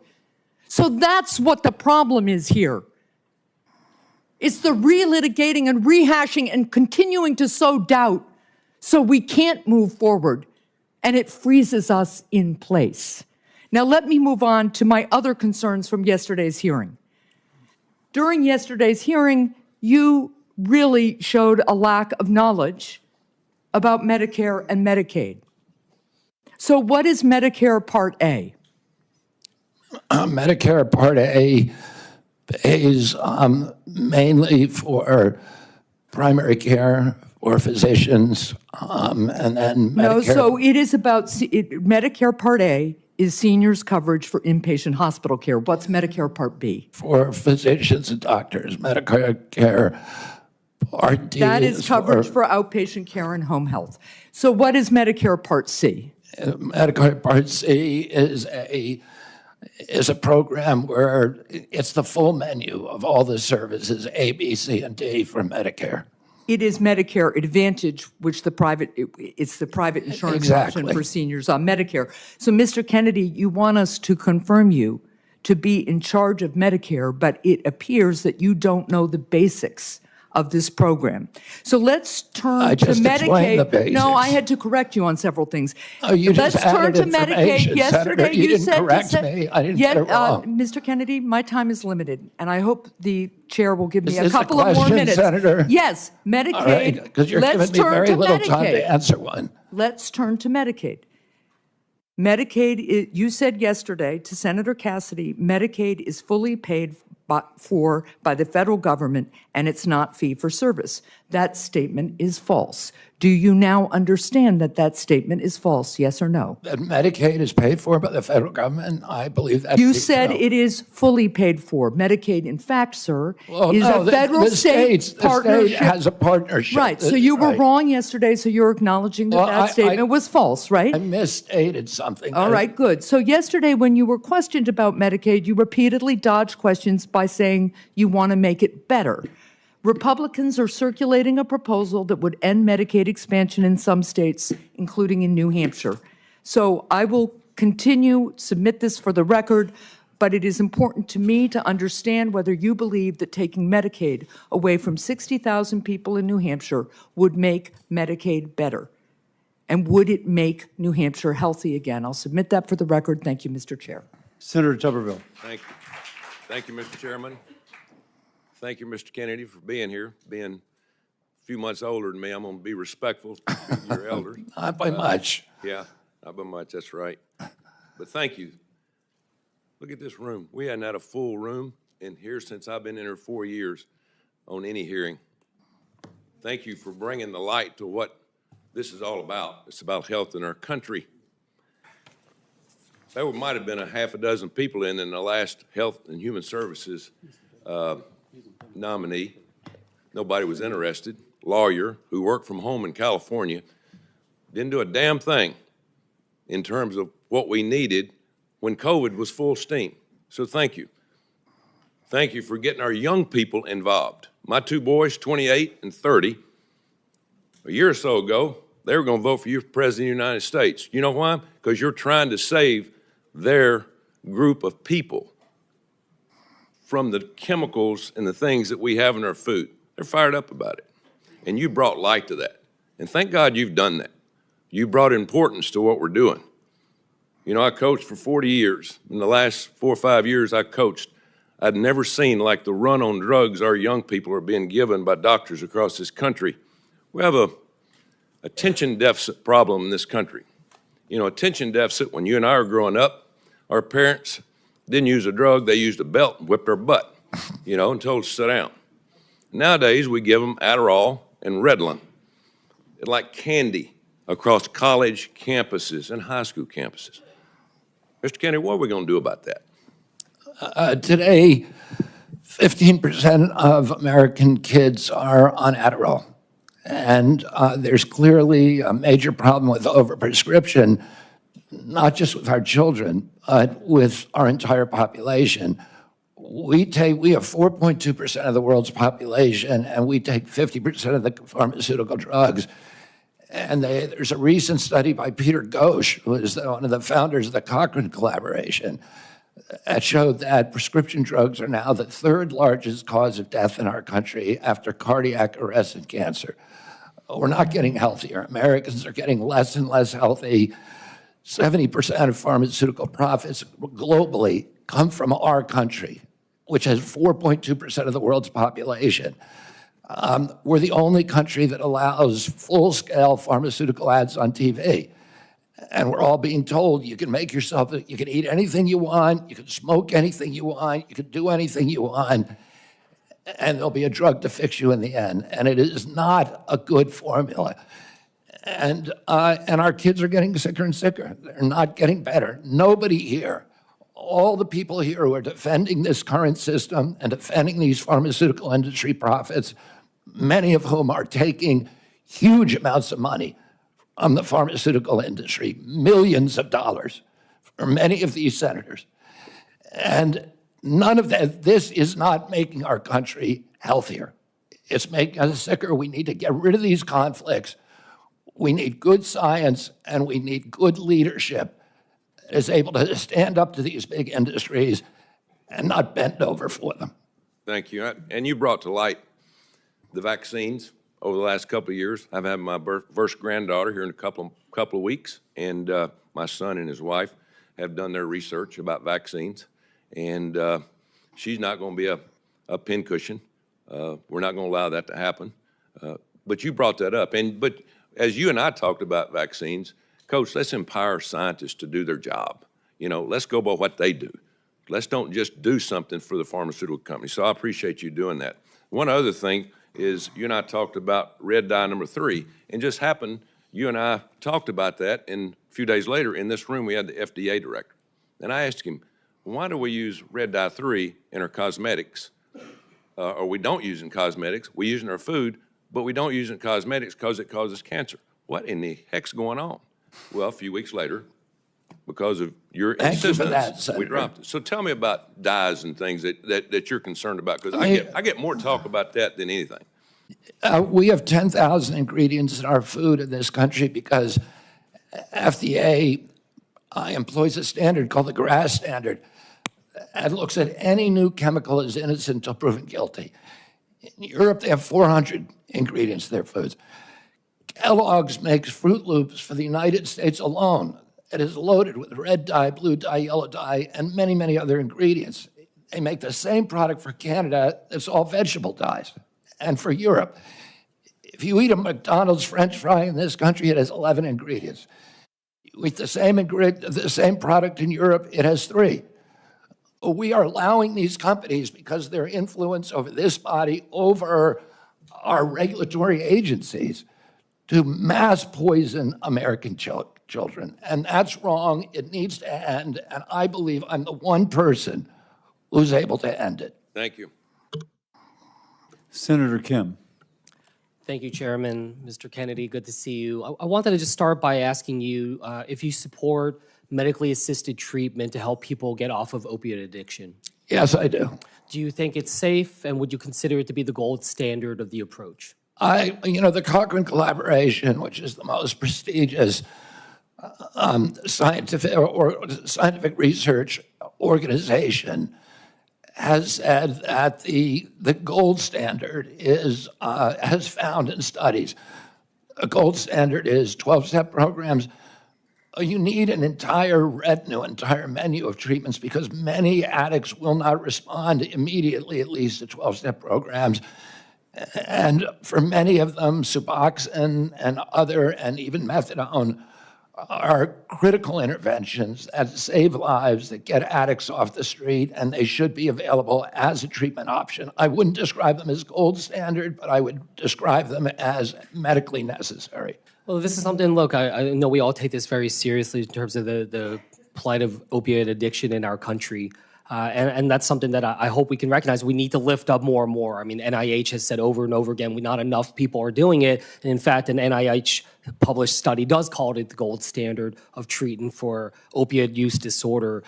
So that's what the problem is here. It's the relitigating and rehashing and continuing to sow doubt so we can't move forward, and it freezes us in place. Now let me move on to my other concerns from yesterday's hearing. During yesterday's hearing, you really showed a lack of knowledge about Medicare and Medicaid. So what is Medicare Part A? Medicare Part A pays mainly for primary care or physicians, and then Medicare. No, so it is about, Medicare Part A is seniors coverage for inpatient hospital care. What's Medicare Part B? For physicians and doctors. Medicare care Part D. That is coverage for outpatient care and home health. So what is Medicare Part C? Medicare Part C is a program where it's the full menu of all the services, A, B, C, and D for Medicare. It is Medicare Advantage, which it's the private insurance option for seniors on Medicare. So, Mr. Kennedy, you want us to confirm you to be in charge of Medicare, but it appears that you don't know the basics of this program. So let's turn to Medicaid. No, I had to correct you on several things. Oh, you let's just turn added to Medicaid. Yesterday, you didn't said correct me. I didn't get it wrong. Mr. Kennedy, my time is limited, and I hope the chair will give me Is a this couple of more question, minutes. Senator? Yes, Medicaid. All right, because you're let's giving me very turn to little time Medicaid. to answer one. Let's turn to Medicaid. Medicaid, you said yesterday to Senator Cassidy, Medicaid is fully paid for by the federal government, and it's not fee for service. That statement is false. Do you now understand that that statement is false, yes or no? That Medicaid is paid for by the federal government? I believe that. You said it is fully paid for. Medicaid, in fact, sir, Well, is no, a federal-state partnership. The state has a partnership. Right, so you were wrong yesterday, so you're acknowledging that Well, that statement was false, right? I misstated something. All right, good. So yesterday, when you were questioned about Medicaid, you repeatedly dodged questions by saying you want to make it better. Republicans are circulating a proposal that would end Medicaid expansion in some states, including in New Hampshire. So I will continue, submit this for the record, but it is important to me to understand whether you believe that taking Medicaid away from 60,000 people in New Hampshire would make Medicaid better. And would it make New Hampshire healthy again? I'll submit that for the record. Thank you, Mr. Chair. Senator Tuberville. Thank you. Thank you, Mr. Chairman. Thank you, Mr. Kennedy, for being here. Being a few months older than me, I'm going to be respectful to your elders. Not by much. Yeah, not by much, that's right. But thank you. Look at this room. We hadn't had a full room in here since I've been in here 4 years on any hearing. Thank you for bringing the light to what this is all about. It's about health in our country. There might have been a half a dozen people in the last Health and Human Services nominee. Nobody was interested. Lawyer who worked from home in California, didn't do a damn thing in terms of what we needed when COVID was full steam. So thank you. Thank you for getting our young people involved. My two boys, 28 and 30, a year or so ago, they were going to vote for you for President of the United States. You know why? Because you're trying to save their group of people from the chemicals and the things that we have in our food. They're fired up about it. And you brought light to that. And thank God you've done that. You brought importance to what we're doing. You know, I coached for 40 years. In the last 4 or 5 years I coached, I'd never seen like the run on drugs our young people are being given by doctors across this country. We have a attention deficit problem in this country. You know, attention deficit, when you and I were growing up, our parents didn't use a drug, they used a belt and whipped our butt, you know, and told us to sit down. Nowadays, we give them Adderall and Ritalin, like candy across college campuses and high school campuses. Mr. Kennedy, what are we going to do about that? Today, 15% of American kids are on Adderall. And there's clearly a major problem with overprescription, not just with our children, but with our entire population. We have 4.2% of the world's population, and we take 50% of the pharmaceutical drugs. And there's a recent study by Peter Ghosh, who is one of the founders of the Cochrane Collaboration, that showed that prescription drugs are now the third largest cause of death in our country after cardiac arrest and cancer. We're not getting healthier. Americans are getting less and less healthy. 70% of pharmaceutical profits globally come from our country, which has 4.2% of the world's population. We're the only country that allows full-scale pharmaceutical ads on TV. And we're all being told you can make yourself, you can eat anything you want, you can smoke anything you want, you can do anything you want, and there'll be a drug to fix you in the end. And it is not a good formula. And our kids are getting sicker and sicker. They're not getting better. Nobody here, all the people here who are defending this current system and defending these pharmaceutical industry profits, many of whom are taking huge amounts of money from the pharmaceutical industry, millions of dollars for many of these senators. And none of that, this is not making our country healthier. It's making us sicker. We need to get rid of these conflicts. We need good science, and we need good leadership that is able to stand up to these big industries and not bend over for them. Thank you. And you brought to light the vaccines over the last couple of years. I've had my first granddaughter here in a couple of weeks, and my son and his wife have done their research about vaccines, and she's not going to be a pincushion. We're not going to allow that to happen. But you brought that up, but as you and I talked about vaccines, Coach, let's empower scientists to do their job. You know, let's go by what they do. Let's don't just do something for the pharmaceutical company. So I appreciate you doing that. One other thing is you and I talked about red dye number 3, and just happened, you and I talked about that, and a few days later in this room we had the FDA director. And I asked him, why do we use red dye 3 in our cosmetics, or we don't use in cosmetics, we use in our food, but we don't use it in cosmetics because it causes cancer. What in the heck's going on? Well, a few weeks later, because of your insistence, we dropped it. So tell me about dyes and things that you're concerned about, because I get more talk about that than anything. We have 10,000 ingredients in our food in this country because FDA employs a standard called the GRAS standard that looks at any new chemical as innocent until proven guilty. In Europe, they have 400 ingredients in their foods. Kellogg's makes Fruit Loops for the United States alone. It is loaded with red dye, blue dye, yellow dye, and many, many other ingredients. They make the same product for Canada that's all vegetable dyes, and for Europe. If you eat a McDonald's French fry in this country, it has 11 ingredients. You eat the same product in Europe, it has 3. We are allowing these companies, because of their influence over this body, over our regulatory agencies, to mass poison American children. And that's wrong. It needs to end. And I believe I'm the one person who's able to end it. Thank you. Senator Kim. Thank you, Chairman. Mr. Kennedy, good to see you. I wanted to just start by asking you if you support medically assisted treatment to help people get off of opioid addiction. Yes, I do. Do you think it's safe, and would you consider it to be the gold standard of the approach? The Cochrane Collaboration, which is the most prestigious scientific research organization, has said that the gold standard is, has found in studies, a gold standard is 12-step programs. You need an entire retinue, entire menu of treatments because many addicts will not respond immediately, at least, to 12-step programs. And for many of them, Suboxone and other, and even methadone, are critical interventions that save lives, that get addicts off the street, and they should be available as a treatment option. I wouldn't describe them as gold standard, but I would describe them as medically necessary. Well, this is something, look, I know we all take this very seriously in terms of the plight of opioid addiction in our country. And that's something that I hope we can recognize. We need to lift up more and more. I mean, NIH has said over and over again, not enough people are doing it. And in fact, an NIH-published study does call it the gold standard of treating for opioid use disorder.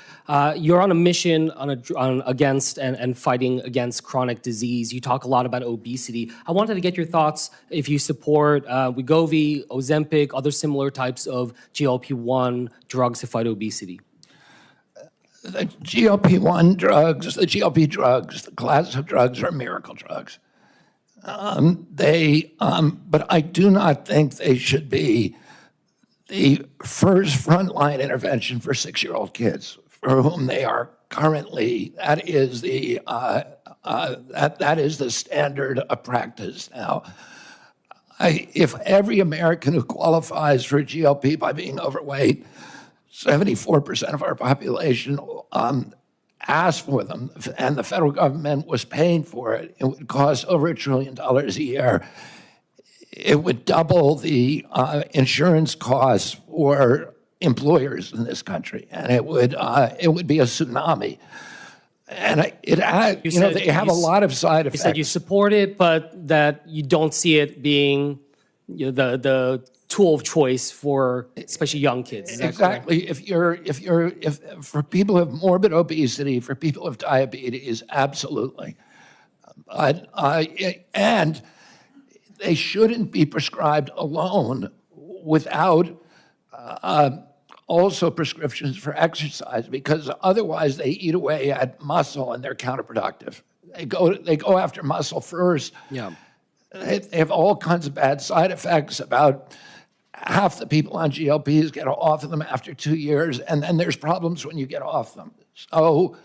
You're on a mission against and fighting against chronic disease. You talk a lot about obesity. I wanted to get your thoughts if you support Wegovy, Ozempic, other similar types of GLP-1 drugs to fight obesity. The GLP-1 drugs, the GLP drugs, the class of drugs are miracle drugs. But I do not think they should be the first frontline intervention for 6-year-old kids for whom they are currently. That is the standard of practice now. If every American who qualifies for a GLP by being overweight, 74% of our population asked for them, and the federal government was paying for it. It would cost over $1 trillion a year. It would double the insurance costs for employers in this country, and it would be a tsunami. And they have a lot of side effects. You said you support it, but that you don't see it being the tool of choice for especially young kids. Exactly. If for people who have morbid obesity, for people who have diabetes, absolutely. And they shouldn't be prescribed alone without also prescriptions for exercise, because otherwise they eat away at muscle and they're counterproductive. They go after muscle first. Yeah. They have all kinds of bad side effects. About half the people on GLPs get off of them after 2 years, and then there's problems when you get off them. So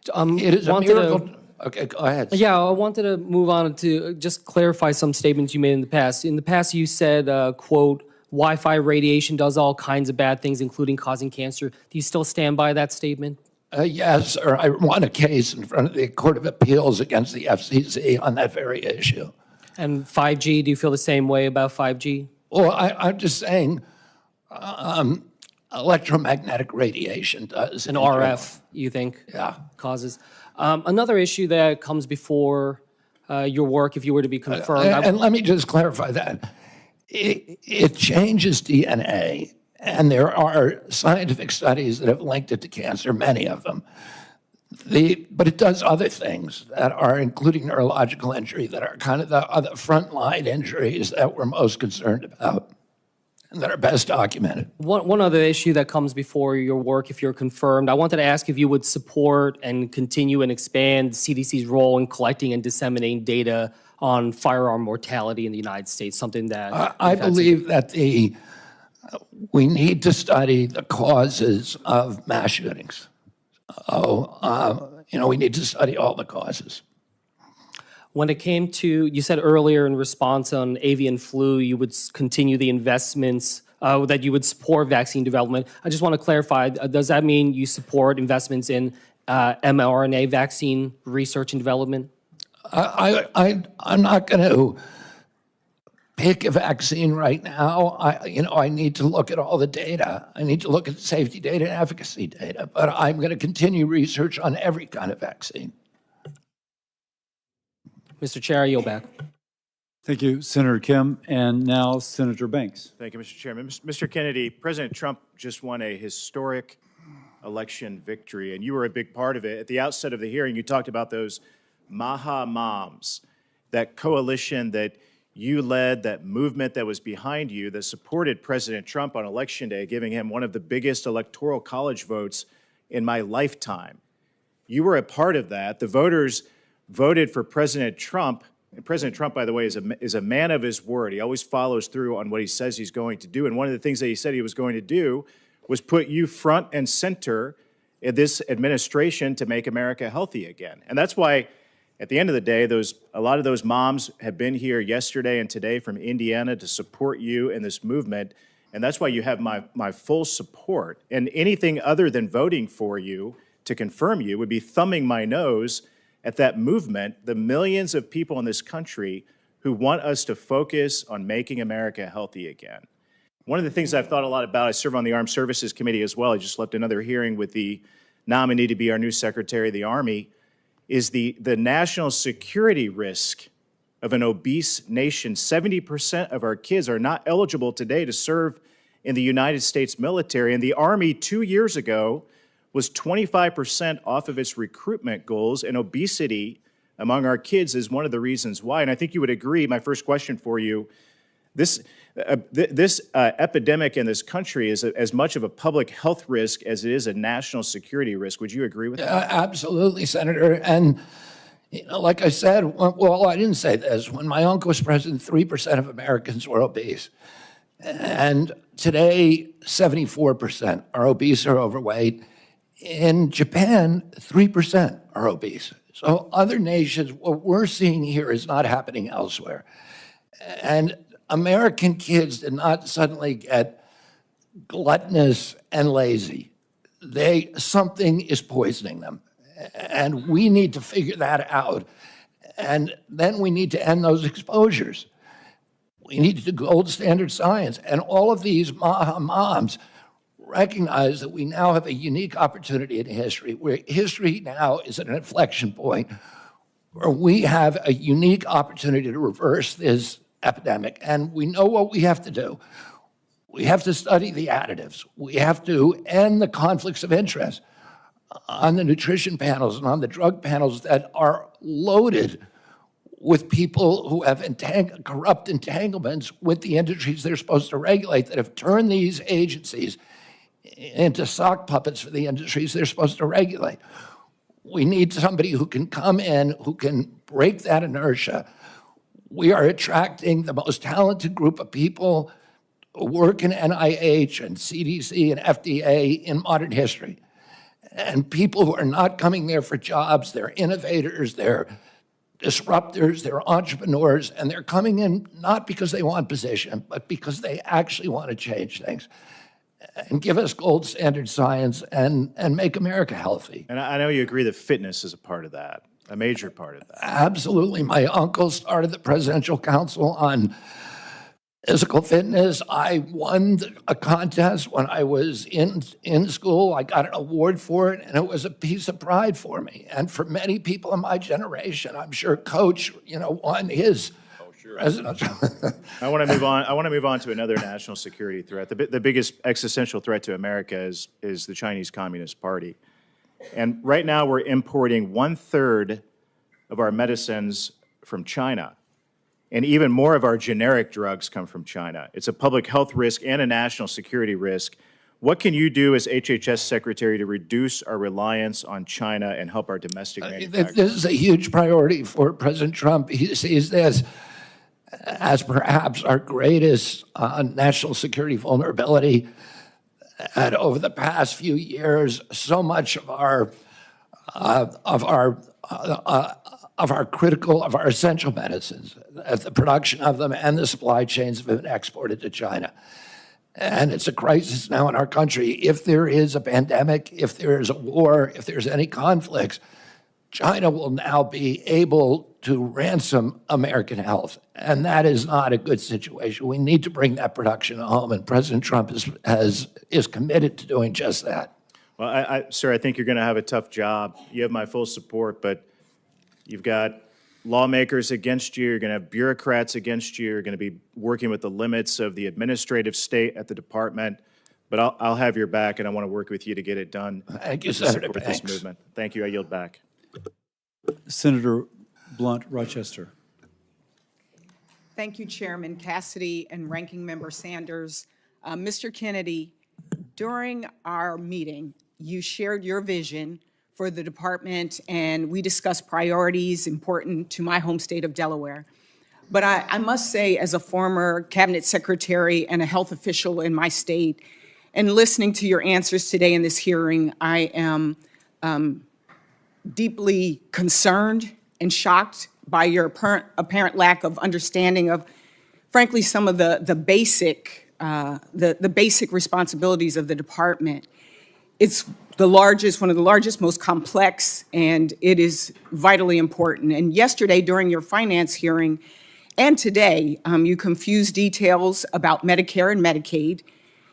it is a miracle. Okay, go ahead. Yeah, I wanted to move on to just clarify some statements you made in the past. In the past, you said, quote, Wi-Fi radiation does all kinds of bad things, including causing cancer. Do you still stand by that statement? Yes, sir. I won a case in front of the Court of Appeals against the FCC on that very issue. And 5G, do you feel the same way about 5G? Well, I'm just saying electromagnetic radiation does. And RF, you think, causes. Another issue that comes before your work, if you were to be confirmed. And let me just clarify that. It changes DNA, and there are scientific studies that have linked it to cancer, many of them. But it does other things that are, including neurological injury, that are kind of the other frontline injuries that we're most concerned about and that are best documented. One other issue that comes before your work, if you're confirmed, I wanted to ask if you would support and continue and expand CDC's role in collecting and disseminating data on firearm mortality in the United States, something that... I believe that we need to study the causes of mass shootings. We need to study all the causes. When it came to, you said earlier in response on avian flu, you would continue the investments, that you would support vaccine development. I just want to clarify, does that mean you support investments in mRNA vaccine research and development? I'm not going to pick a vaccine right now. I need to look at all the data. I need to look at safety data and efficacy data, but I'm going to continue research on every kind of vaccine. Mr. Chair, I yield back. Thank you, Senator Kim. And now Senator Banks. Thank you, Mr. Chairman. Mr. Kennedy, President Trump just won a historic election victory, and you were a big part of it. At the outset of the hearing, you talked about those Maha Moms, that coalition that you led, that movement that was behind you, that supported President Trump on Election Day, giving him one of the biggest electoral college votes in my lifetime. You were a part of that. The voters voted for President Trump And President Trump, by the way, is a man of his word. He always follows through on what he says he's going to do. And one of the things that he said he was going to do was put you front and center in this administration to make America healthy again. And that's why, at the end of the day, a lot of those moms have been here yesterday and today from Indiana to support you in this movement. And that's why you have my full support. And anything other than voting for you to confirm you would be thumbing my nose at that movement, the millions of people in this country who want us to focus on making America healthy again. One of the things I've thought a lot about, I serve on the Armed Services Committee as well. I just left another hearing with the nominee to be our new Secretary of the Army, is the national security risk of an obese nation. 70% of our kids are not eligible today to serve in the United States military. And the Army 2 years ago was 25% off of its recruitment goals, and obesity among our kids is one of the reasons why. And I think you would agree, my first question for you, this epidemic in this country is as much of a public health risk as it is a national security risk. Would you agree with that? Absolutely, Senator. And like I said, well, I didn't say this. When my uncle was president, 3% of Americans were obese. And today, 74% are obese or overweight. In Japan, 3% are obese. So other nations, what we're seeing here is not happening elsewhere. And American kids did not suddenly get gluttonous and lazy. Something is poisoning them. And we need to figure that out. And then we need to end those exposures. We need to do gold standard science. And all of these moms recognize that we now have a unique opportunity in history, where history now is at an inflection point, where we have a unique opportunity to reverse this epidemic. And we know what we have to do. We have to study the additives. We have to end the conflicts of interest on the nutrition panels and on the drug panels that are loaded with people who have corrupt entanglements with the industries they're supposed to regulate, that have turned these agencies into sock puppets for the industries they're supposed to regulate. We need somebody who can come in, who can break that inertia. We are attracting the most talented group of people who work in NIH and CDC and FDA in modern history. And people who are not coming there for jobs, they're innovators, they're disruptors, they're entrepreneurs, and they're coming in not because they want position, but because they actually want to change things and give us gold standard science and make America healthy. And I know you agree that fitness is a part of that, a major part of that. Absolutely. My uncle started the Presidential Council on Physical Fitness. I won a contest when I was in school. I got an award for it, and it was a piece of pride for me. And for many people in my generation, I'm sure Coach, won his presidential. I want to move on. I want to move on to another national security threat. The biggest existential threat to America is the Chinese Communist Party. And right now we're importing 1/3 of our medicines from China. And even more of our generic drugs come from China. It's a public health risk and a national security risk. What can you do as HHS Secretary to reduce our reliance on China and help our domestic manufacturers? This is a huge priority for President Trump. He sees this as perhaps our greatest national security vulnerability. And over the past few years, so much of our essential medicines, the production of them and the supply chains have been exported to China. And it's a crisis now in our country. If there is a pandemic, if there is a war, if there's any conflicts, China will now be able to ransom American health. And that is not a good situation. We need to bring that production home, and President Trump is committed to doing just that. Well, sir, I think you're going to have a tough job. You have my full support, but you've got lawmakers against you. You're going to have bureaucrats against you. You're going to be working with the limits of the administrative state at the department. But I'll have your back, and I want to work with you to get it done. Thank you, Senator. Support this movement. Thank you. I yield back. Senator Blunt, Rochester. Thank you, Chairman Cassidy and Ranking Member Sanders. Mr. Kennedy, during our meeting, you shared your vision for the department, and we discussed priorities important to my home state of Delaware. But I must say, as a former cabinet secretary and a health official in my state, and listening to your answers today in this hearing, I am deeply concerned and shocked by your apparent lack of understanding of, frankly, some of the basic responsibilities of the department. It's one of the largest, most complex, and it is vitally important. And yesterday, during your finance hearing, and today, you confused details about Medicare and Medicaid.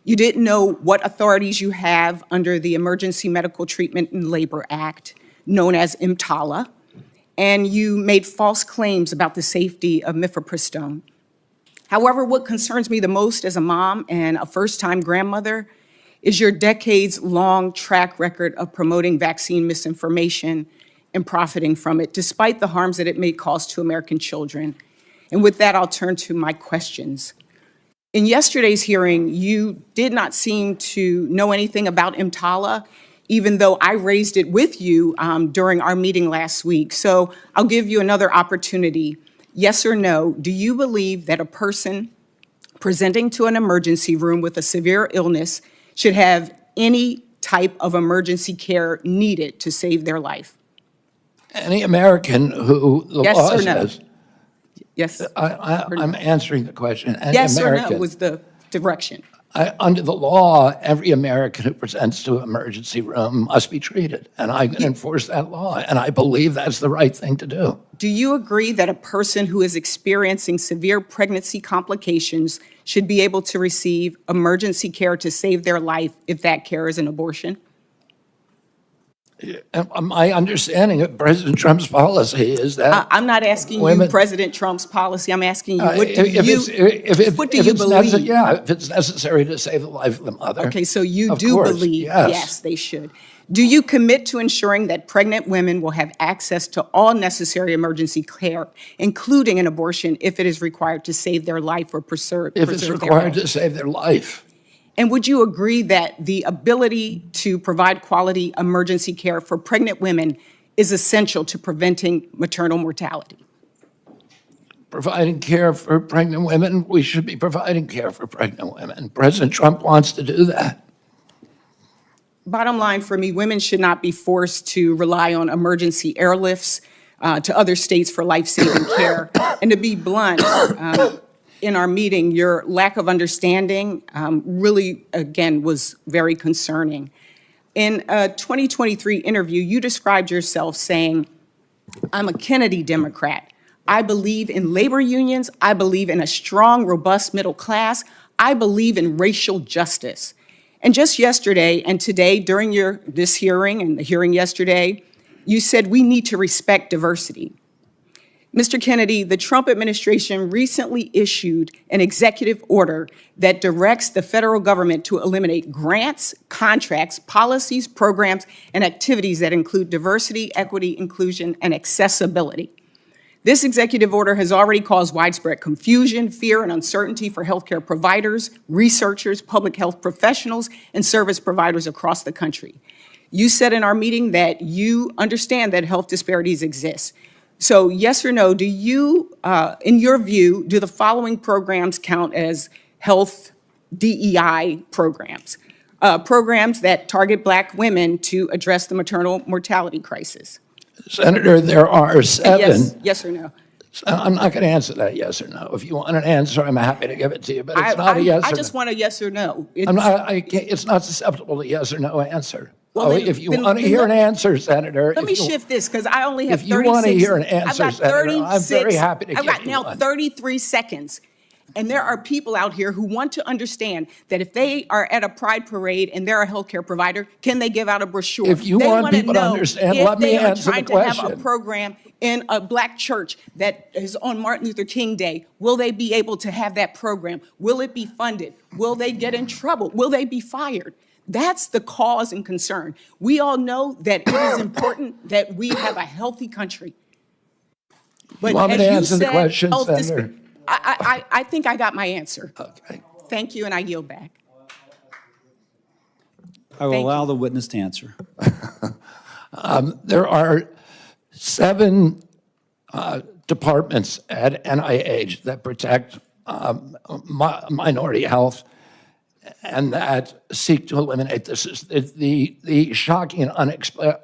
You didn't know what authorities you have under the Emergency Medical Treatment and Labor Act, known as EMTALA, and you made false claims about the safety of mifepristone. However, what concerns me the most as a mom and a first-time grandmother is your decades-long track record of promoting vaccine misinformation and profiting from it, despite the harms that it may cause to American children. And with that, I'll turn to my questions. In yesterday's hearing, you did not seem to know anything about EMTALA, even though I raised it with you during our meeting last week. So I'll give you another opportunity. Yes or no, do you believe that a person presenting to an emergency room with a severe illness should have any type of emergency care needed to save their life? Any American who the Yes law or no? says. Yes. I'm answering the question. Any Yes or no American, was the direction. under the law, every American who presents to an emergency room must be treated, and I can enforce that law, and I believe that's the right thing to do. Do you agree that a person who is experiencing severe pregnancy complications should be able to receive emergency care to save their life if that care is an abortion? My understanding of President Trump's policy is that I'm not asking women, you President Trump's policy. I'm asking you, what do if you believe? If it's necessary to save the life of the mother. Okay, so you of do course, believe, yes. yes, they should. Do you commit to ensuring that pregnant women will have access to all necessary emergency care, including an abortion, if it is required to save their life or preserve If it's required to save their life. And would you agree that the ability to provide quality emergency care for pregnant women is essential to preventing maternal mortality? Providing care for pregnant women, we should be providing care for pregnant women. President Trump wants to do that. Bottom line for me, women should not be forced to rely on emergency airlifts to other states for life-saving care. And to be blunt, in our meeting, your lack of understanding really, again, was very concerning. In a 2023 interview, you described yourself saying, I'm a Kennedy Democrat. I believe in labor unions. I believe in a strong, robust middle class. I believe in racial justice. And just yesterday and today, during this hearing and the hearing yesterday, you said we need to respect diversity. Mr. Kennedy, the Trump administration recently issued an executive order that directs the federal government to eliminate grants, contracts, policies, programs, and activities that include diversity, equity, inclusion, and accessibility. This executive order has already caused widespread confusion, fear, and uncertainty for healthcare providers, researchers, public health professionals, and service providers across the country. You said in our meeting that you understand that health disparities exist. So yes or no, do you, in your view, do the following programs count as health DEI programs? Programs that target Black women to address the maternal mortality crisis? Senator, there are 7. Yes or no? I'm not going to answer that yes or no. If you want an answer, I'm happy to give it to you, but it's not a yes or no. I just want a yes or no. It's not susceptible to yes or no answer. Well, if you want to hear an answer, Senator. Let me shift this, because I only have 36. If you want to hear an answer, Senator, I'm very happy to give you one. I've got now 33 seconds. And there are people out here who want to understand that if they are at a pride parade and they're a healthcare provider, can they give out a brochure? If you want people to understand, let me answer the question. If they are trying to have a program in a Black church that is on Martin Luther King Day, will they be able to have that program? Will it be funded? Will they get in trouble? Will they be fired? That's the cause and concern. We all know that it is important that we have a healthy country. But you want me to answer the question, Senator? I think I got my answer. Okay. Thank you, and I yield back. I will allow the witness to answer. There are 7 departments at NIH that protect minority health and that seek to eliminate the shocking and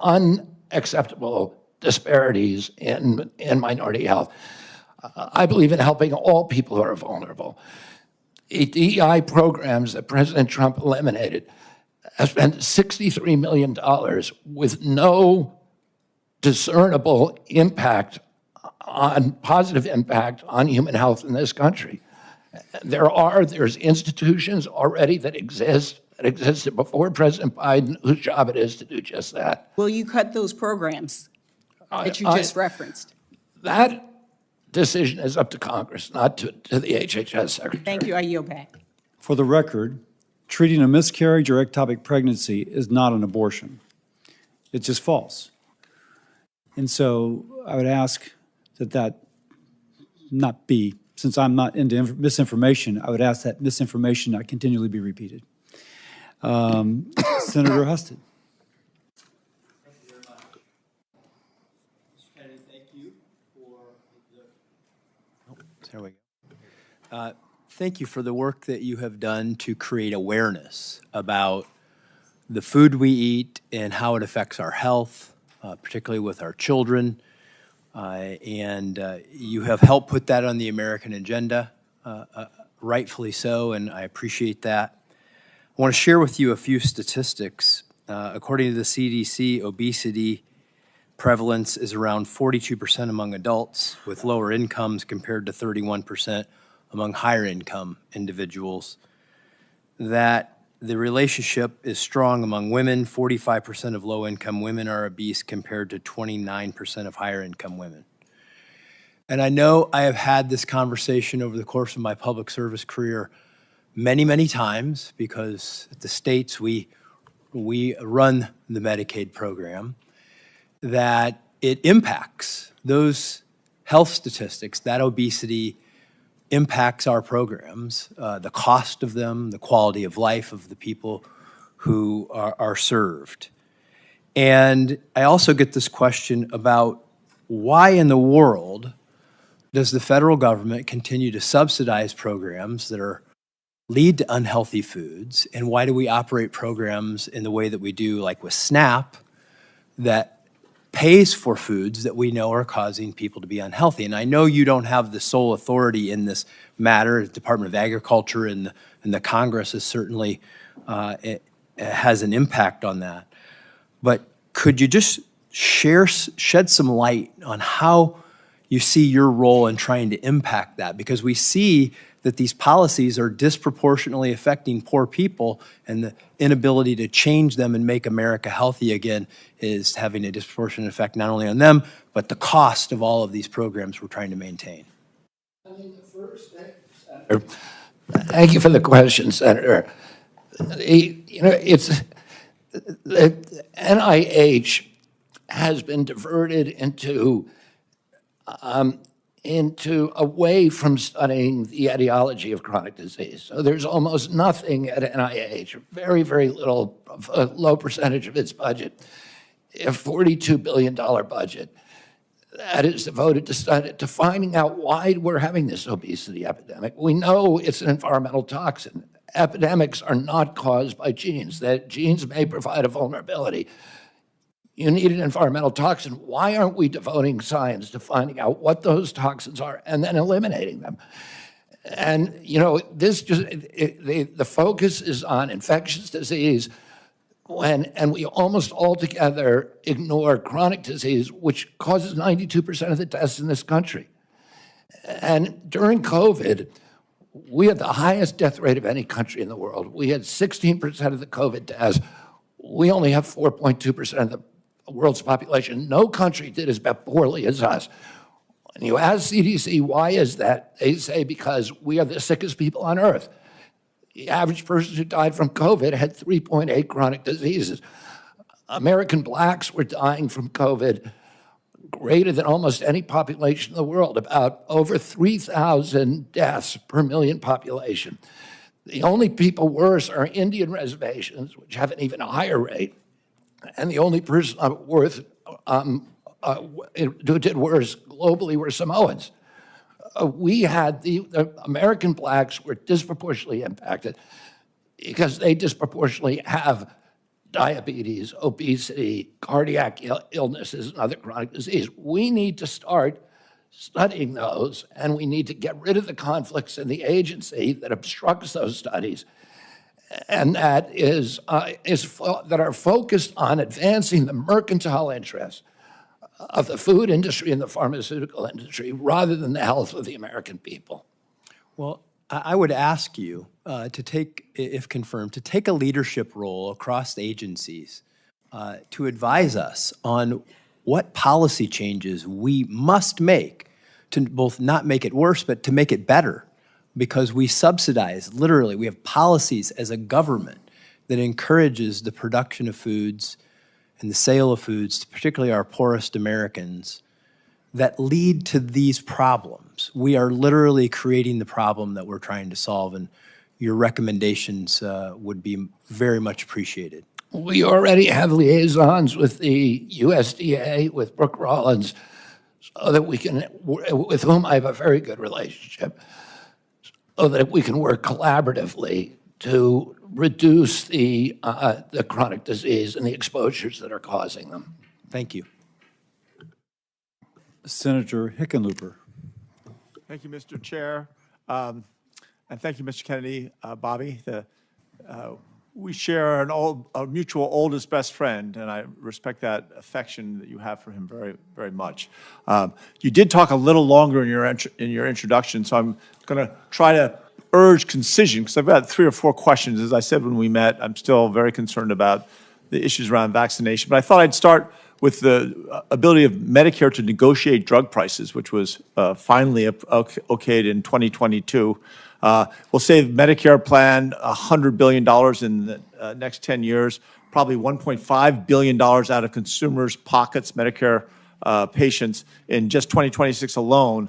unacceptable disparities in minority health. I believe in helping all people who are vulnerable. The DEI programs that President Trump eliminated have spent $63 million with no discernible positive impact on human health in this country. There's institutions already that existed before President Biden, whose job it is to do just that. Will you cut those programs that you just referenced? That decision is up to Congress, not to the HHS Secretary. Thank you. I yield back. For the record, treating a miscarriage or ectopic pregnancy is not an abortion. It's just false. And so I would ask that not be, since I'm not into misinformation, I would ask that misinformation not continually be repeated. Senator Husted. Thank you very much. Mr. Kennedy, thank you for There we go. Thank you for the work that you have done to create awareness about the food we eat and how it affects our health, particularly with our children. You have helped put that on the American agenda, rightfully so, and I appreciate that. I want to share with you a few statistics. According to the CDC, obesity prevalence is around 42% among adults with lower incomes compared to 31% among higher income individuals. That the relationship is strong among women. 45% of low-income women are obese compared to 29% of higher-income women. And I know I have had this conversation over the course of my public service career many, many times because at the states we run the Medicaid program, that it impacts those health statistics, that obesity impacts our programs, the cost of them, the quality of life of the people who are served. And I also get this question about why in the world does the federal government continue to subsidize programs that lead to unhealthy foods, and why do we operate programs in the way that we do, like with SNAP, that pays for foods that we know are causing people to be unhealthy? And I know you don't have the sole authority in this matter. The Department of Agriculture and the Congress is certainly it has an impact on that. But could you just shed some light on how you see your role in trying to impact that? Because we see that these policies are disproportionately affecting poor people, and the inability to change them and make America healthy again is having a disproportionate effect not only on them, but the cost of all of these programs we're trying to maintain. I mean, the first thing, Senator, thank you for the question, Senator. It's the NIH has been diverted into away from studying the etiology of chronic disease. So there's almost nothing at NIH, very, very little, a low percentage of its budget, a $42 billion budget that is devoted to finding out why we're having this obesity epidemic. We know it's an environmental toxin. Epidemics are not caused by genes. That genes may provide a vulnerability. You need an environmental toxin. Why aren't we devoting science to finding out what those toxins are and then eliminating them? And, the focus is on infectious disease and we almost altogether ignore chronic disease, which causes 92% of the deaths in this country. And during COVID, we had the highest death rate of any country in the world. We had 16% of the COVID deaths. We only have 4.2% of the world's population. No country did as poorly as us. When you ask CDC, why is that? They say because we are the sickest people on earth. The average person who died from COVID had 3.8 chronic diseases. American blacks were dying from COVID greater than almost any population in the world, about over 3,000 deaths per million population. The only people worse are Indian reservations, which have an even higher rate. and the only person who did worse globally were Samoans. We had the American blacks were disproportionately impacted because they disproportionately have diabetes, obesity, cardiac illnesses, and other chronic disease. We need to start studying those, and we need to get rid of the conflicts in the agency that obstructs those studies, and that that are focused on advancing the mercantile interests of the food industry and the pharmaceutical industry rather than the health of the American people. Well, I would ask you to take, if confirmed, to take a leadership role across the agencies to advise us on what policy changes we must make to both not make it worse, but to make it better. Because we subsidize, literally, we have policies as a government that encourages the production of foods and the sale of foods to particularly our poorest Americans that lead to these problems. We are literally creating the problem that we're trying to solve, and your recommendations would be very much appreciated. We already have liaisons with the USDA, with Brooke Rollins, so that we can, with whom I have a very good relationship, so that we can work collaboratively to reduce the chronic disease and the exposures that are causing them. Thank you. Senator Hickenlooper. Thank you, Mr. Chair. And thank you, Mr. Kennedy, Bobby. We share a mutual oldest best friend, and I respect that affection that you have for him very, very much. You did talk a little longer in your introduction, so I'm going to try to urge concision, because I've got 3 or 4 questions. As I said when we met, I'm still very concerned about the issues around vaccination. But I thought I'd start with the ability of Medicare to negotiate drug prices, which was finally okayed in 2022. We'll save Medicare plan $100 billion in the next 10 years, probably $1.5 billion out of consumers' pockets, Medicare patients, in just 2026 alone.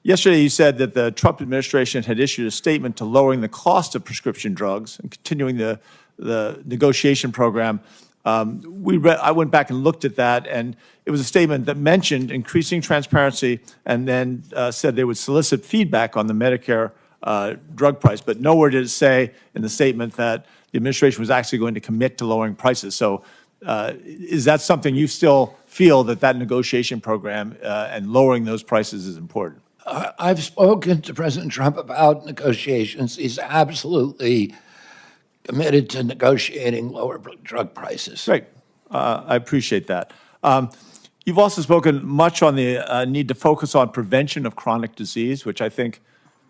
Yesterday, you said that the Trump administration had issued a statement to lowering the cost of prescription drugs and continuing the negotiation program. I went back and looked at that, and it was a statement that mentioned increasing transparency and then said they would solicit feedback on the Medicare drug price, but nowhere did it say in the statement that the administration was actually going to commit to lowering prices. So is that something you still feel that negotiation program and lowering those prices is important? I've spoken to President Trump about negotiations. He's absolutely committed to negotiating lower drug prices. Great. I appreciate that. You've also spoken much on the need to focus on prevention of chronic disease, which I think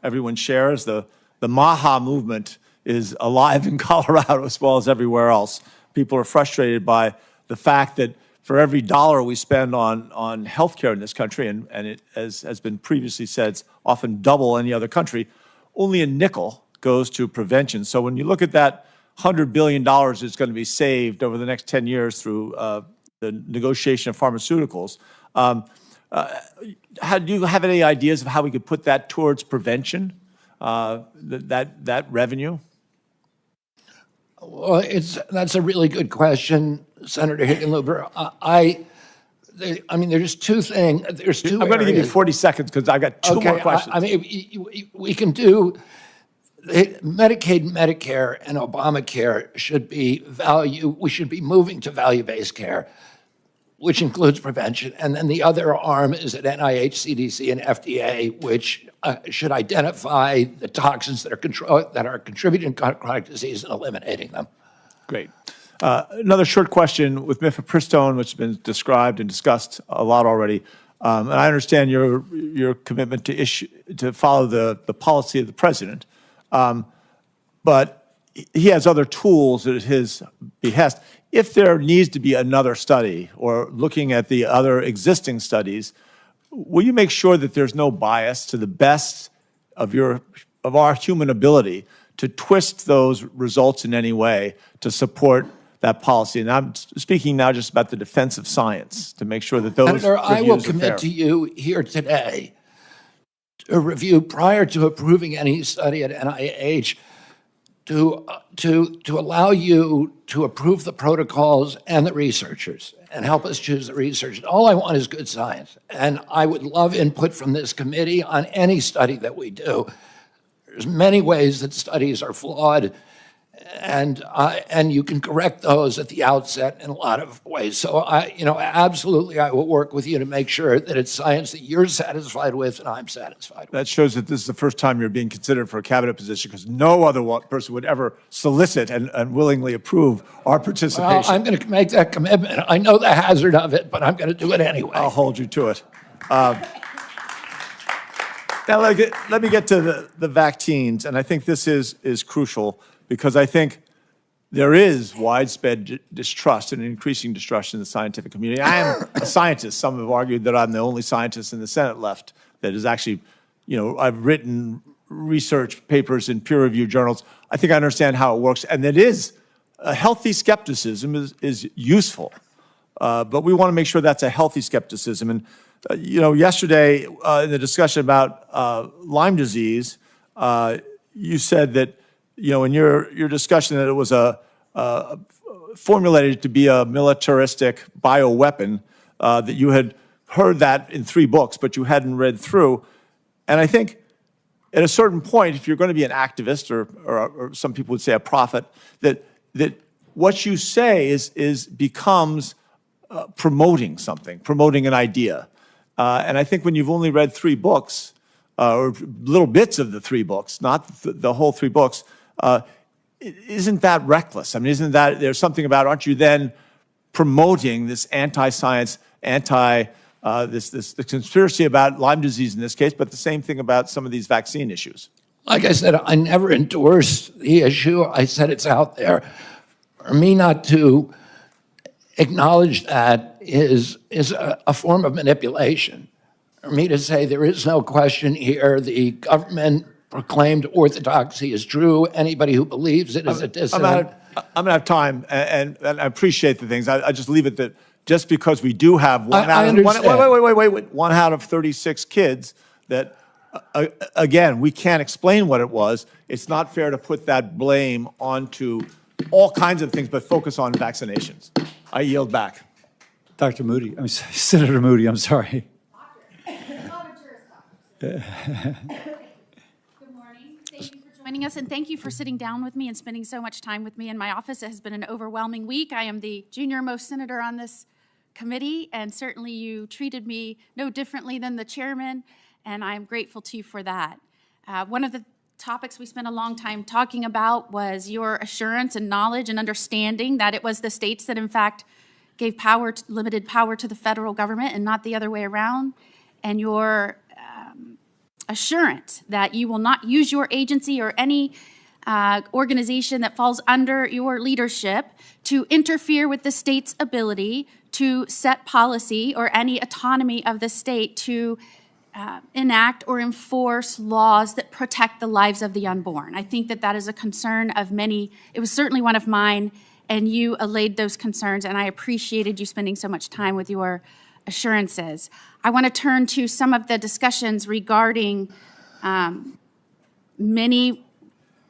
everyone shares. The MAHA movement is alive in Colorado as well as everywhere else. People are frustrated by the fact that for every dollar we spend on healthcare in this country, and it, as has been previously said, it's often double any other country, only a nickel goes to prevention. So when you look at that $100 billion that's going to be saved over the next 10 years through the negotiation of pharmaceuticals, do you have any ideas of how we could put that towards prevention, that revenue? Well, that's a really good question, Senator Hickenlooper. I mean, there's 2 things. There's 2 I'm going to give you 40 seconds because I've got 2 more questions. I mean, we can do Medicaid, Medicare, and Obamacare should be we should be moving to value-based care, which includes prevention. And then the other arm is at NIH, CDC, and FDA, which should identify the toxins that are contributing to chronic disease and eliminating them. Great. Another short question with mifepristone, which has been described and discussed a lot already. And I understand your commitment to follow the policy of the president. But he has other tools at his behest. If there needs to be another study or looking at the other existing studies, will you make sure that there's no bias to the best of our human ability to twist those results in any way to support that policy? And I'm speaking now just about the defense of science to make sure that those Senator, I will reviews are fair. commit to you here today to review prior to approving any study at NIH to allow you to approve the protocols and the researchers and help us choose the researchers. All I want is good science. And I would love input from this committee on any study that we do. There's many ways that studies are flawed, and you can correct those at the outset in a lot of ways. So absolutely, I will work with you to make sure that it's science that you're satisfied with and I'm satisfied with. That shows that this is the first time you're being considered for a cabinet position, because no other person would ever solicit and willingly approve our participation. Well, I'm going to make that commitment. I know the hazard of it, but I'm going to do it anyway. I'll hold you to it. Now, let me get to the vaccines, and I think this is crucial, because I think there is widespread distrust and increasing distrust in the scientific community. I am a scientist. Some have argued that I'm the only scientist in the Senate left that is actually, I've written research papers in peer-reviewed journals. I think I understand how it works, and that is a healthy skepticism is useful, but we want to make sure that's a healthy skepticism. And yesterday in the discussion about Lyme disease, you said that in your discussion that it was formulated to be a militaristic bioweapon, that you had heard that in 3 books, but you hadn't read through. And I think at a certain point, if you're going to be an activist, or some people would say a prophet, that what you say becomes promoting something, promoting an idea. And I think when you've only read 3 books, or little bits of the 3 books, not the whole 3 books, isn't that reckless? I mean, isn't that, there's something about, aren't you then promoting this anti-science, this conspiracy about Lyme disease in this case, but the same thing about some of these vaccine issues? Like I said, I never endorsed the issue. I said it's out there. For me not to acknowledge that is a form of manipulation. For me to say there is no question here, the government proclaimed orthodoxy is true. Anybody who believes it is a dissident. I'm going to have time, and I appreciate the things. I just leave it that just because we do have one out of 36 kids that, again, we can't explain what it was, it's not fair to put that blame onto all kinds of things, but focus on vaccinations. I yield back. Dr. Moody, Senator Moody, I'm sorry. Joining us, and thank you for sitting down with me and spending so much time with me in my office. It has been an overwhelming week. I am the junior-most senator on this committee, and certainly you treated me no differently than the chairman, and I am grateful to you for that. One of the topics we spent a long time talking about was your assurance and knowledge and understanding that it was the states that, in fact, gave limited power to the federal government and not the other way around, and your assurance that you will not use your agency or any organization that falls under your leadership to interfere with the state's ability to set policy or any autonomy of the state to enact or enforce laws that protect the lives of the unborn. I think that that is a concern of many. It was certainly one of mine, and you allayed those concerns, and I appreciated you spending so much time with your assurances. I want to turn to some of the discussions regarding many,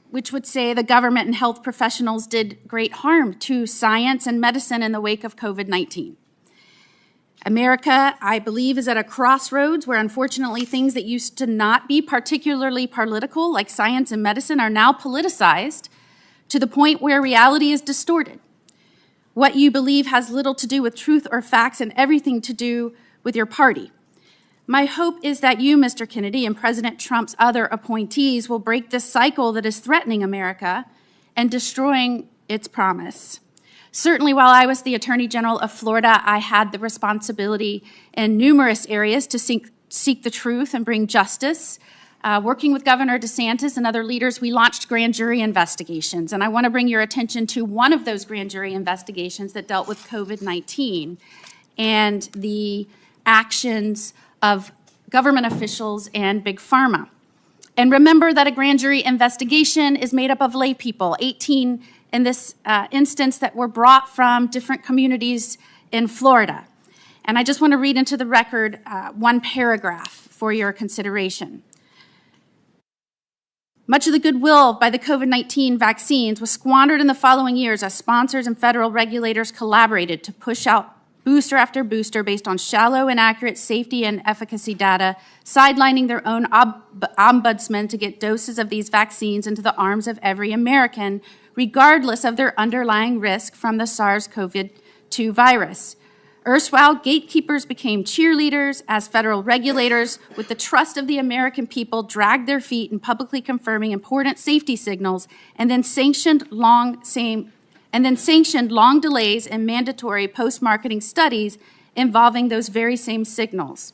which would say the government and health professionals did great harm to science and medicine in the wake of COVID-19. America, I believe, is at a crossroads where unfortunately things that used to not be particularly political, like science and medicine, are now politicized to the point where reality is distorted. What you believe has little to do with truth or facts and everything to do with your party. My hope is that you, Mr. Kennedy, and President Trump's other appointees will break this cycle that is threatening America and destroying its promise. Certainly, while I was the Attorney General of Florida, I had the responsibility in numerous areas to seek the truth and bring justice. Working with Governor DeSantis and other leaders, we launched grand jury investigations. And I want to bring your attention to one of those grand jury investigations that dealt with COVID-19 and the actions of government officials and Big Pharma. And remember that a grand jury investigation is made up of lay people, 18 in this instance that were brought from different communities in Florida. And I just want to read into the record one paragraph for your consideration. Much of the goodwill by the COVID-19 vaccines was squandered in the following years as sponsors and federal regulators collaborated to push out booster after booster based on shallow, inaccurate safety and efficacy data, sidelining their own ombudsman to get doses of these vaccines into the arms of every American, regardless of their underlying risk from the SARS-CoV-2 virus. Erstwhile gatekeepers became cheerleaders as federal regulators, with the trust of the American people, dragged their feet in publicly confirming important safety signals and then sanctioned long delays in mandatory post-marketing studies involving those very same signals.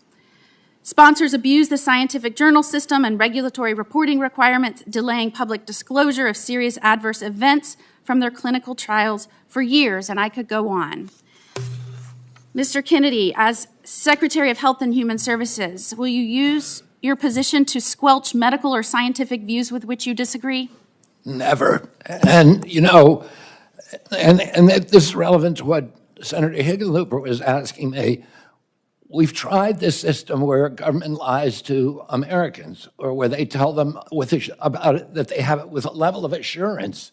Sponsors abused the scientific journal system and regulatory reporting requirements, delaying public disclosure of serious adverse events from their clinical trials for years, and I could go on. Mr. Kennedy, as Secretary of Health and Human Services, will you use your position to squelch medical or scientific views with which you disagree? Never. And, you know, and this is relevant to what Senator Hickenlooper was asking me. We've tried this system where government lies to Americans, or where they tell them about it, that they have it with a level of assurance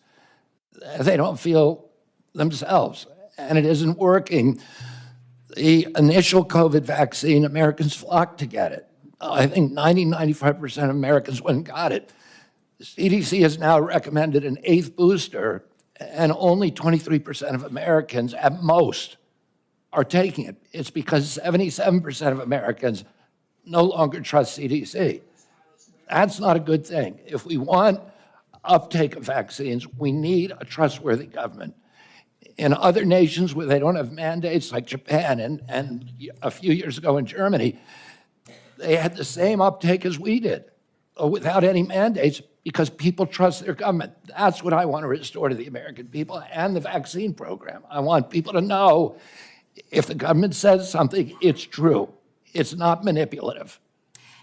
that they don't feel themselves, and it isn't working. The initial COVID vaccine, Americans flocked to get it. I think 95% of Americans went and got it. The CDC has now recommended an 8th booster, and only 23% of Americans at most are taking it. It's because 77% of Americans no longer trust CDC. That's not a good thing. If we want uptake of vaccines, we need a trustworthy government. In other nations where they don't have mandates, like Japan and a few years ago in Germany, they had the same uptake as we did, without any mandates, because people trust their government. That's what I want to restore to the American people and the vaccine program. I want people to know if the government says something, it's true. It's not manipulative.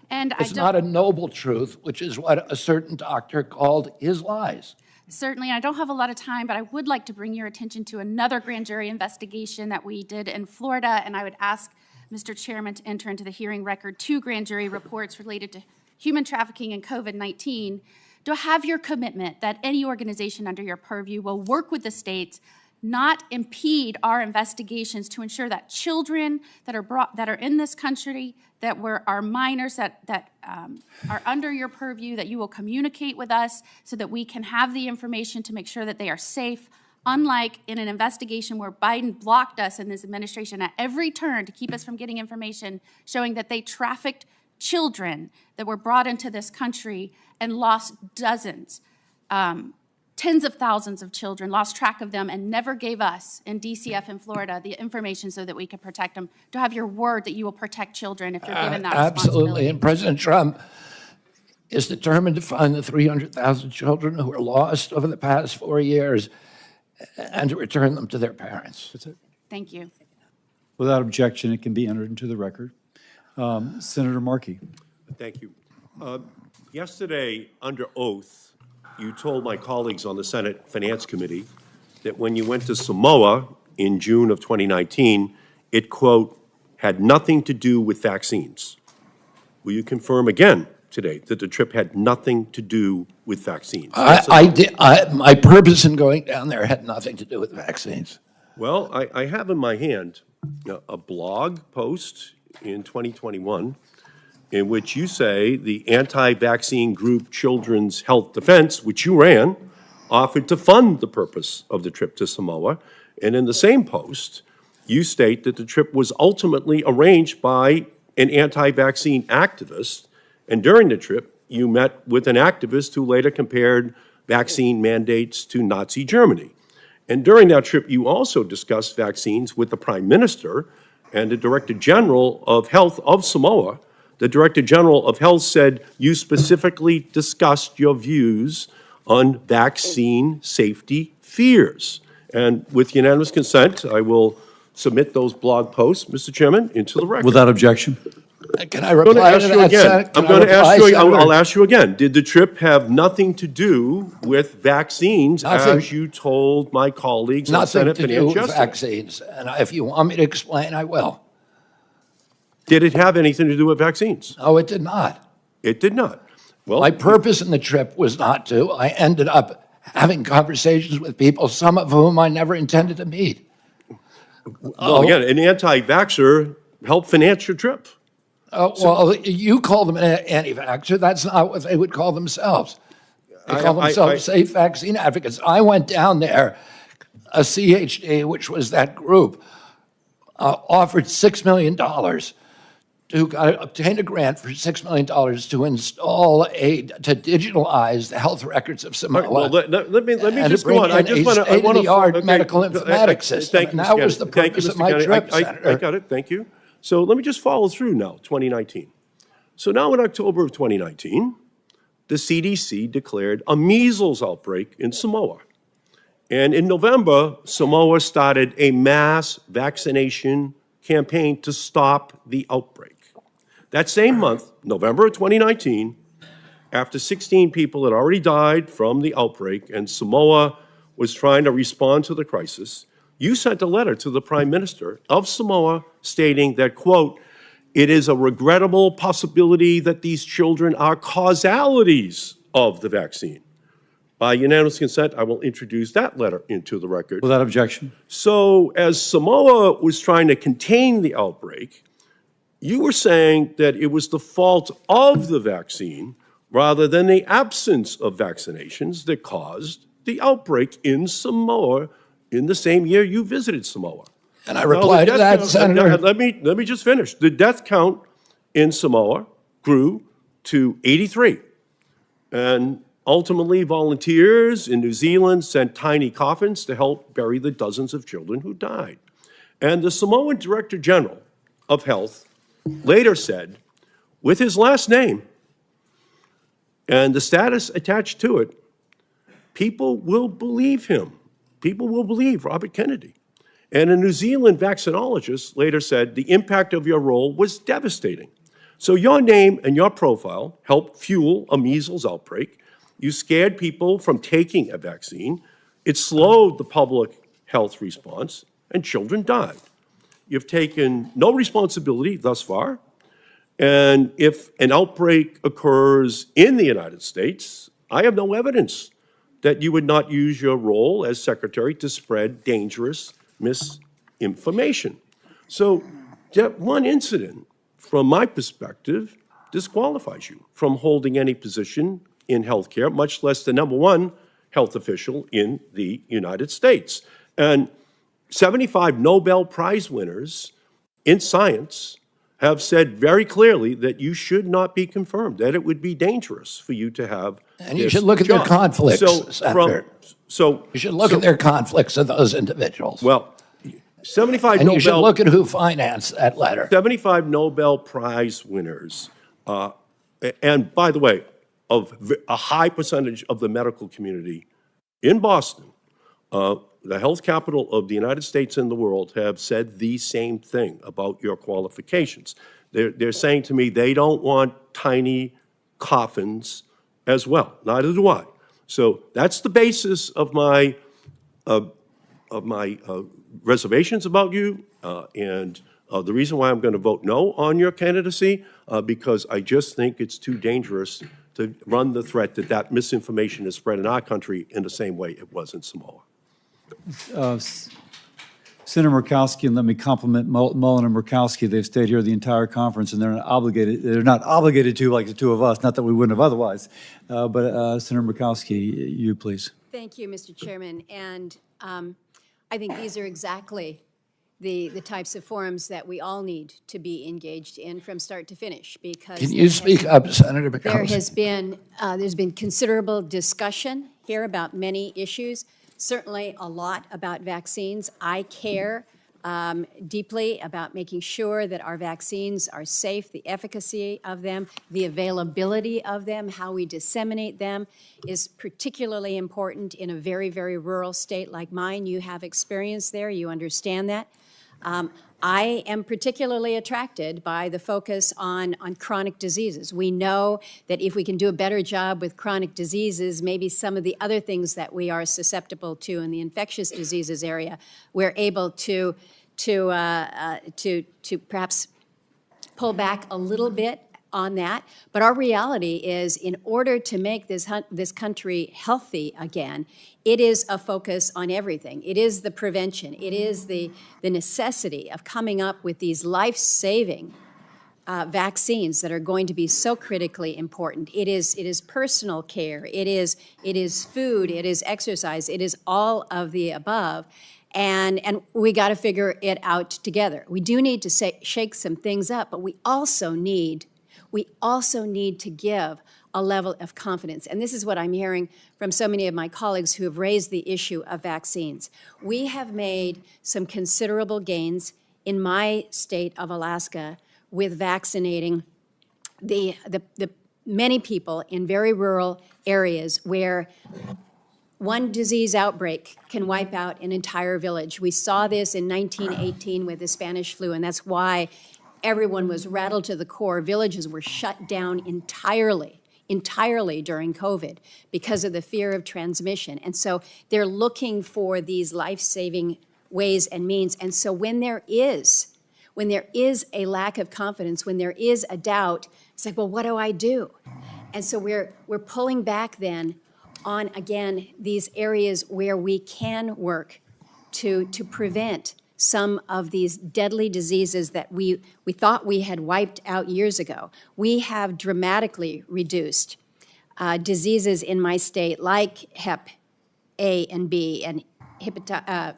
And it's not a noble truth, which is what a certain doctor called his lies. Certainly, I don't have a lot of time, but I would like to bring your attention to another grand jury investigation that we did in Florida, and I would ask Mr. Chairman to enter into the hearing record 2 grand jury reports related to human trafficking and COVID-19. To have your commitment that any organization under your purview will work with the states, not impede our investigations, to ensure that children that are in this country, that are minors, that are under your purview, that you will communicate with us so that we can have the information to make sure that they are safe, unlike in an investigation where Biden blocked us in this administration at every turn to keep us from getting information showing that they trafficked children that were brought into this country and lost dozens. Tens of thousands of children, lost track of them, and never gave us in DCF in Florida the information so that we could protect them. To have your word that you will protect children if you're given that responsibility. Absolutely, and President Trump is determined to find the 300,000 children who were lost over the past 4 years and to return them to their parents. That's it. Thank you. Without objection, it can be entered into the record. Senator Markey. Thank you. Yesterday, under oath, you told my colleagues on the Senate Finance Committee that when you went to Samoa in June of 2019, it, quote, had nothing to do with vaccines. Will you confirm again today that the trip had nothing to do with vaccines? I did. My purpose in going down there had nothing to do with vaccines. Well, I have in my hand a blog post in 2021 in which you say the anti-vaccine group Children's Health Defense, which you ran, offered to fund the purpose of the trip to Samoa. And in the same post, you state that the trip was ultimately arranged by an anti-vaccine activist. And during the trip, you met with an activist who later compared vaccine mandates to Nazi Germany. And during that trip, you also discussed vaccines with the Prime Minister and the Director General of Health of Samoa. The Director General of Health said you specifically discussed your views on vaccine safety fears. And with unanimous consent, I will submit those blog posts, Mr. Chairman, into the record. Without objection. Can I reply to that, Senator? I'm going to ask you again. I'll ask you again. Did the trip have nothing to do with vaccines, as you told my colleagues in Senate Finance Nothing to do with yesterday? vaccines. And if you want me to explain, I will. Did it have anything to do with vaccines? No, it did not. It did not. Well, My purpose in the trip was not to. I ended up having conversations with people, some of whom I never intended to meet. Well, again, an anti-vaxxer helped finance your trip. Well, you call them an anti-vaxxer. That's not what they would call themselves. They call themselves safe vaccine advocates. I went down there, a CHD, which was that group, offered $6 million to obtain a grant for $6 million to install to digitalize the health records of Samoa. Well, let me just go on. I want to medical informatics system. And that was the purpose of my trip, Senator. I got it. Thank you. So let me just follow through now, 2019. So now in October of 2019, the CDC declared a measles outbreak in Samoa. And in November, Samoa started a mass vaccination campaign to stop the outbreak. That same month, November of 2019, after 16 people had already died from the outbreak and Samoa was trying to respond to the crisis, you sent a letter to the Prime Minister of Samoa stating that, quote, "It is a regrettable possibility that these children are causalities of the vaccine." By unanimous consent, I will introduce that letter into the record. Without objection. So as Samoa was trying to contain the outbreak, you were saying that it was the fault of the vaccine rather than the absence of vaccinations that caused the outbreak in Samoa in the same year you visited Samoa. And I replied to that, Senator. Let me just finish. The death count in Samoa grew to 83. And ultimately, volunteers in New Zealand sent tiny coffins to help bury the dozens of children who died. And the Samoan Director General of Health later said, with his last name and the status attached to it, people will believe him. People will believe Robert Kennedy. And a New Zealand vaccinologist later said the impact of your role was devastating. So your name and your profile helped fuel a measles outbreak. You scared people from taking a vaccine. It slowed the public health response, and children died. You've taken no responsibility thus far. And if an outbreak occurs in the United States, I have no evidence that you would not use your role as secretary to spread dangerous misinformation. So that one incident, from my perspective, disqualifies you from holding any position in healthcare, much less the #1 health official in the United States. And 75 Nobel Prize winners in science have said very clearly that you should not be confirmed, that it would be dangerous for you to have And you should look at their conflicts, Senator. You should look at their conflicts of those individuals. Well, 75 and Nobel... you should look at who financed that letter. 75 Nobel Prize winners, and by the way, of a high percentage of the medical community in Boston, the health capital of the United States and the world, have said the same thing about your qualifications. They're saying to me they don't want tiny coffins as well. Neither do I. So that's the basis of my reservations about you, and the reason why I'm going to vote no on your candidacy, because I just think it's too dangerous to run the threat that that misinformation is spread in our country in the same way it was in Samoa. Senator Murkowski, and let me compliment Mullen and Murkowski. They've stayed here the entire conference, and they're not obligated to like the two of us, not that we wouldn't have otherwise. But Senator Murkowski, you please. Thank you, Mr. Chairman. And I think these are exactly the types of forums that we all need to be engaged in from start to finish, because Can you speak up, Senator Murkowski? There's been considerable discussion here about many issues, certainly a lot about vaccines. I care deeply about making sure that our vaccines are safe, the efficacy of them, the availability of them, how we disseminate them is particularly important in a very, very rural state like mine. You have experience there, you understand that. I am particularly attracted by the focus on chronic diseases. We know that if we can do a better job with chronic diseases, maybe some of the other things that we are susceptible to in the infectious diseases area, we're able to perhaps pull back a little bit on that. But our reality is, in order to make this country healthy again, it is a focus on everything. It is the prevention. It is the necessity of coming up with these life-saving vaccines that are going to be so critically important. It is personal care. It is food. It is exercise. It is all of the above. And we got to figure it out together. We do need to shake some things up, but we also need to give a level of confidence. And this is what I'm hearing from so many of my colleagues who have raised the issue of vaccines. We have made some considerable gains in my state of Alaska with vaccinating the many people in very rural areas where one disease outbreak can wipe out an entire village. We saw this in 1918 with the Spanish flu, and that's why everyone was rattled to the core. Villages were shut down entirely during COVID because of the fear of transmission. And so they're looking for these life-saving ways and means. And so when there is a lack of confidence, when there is a doubt, it's like, well, what do I do? And so we're pulling back then on, again, these areas where we can work to prevent some of these deadly diseases that we thought we had wiped out years ago. We have dramatically reduced diseases in my state like Hep A and B and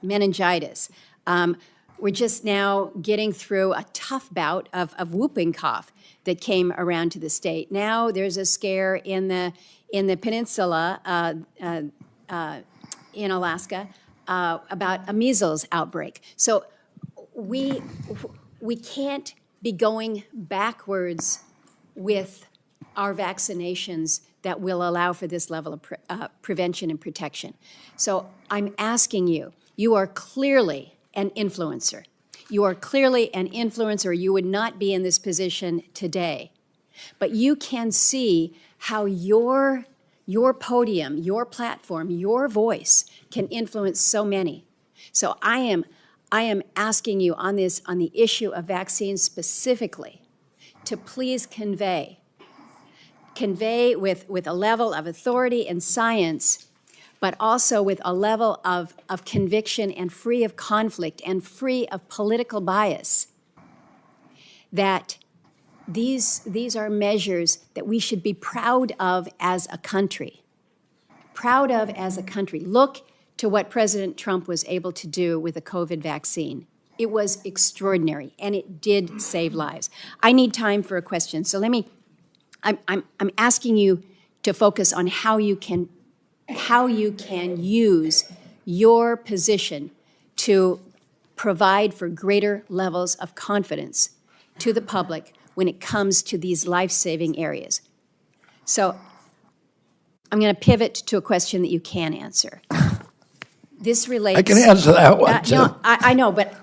meningitis. We're just now getting through a tough bout of whooping cough that came around to the state. Now there's a scare in the peninsula in Alaska about a measles outbreak. So we can't be going backwards with our vaccinations that will allow for this level of prevention and protection. So I'm asking you, you are clearly an influencer. You are clearly an influencer. You would not be in this position today. But you can see how your podium, your platform, your voice can influence so many. So I am asking you on the issue of vaccines specifically to please convey with a level of authority and science, but also with a level of conviction and free of conflict and free of political bias, that these are measures that we should be proud of as a country. Proud of as a country. Look to what President Trump was able to do with the COVID vaccine. It was extraordinary, and it did save lives. I need time for a question, so I'm asking you to focus on how you can use your position to provide for greater levels of confidence to the public when it comes to these life-saving areas. So I'm going to pivot to a question that you can answer. This relates... I can answer that one, too. No, I know, but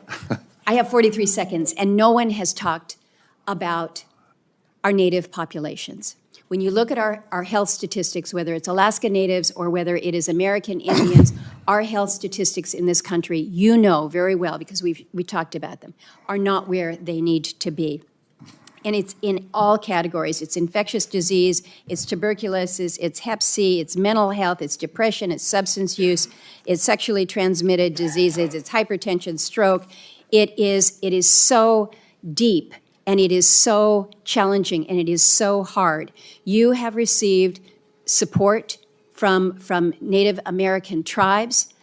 I have 43 seconds, and no one has talked about our Native populations. When you look at our health statistics, whether it's Alaska Natives or whether it is American Indians, our health statistics in this country, you know very well, because we talked about them, are not where they need to be. And it's in all categories. It's infectious disease, it's tuberculosis, it's Hep C, it's mental health, it's depression, it's substance use, it's sexually transmitted diseases, it's hypertension, stroke. It is so deep, and it is so challenging, and it is so hard. You have received support from Native American tribes.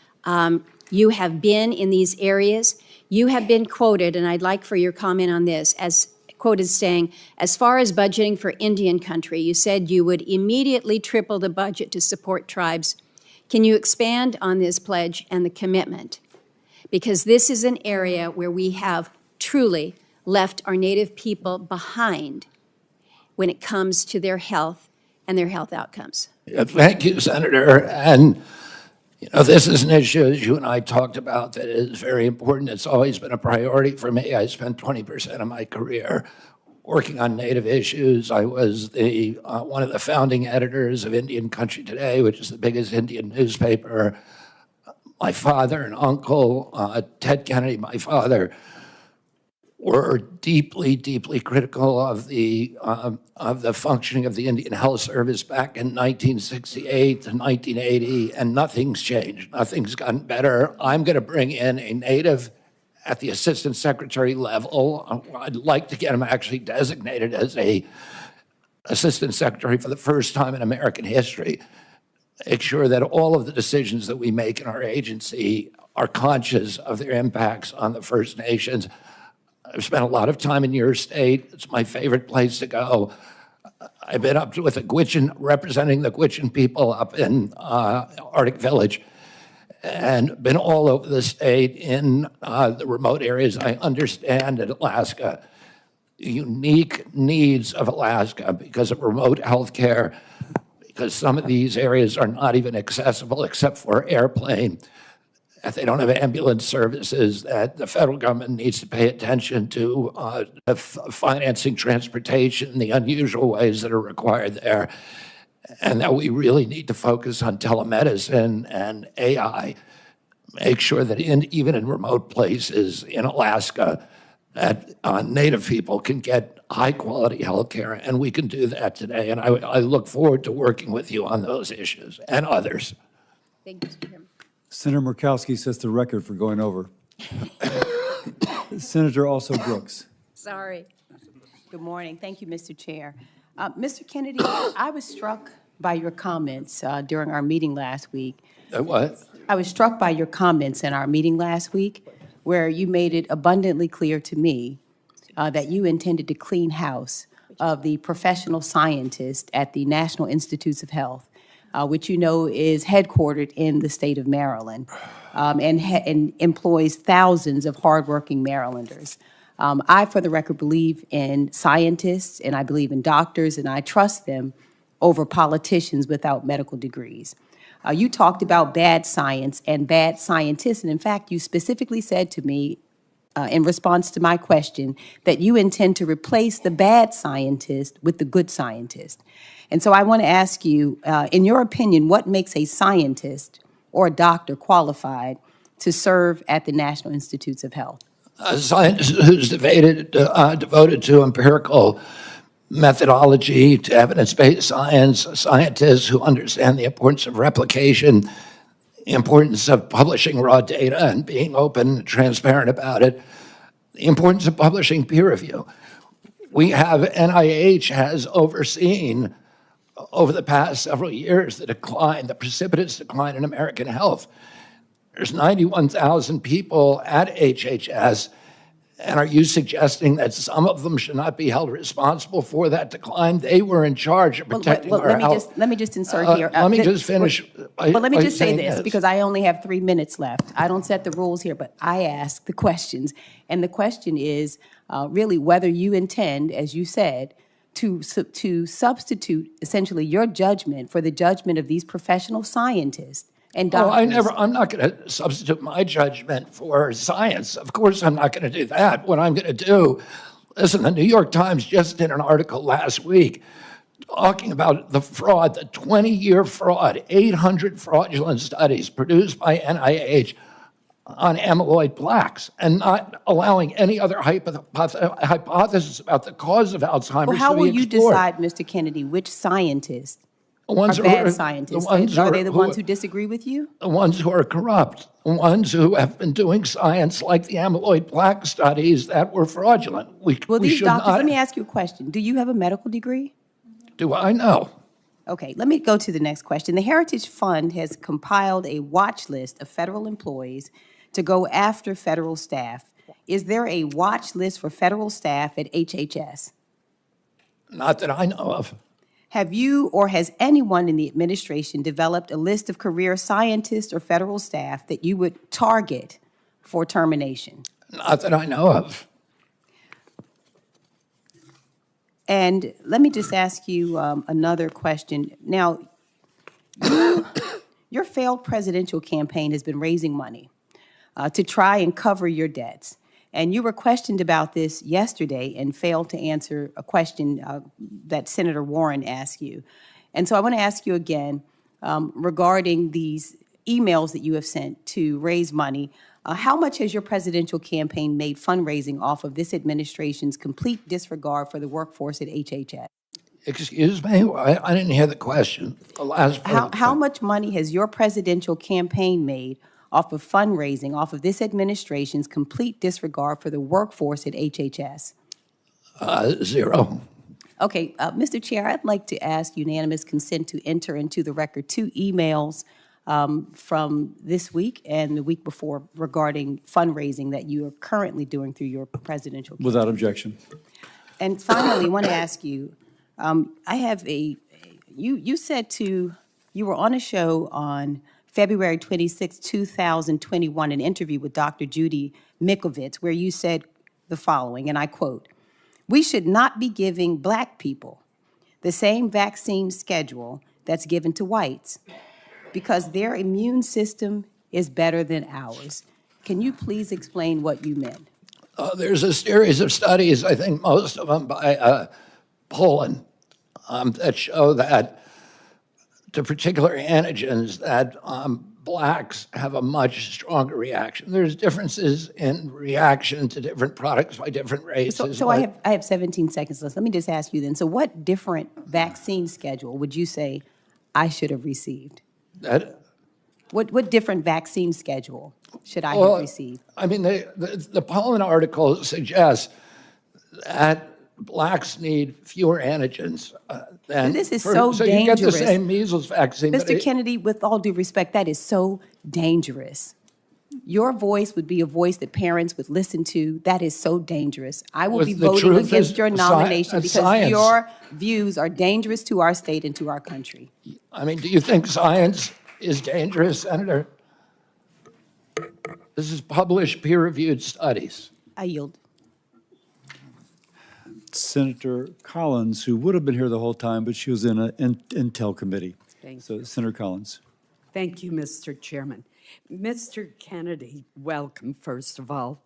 You have been in these areas. You have been quoted, and I'd like for your comment on this, as quoted saying, as far as budgeting for Indian country, you said you would immediately triple the budget to support tribes. Can you expand on this pledge and the commitment? Because this is an area where we have truly left our Native people behind when it comes to their health and their health outcomes. Thank you, Senator. And you know, this is an issue, as you and I talked about, that is very important. It's always been a priority for me. I spent 20% of my career working on Native issues. I was one of the founding editors of Indian Country Today, which is the biggest Indian newspaper. My father and uncle, Ted Kennedy, my father, were deeply, deeply critical of the functioning of the Indian Health Service back in 1968 to 1980, and nothing's changed. Nothing's gotten better. I'm going to bring in a native at the assistant secretary level. I'd like to get him actually designated as a assistant secretary for the first time in American history. Make sure that all of the decisions that we make in our agency are conscious of their impacts on the First Nations. I've spent a lot of time in your state. It's my favorite place to go. I've been up with the Gwich'in, representing the Gwich'in people up in Arctic Village, and been all over the state in the remote areas. I understand in Alaska, the unique needs of Alaska because of remote health care, because some of these areas are not even accessible except for airplane. That they don't have ambulance services, that the federal government needs to pay attention to financing transportation, the unusual ways that are required there, and that we really need to focus on telemedicine and AI. Make sure that even in remote places in Alaska, that Native people can get high-quality health care, and we can do that today. And I look forward to working with you on those issues and others. Thank you, Mr. Chairman. Senator Murkowski sets the record for going over. Senator also Brooks. Sorry. Good morning. Thank you, Mr. Chair. Mr. Kennedy, I was struck by your comments during our meeting last week. What? I was struck by your comments in our meeting last week where you made it abundantly clear to me that you intended to clean house of the professional scientists at the National Institutes of Health, which you know is headquartered in the state of Maryland and employs thousands of hardworking Marylanders. I, for the record, believe in scientists, and I believe in doctors, and I trust them over politicians without medical degrees. You talked about bad science and bad scientists, and in fact, you specifically said to me in response to my question that you intend to replace the bad scientist with the good scientist. And so I want to ask you, in your opinion, what makes a scientist or a doctor qualified to serve at the National Institutes of Health? A scientist who's devoted to empirical methodology, to evidence-based science, scientists who understand the importance of replication, the importance of publishing raw data and being open and transparent about it, the importance of publishing peer review. We have, NIH has overseen over the past several years the precipitous decline in American health. There's 91,000 people at HHS, and are you suggesting that some of them should not be held responsible for that decline? They were in charge of protecting our health. Let me just insert here. Let me just finish. But let me just say this, because I only have 3 minutes left. I don't set the rules here, but I ask the questions. And the question is really whether you intend, as you said, to substitute essentially your judgment for the judgment of these professional scientists and doctors. I'm not going to substitute my judgment for science. Of course, I'm not going to do that. What I'm going to do, listen, the New York Times just did an article last week talking about the fraud, the 20-year fraud, 800 fraudulent studies produced by NIH on amyloid plaques, and not allowing any other hypothesis about the cause of Alzheimer's to be explored. Well, how will you decide, Mr. Kennedy, which scientists are bad scientists? Are they the ones who disagree with you? The ones who are corrupt, the ones who have been doing science like the amyloid plaque studies that were fraudulent. Well, these doctors, let me ask you a question. Do you have a medical degree? Do I know? Okay, let me go to the next question. The Heritage Fund has compiled a watch list of federal employees to go after federal staff. Is there a watch list for federal staff at HHS? Not that I know of. Have you or has anyone in the administration developed a list of career scientists or federal staff that you would target for termination? Not that I know of. And let me just ask you another question. Now, your failed presidential campaign has been raising money to try and cover your debts. And you were questioned about this yesterday and failed to answer a question that Senator Warren asked you. And so I want to ask you again regarding these emails that you have sent to raise money. How much has your presidential campaign made fundraising off of this administration's complete disregard for the workforce at HHS? Excuse me, I didn't hear the question. The last part. How much money has your presidential campaign made off of fundraising, off of this administration's complete disregard for the workforce at HHS? Zero. Okay, Mr. Chair, I'd like to ask unanimous consent to enter into the record 2 emails from this week and the week before regarding fundraising that you are currently doing through your presidential campaign. Without objection. And finally, I want to ask you, I have you said you were on a show on February 26, 2021, an interview with Dr. Judy Mikovits, where you said the following, and I quote, "We should not be giving Black people the same vaccine schedule that's given to whites because their immune system is better than ours." Can you please explain what you meant? There's a series of studies, I think most of them by Poland, that show that to particular antigens that Blacks have a much stronger reaction. There's differences in reaction to different products by different races. So I have 17 seconds left. Let me just ask you then. So what different vaccine schedule would you say I should have received? What different vaccine schedule should I have received? I mean, the Poland article suggests that Blacks need fewer antigens. And this is so dangerous. So you get the same measles vaccine. Mr. Kennedy, with all due respect, that is so dangerous. Your voice would be a voice that parents would listen to. That is so dangerous. I will be voting against your nomination because your views are dangerous to our state and to our country. I mean, do you think science is dangerous, Senator? This is published, peer-reviewed studies. I yield. Senator Collins, who would have been here the whole time, but she was in an Intel committee. So, Senator Collins. Thank you, Mr. Chairman. Mr. Kennedy, welcome, first of all.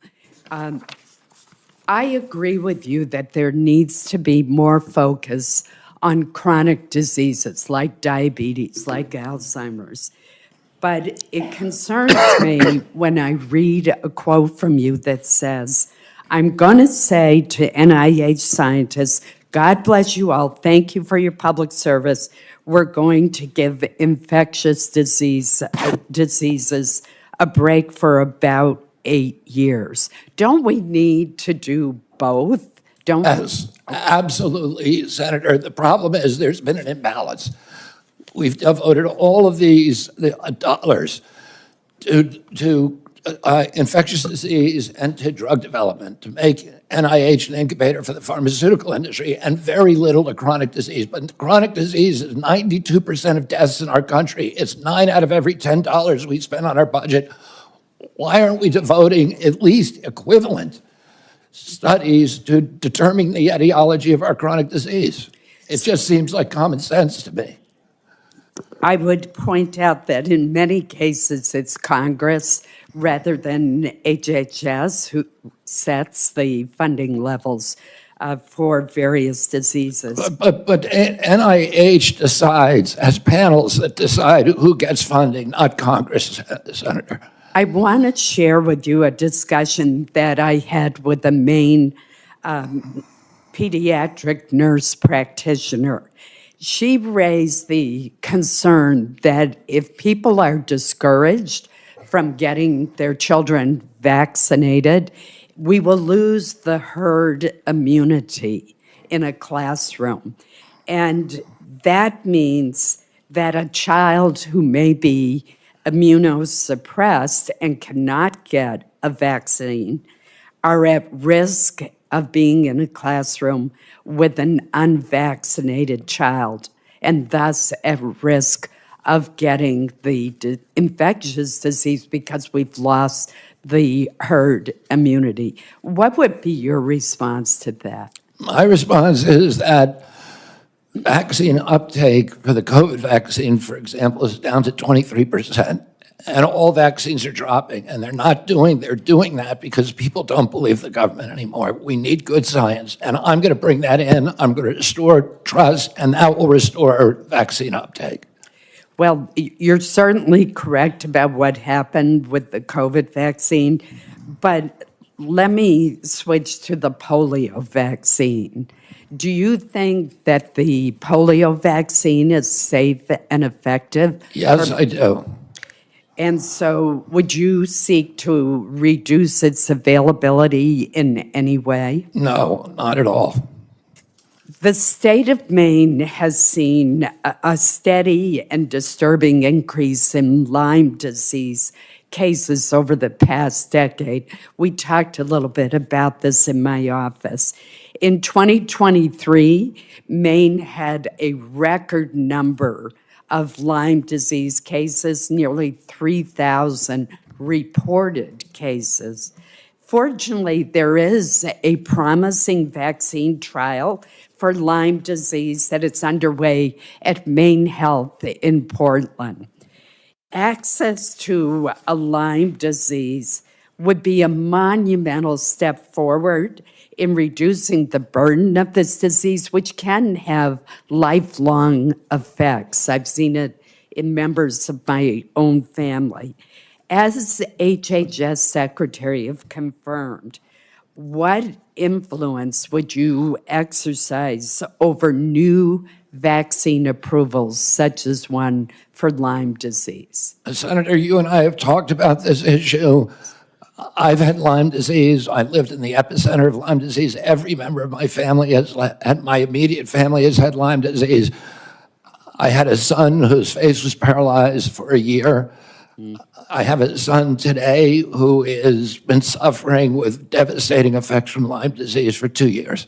I agree with you that there needs to be more focus on chronic diseases like diabetes, like Alzheimer's. But it concerns me when I read a quote from you that says, "I'm going to say to NIH scientists, God bless you all. Thank you for your public service. We're going to give infectious diseases a break for about 8 years." Don't we need to do both? Don't Yes, absolutely, Senator. The problem is there's been an imbalance. We've devoted all of these dollars to infectious disease and to drug development, to make NIH an incubator for the pharmaceutical industry, and very little to chronic disease. But chronic disease is 92% of deaths in our country. It's 9 out of every $10 we spend on our budget. Why aren't we devoting at least equivalent studies to determining the etiology of our chronic disease? It just seems like common sense to me. I would point out that in many cases it's Congress rather than HHS who sets the funding levels for various diseases. But NIH decides, has panels that decide who gets funding, not Congress, Senator. I want to share with you a discussion that I had with a Maine pediatric nurse practitioner. She raised the concern that if people are discouraged from getting their children vaccinated, we will lose the herd immunity in a classroom. And that means that a child who may be immunosuppressed and cannot get a vaccine are at risk of being in a classroom with an unvaccinated child, and thus at risk of getting the infectious disease because we've lost the herd immunity. What would be your response to that? My response is that vaccine uptake for the COVID vaccine, for example, is down to 23%. And all vaccines are dropping, and they're doing that because people don't believe the government anymore. We need good science, and I'm going to bring that in. I'm going to restore trust, and that will restore vaccine uptake. Well, you're certainly correct about what happened with the COVID vaccine, but let me switch to the polio vaccine. Do you think that the polio vaccine is safe and effective? Yes, I do. And so would you seek to reduce its availability in any way? No, not at all. The state of Maine has seen a steady and disturbing increase in Lyme disease cases over the past decade. We talked a little bit about this in my office. In 2023, Maine had a record number of Lyme disease cases, nearly 3,000 reported cases. Fortunately, there is a promising vaccine trial for Lyme disease that is underway at Maine Health in Portland. Access to a Lyme disease would be a monumental step forward in reducing the burden of this disease, which can have lifelong effects. I've seen it in members of my own family. As HHS Secretary have confirmed, what influence would you exercise over new vaccine approvals, such as one for Lyme disease? Senator, you and I have talked about this issue. I've had Lyme disease. I lived in the epicenter of Lyme disease. Every member of my family my immediate family has had Lyme disease. I had a son whose face was paralyzed for a year. I have a son today who has been suffering with devastating effects from Lyme disease for 2 years.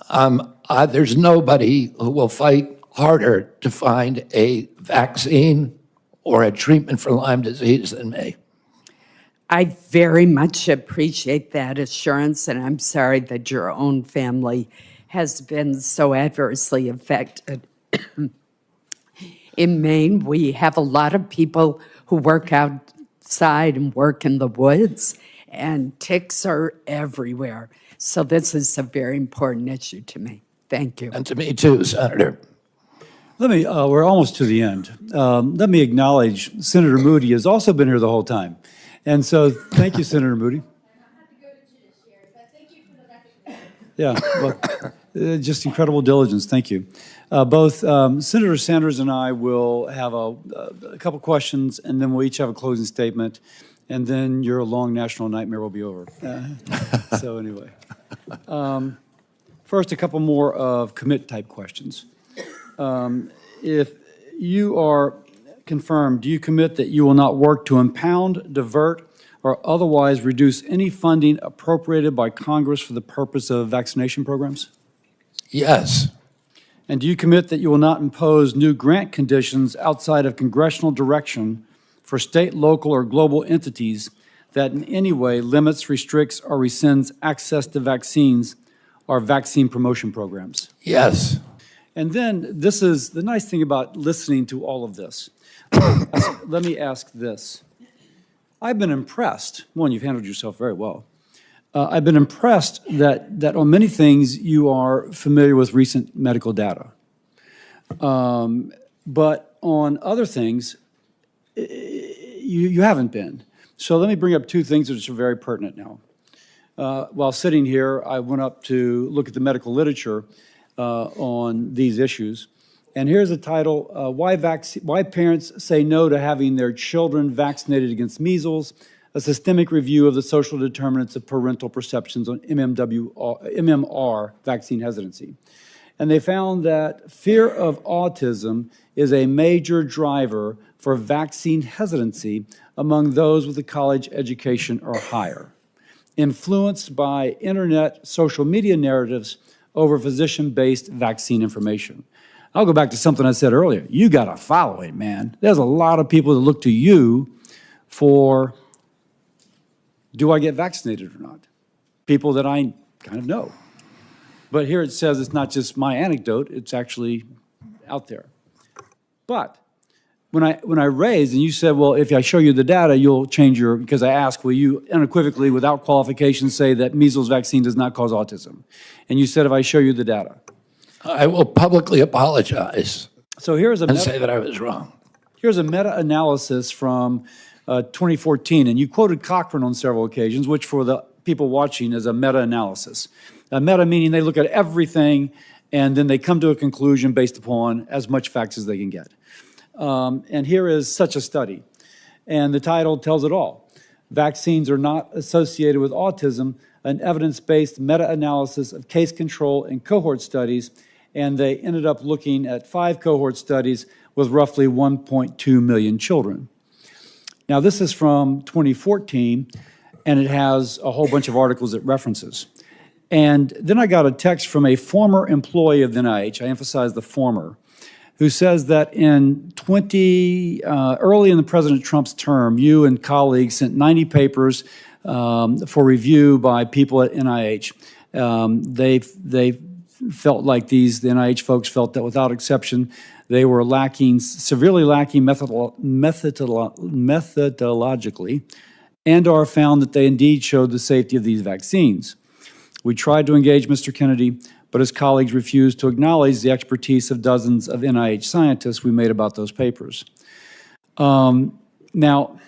There's nobody who will fight harder to find a vaccine or a treatment for Lyme disease than me. I very much appreciate that assurance, and I'm sorry that your own family has been so adversely affected. In Maine, we have a lot of people who work outside and work in the woods, and ticks are everywhere. So this is a very important issue to me. Thank you. And to me too, Senator. Let me, we're almost to the end. Let me acknowledge Senator Moody has also been here the whole time. And so thank you, Senator Moody. Yeah, well, just incredible diligence. Thank you. Both Senator Sanders and I will have a couple questions, and then we'll each have a closing statement, and then your long national nightmare will be over. So anyway, first, a couple more of commit-type questions. If you are confirmed, do you commit that you will not work to impound, divert, or otherwise reduce any funding appropriated by Congress for the purpose of vaccination programs? Yes. And do you commit that you will not impose new grant conditions outside of congressional direction for state, local, or global entities that in any way limits, restricts, or rescinds access to vaccines or vaccine promotion programs? Yes. And then this is the nice thing about listening to all of this. Let me ask this. I've been impressed. One, you've handled yourself very well. I've been impressed that on many things you are familiar with recent medical data. But on other things, you haven't been. So let me bring up two things which are very pertinent now. While sitting here, I went up to look at the medical literature on these issues. And here's a title, Why Parents Say No to Having Their Children Vaccinated Against Measles, a systemic review of the social determinants of parental perceptions on MMR vaccine hesitancy. And they found that fear of autism is a major driver for vaccine hesitancy among those with a college education or higher, influenced by internet social media narratives over physician-based vaccine information. I'll go back to something I said earlier. You got to follow it, man. There's a lot of people that look to you for, do I get vaccinated or not? People that I kind of know. But here it says it's not just my anecdote, it's actually out there. But when I raised, and you said, well, if I show you the data, you'll change your, because I asked, will you unequivocally, without qualification, say that measles vaccine does not cause autism? And you said, if I show you the data. I will publicly apologize. So here's a and say that I was wrong. Here's a meta-analysis from 2014, and you quoted Cochrane on several occasions, which for the people watching is a meta-analysis. A meta meaning they look at everything and then they come to a conclusion based upon as much facts as they can get. And here is such a study, and the title tells it all. Vaccines are not associated with autism, an evidence-based meta-analysis of case control and cohort studies, and they ended up looking at 5 cohort studies with roughly 1.2 million children. Now, this is from 2014, and it has a whole bunch of articles it references. And then I got a text from a former employee of the NIH, I emphasize the former, who says that in early in the President Trump's term, you and colleagues sent 90 papers for review by people at NIH. They felt like the NIH folks felt that without exception, they were severely lacking methodologically, and or found that they indeed showed the safety of these vaccines. We tried to engage Mr. Kennedy, but his colleagues refused to acknowledge the expertise of dozens of NIH scientists we made about those papers. Now,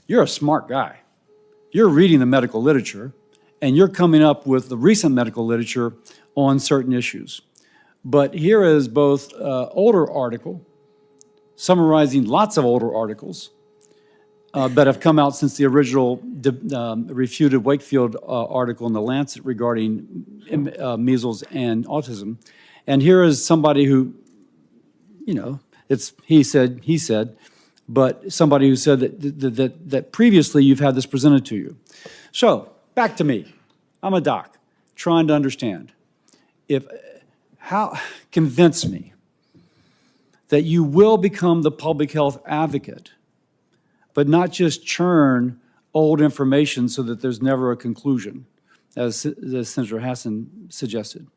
you're a smart guy. You're reading the medical literature, and you're coming up with the recent medical literature on certain issues. But here is both older article, summarizing lots of older articles that have come out since the original refuted Wakefield article in The Lancet regarding measles and autism. And here is somebody who, it's he said, but somebody who said that previously you've had this presented to you. So, back to me. I'm a doc, trying to understand. Convince me that you will become the public health advocate, but not just churn old information so that there's never a conclusion, as Senator Hassan suggested,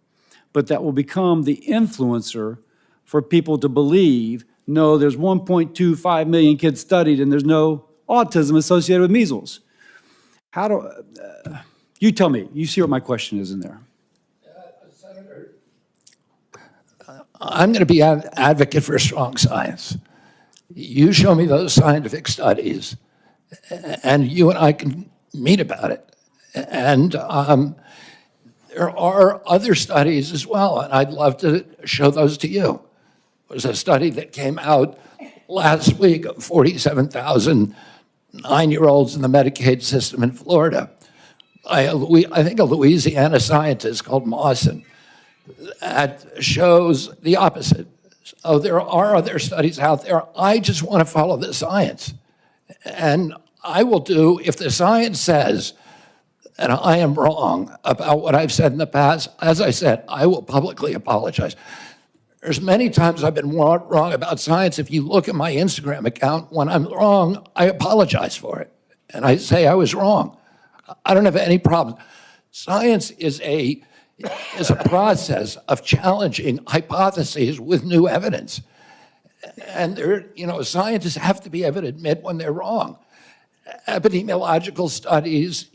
but that will become the influencer for people to believe, no, there's 1.25 million kids studied and there's no autism associated with measles. You tell me, you see what my question is in there. Senator, I'm going to be an advocate for strong science. You show me those scientific studies, and you and I can meet about it. And there are other studies as well, and I'd love to show those to you. There's a study that came out last week of 47,000 9-year-olds in the Medicaid system in Florida. I think a Louisiana scientist called Mawson that shows the opposite. So there are other studies out there. I just want to follow the science. And I will do, if the science says, and I am wrong about what I've said in the past, as I said, I will publicly apologize. There's many times I've been wrong about science. If you look at my Instagram account, when I'm wrong, I apologize for it. And I say I was wrong. I don't have any problem. Science is a process of challenging hypotheses with new evidence. And scientists have to be able to admit when they're wrong. Epidemiological studies,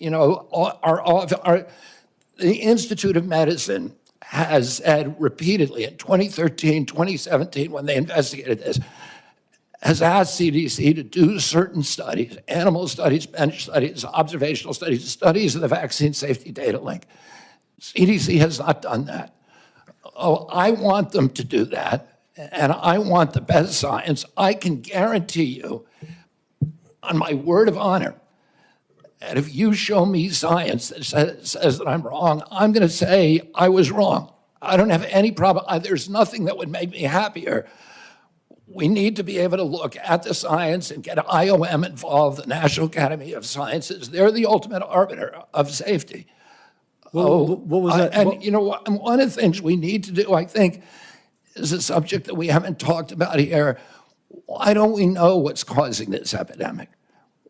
the Institute of Medicine has said repeatedly in 2013, 2017, when they investigated this, has asked CDC to do certain studies, animal studies, bench studies, observational studies, studies of the vaccine safety data link. CDC has not done that. Oh, I want them to do that, and I want the best science. I can guarantee you, on my word of honor, and if you show me science that says that I'm wrong, I'm going to say I was wrong. I don't have any problem. There's nothing that would make me happier. We need to be able to look at the science and get IOM involved, the National Academy of Sciences. They're the ultimate arbiter of safety. What was that? And you know what? One of the things we need to do, I think, is a subject that we haven't talked about here. Why don't we know what's causing this epidemic?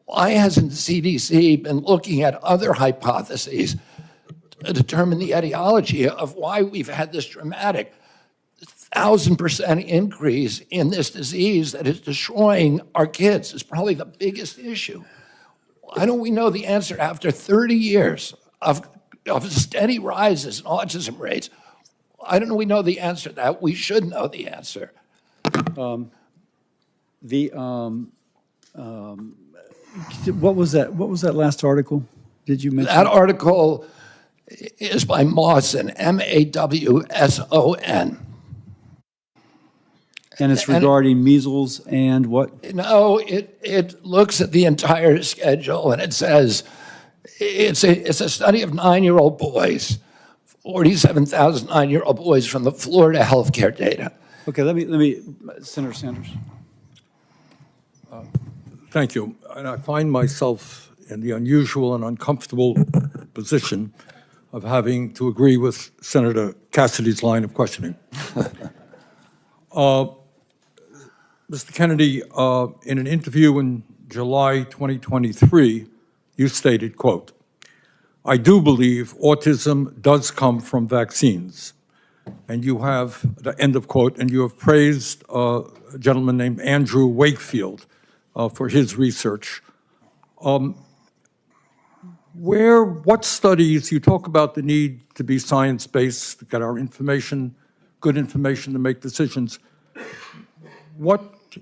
Why hasn't the CDC been looking at other hypotheses to determine the etiology of why we've had this dramatic 1,000% increase in this disease that is destroying our kids? It's probably the biggest issue. Why don't we know the answer after 30 years of steady rises in autism rates? Why don't we know the answer to that? We should know the answer. The, what was that? What was that last article? Did you mention? That article is by Mawson, M-A-W-S-O-N. And it's regarding measles and what? No, it looks at the entire schedule and it says it's a study of 9-year-old boys, 47,000 9-year-old boys from the Florida healthcare data. Okay, let me, Senator Sanders. Thank you. And I find myself in the unusual and uncomfortable position of having to agree with Senator Cassidy's line of questioning. Mr. Kennedy, in an interview in July 2023, you stated, quote, "I do believe autism does come from vaccines." And you have, the end of quote, and you have praised a gentleman named Andrew Wakefield for his research. What studies, you talk about the need to be science-based, to get our information, good information to make decisions. What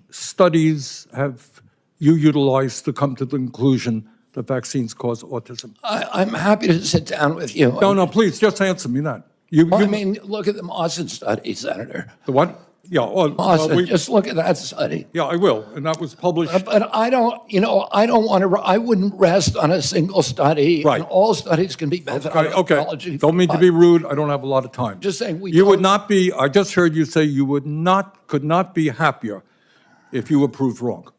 studies have you utilized to come to the conclusion that vaccines cause autism? I'm happy to sit down with you. No, please, just answer me that. I mean, look at the Mawson study, Senator. The what? Yeah. Mawson, just look at that study. Yeah, I will, and that was published. But I don't want to, I wouldn't rest on a single study. Right. And all studies can be Okay, don't mean to be rude, I don't have a lot of time. Just saying You would not be, I just heard you say you could not be happier if you were proved wrong.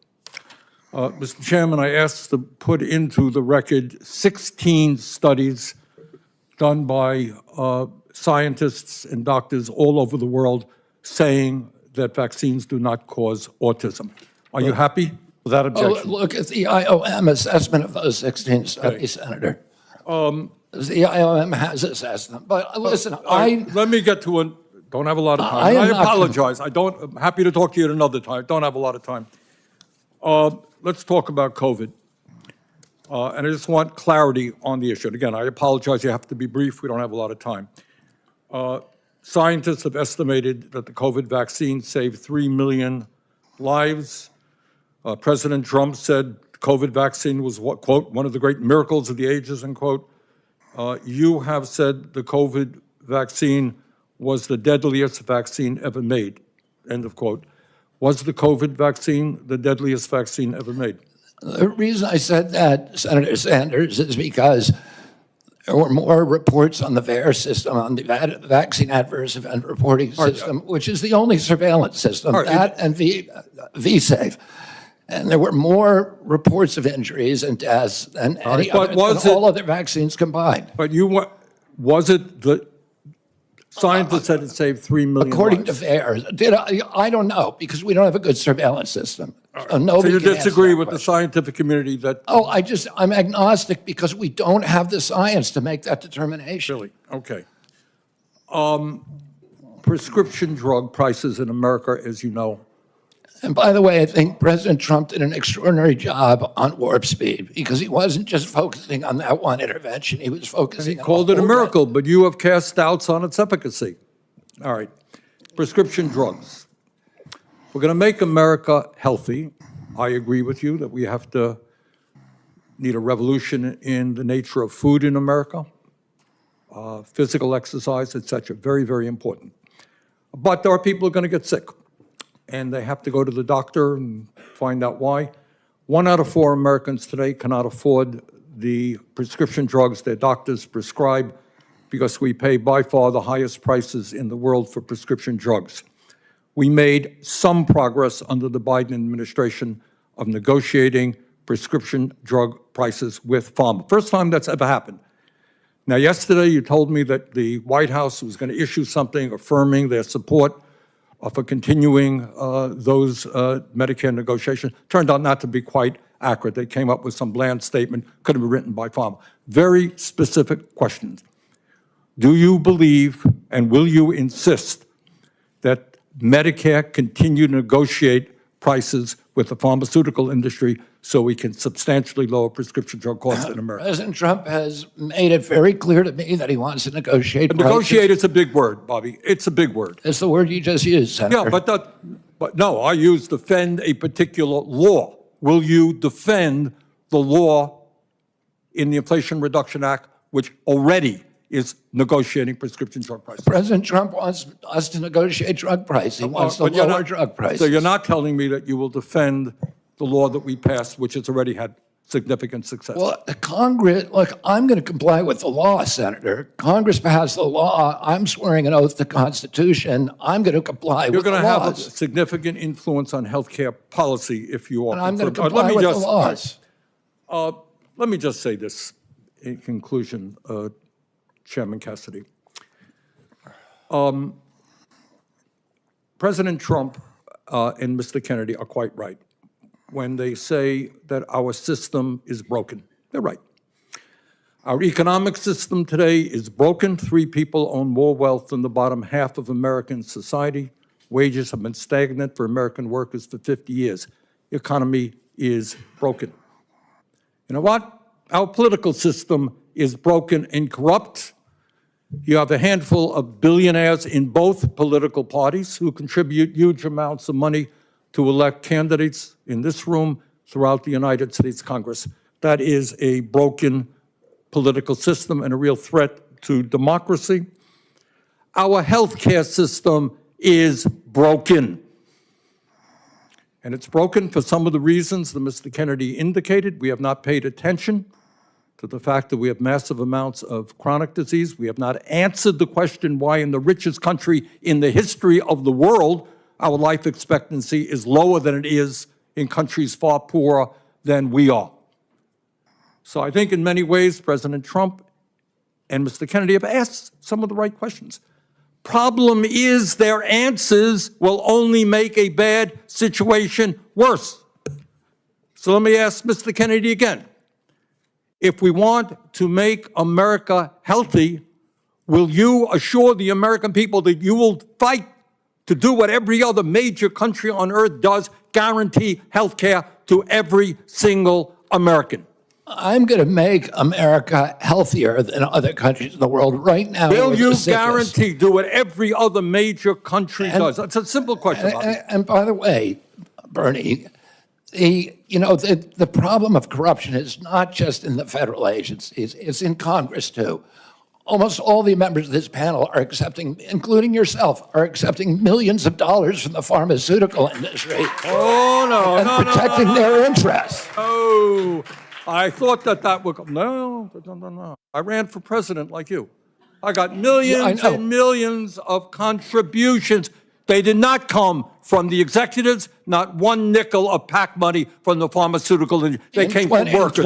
Mr. Chairman, I asked to put into the record 16 studies done by scientists and doctors all over the world saying that vaccines do not cause autism. Are you happy with that objection? Look at the IOM assessment of those 16 studies, Senator. The IOM has assessed them. But listen, let me get to one. Don't have a lot of time. I apologize. I'm happy to talk to you at another time. Don't have a lot of time. Let's talk about COVID. And I just want clarity on the issue. And again, I apologize. You have to be brief. We don't have a lot of time. Scientists have estimated that the COVID vaccine saved 3 million lives. President Trump said the COVID vaccine was, quote, one of the great miracles of the ages, end quote. You have said the COVID vaccine was the deadliest vaccine ever made, end of quote. Was the COVID vaccine the deadliest vaccine ever made? The reason I said that, Senator Sanders, is because there were more reports on the VAERS system, on the Vaccine Adverse Event Reporting System, which is the only surveillance system, that and VSafe. And there were more reports of injuries and deaths than any other, than all other vaccines combined. But was it the scientists said it saved 3 million According lives? to VAERS. I don't know, because we don't have a good surveillance system. So nobody you can answer disagree that with the question. scientific community that... Oh, I'm agnostic because we don't have the science to make that determination. Really? Okay. Prescription drug prices in America, as you know. And by the way, I think President Trump did an extraordinary job on Warp Speed because he wasn't just focusing on that one intervention. He was focusing on Called it a miracle, but you have cast doubts on its efficacy. All right. Prescription drugs. We're going to make America healthy. I agree with you that we need a revolution in the nature of food in America, physical exercise, et cetera. Very, very important. But there are people who are going to get sick, and they have to go to the doctor and find out why. 1 out of 4 Americans today cannot afford the prescription drugs their doctors prescribe because we pay by far the highest prices in the world for prescription drugs. We made some progress under the Biden administration of negotiating prescription drug prices with pharma. First time that's ever happened. Now, yesterday you told me that the White House was going to issue something affirming their support for continuing those Medicare negotiations. Turned out not to be quite accurate. They came up with some bland statement, could have been written by pharma. Very specific questions. Do you believe and will you insist that Medicare continue to negotiate prices with the pharmaceutical industry so we can substantially lower prescription drug costs in America? President Trump has made it very clear to me that he wants to negotiate prices. Negotiate is a big word, Bobby. It's a big word. It's the word you just used, Senator. Yeah, but But no, I use defend a particular law. Will you defend the law in the Inflation Reduction Act, which already is negotiating prescription drug prices? President Trump wants us to negotiate drug price. He wants to But you're lower not- drug prices. So you're not telling me that you will defend the law that we passed, which has already had significant success? Well, Congress, look, I'm going to comply with the law, Senator. Congress passed the law. I'm swearing an oath to the Constitution. I'm going to comply You're with the going to have a laws. significant influence on healthcare policy if you are. And I'm going to confirmed. comply with the laws. Let me just say this in conclusion, Chairman Cassidy. President Trump and Mr. Kennedy are quite right when they say that our system is broken. They're right. Our economic system today is broken. 3 people own more wealth than the bottom half of American society. Wages have been stagnant for American workers for 50 years. The economy is broken. You know what? Our political system is broken and corrupt. You have a handful of billionaires in both political parties who contribute huge amounts of money to elect candidates in this room throughout the United States Congress. That is a broken political system and a real threat to democracy. Our healthcare system is broken. And it's broken for some of the reasons that Mr. Kennedy indicated. We have not paid attention to the fact that we have massive amounts of chronic disease. We have not answered the question why in the richest country in the history of the world, our life expectancy is lower than it is in countries far poorer than we are. So I think in many ways, President Trump and Mr. Kennedy have asked some of the right questions. Problem is their answers will only make a bad situation worse. So let me ask Mr. Kennedy again. If we want to make America healthy, will you assure the American people that you will fight to do what every other major country on earth does, guarantee health care to every single American? I'm going to make America healthier than other countries in the world right now. Will you guarantee do what every other major country does? That's a simple question. And by the way, Bernie, the problem of corruption is not just in the federal agencies, it's in Congress too. Almost all the members of this panel are accepting, including yourself, are accepting millions of dollars from the pharmaceutical industry. Oh, no, and protecting their interests. Oh, I thought that would come. No. I ran for president like you. I got millions and millions of contributions. They did not come from the executives, not one nickel of PAC money from the pharmaceutical industry. They came from workers.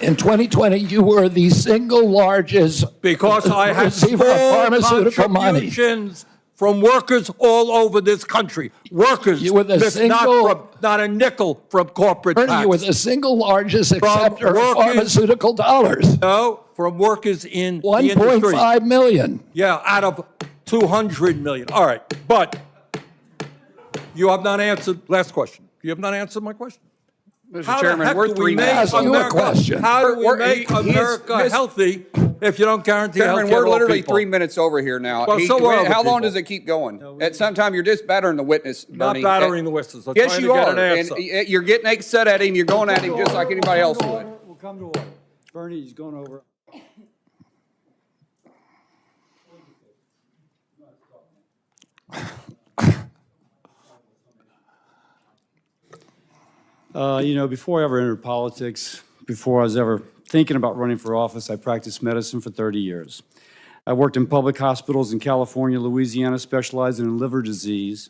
In 2020, you were the single largest because I had receiver of pharmaceutical money. Contributions from workers all over this country. Workers, you were the not a nickel from corporate Bernie, tax. you were the single largest acceptor of pharmaceutical dollars. No, from workers in the industry. 1.5 million. Yeah, out of 200 million. All right, but you have not answered, last question. You have not answered my question. Mr. Chairman, we're 3 minutes over. How do we We're- make America healthy if you don't guarantee health Chairman, care we're to all literally people? 3 minutes over here now. Well, so are other How long people. does it keep going? At some time, you're just battering the witness, Not Bernie. battering the witnesses. I'm Yes, trying you to get are. an answer. And you're getting upset at him. You're going at him just like anybody else would. We'll come to order. Bernie, he's going over. Before I ever entered politics, before I was ever thinking about running for office, I practiced medicine for 30 years. I worked in public hospitals in California, Louisiana, specializing in liver disease,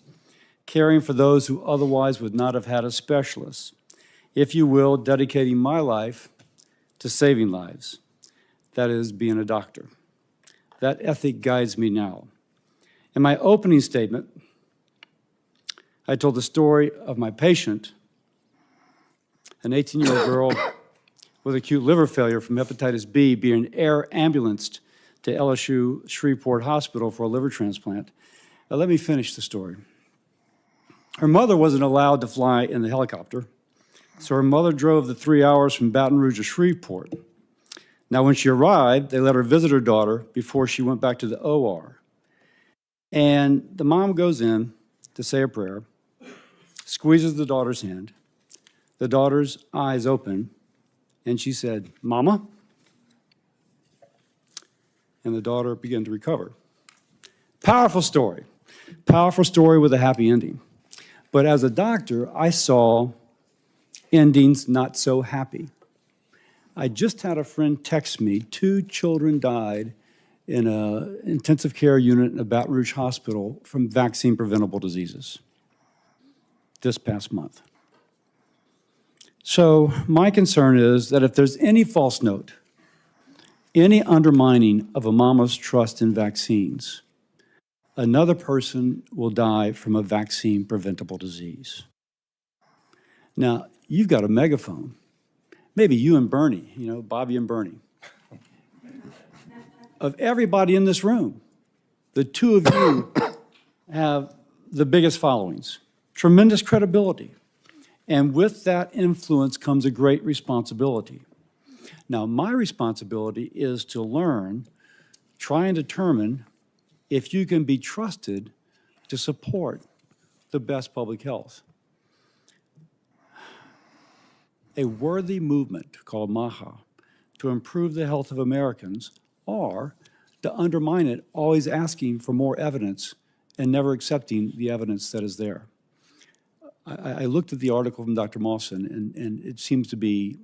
caring for those who otherwise would not have had a specialist. If you will, dedicating my life to saving lives. That is, being a doctor. That ethic guides me now. In my opening statement, I told the story of my patient, an 18-year-old girl with acute liver failure from hepatitis B being air ambulanced to LSU Shreveport Hospital for a liver transplant. Now, let me finish the story. Her mother wasn't allowed to fly in the helicopter, so her mother drove the 3 hours from Baton Rouge to Shreveport. Now, when she arrived, they let her visit her daughter before she went back to the OR. And the mom goes in, to say a prayer, squeezes the daughter's hand. The daughter's eyes open, and she said, "Mama?" And the daughter began to recover. Powerful story with a happy ending. But as a doctor, I saw endings not so happy. I just had a friend text me, 2 children died in an intensive care unit in a Baton Rouge hospital from vaccine-preventable diseases this past month. So my concern is that if there's any false note, any undermining of a mama's trust in vaccines, another person will die from a vaccine-preventable disease. Now, you've got a megaphone. Maybe you and Bernie, Bobby and Bernie. Of everybody in this room, the 2 of you have the biggest followings, tremendous credibility. And with that influence comes a great responsibility. Now, my responsibility is to learn, try and determine if you can be trusted to support the best public health. A worthy movement called MAHA to improve the health of Americans, or to undermine it, always asking for more evidence and never accepting the evidence that is there. I looked at the article from Dr. Mawson, and it seems to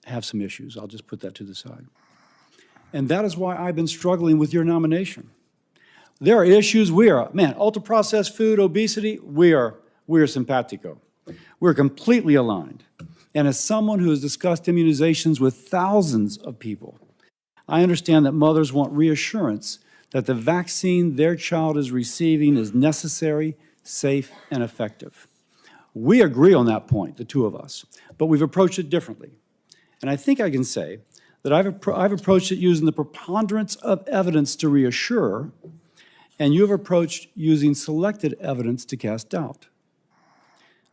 have some issues. I'll just put that to the side. And that is why I've been struggling with your nomination. There are issues ultra-processed food, obesity, we are simpatico. We're completely aligned. And as someone who has discussed immunizations with thousands of people, I understand that mothers want reassurance that the vaccine their child is receiving is necessary, safe, and effective. We agree on that point, the 2 of us, but we've approached it differently. And I think I can say that I've approached it using the preponderance of evidence to reassure, and you have approached using selected evidence to cast doubt.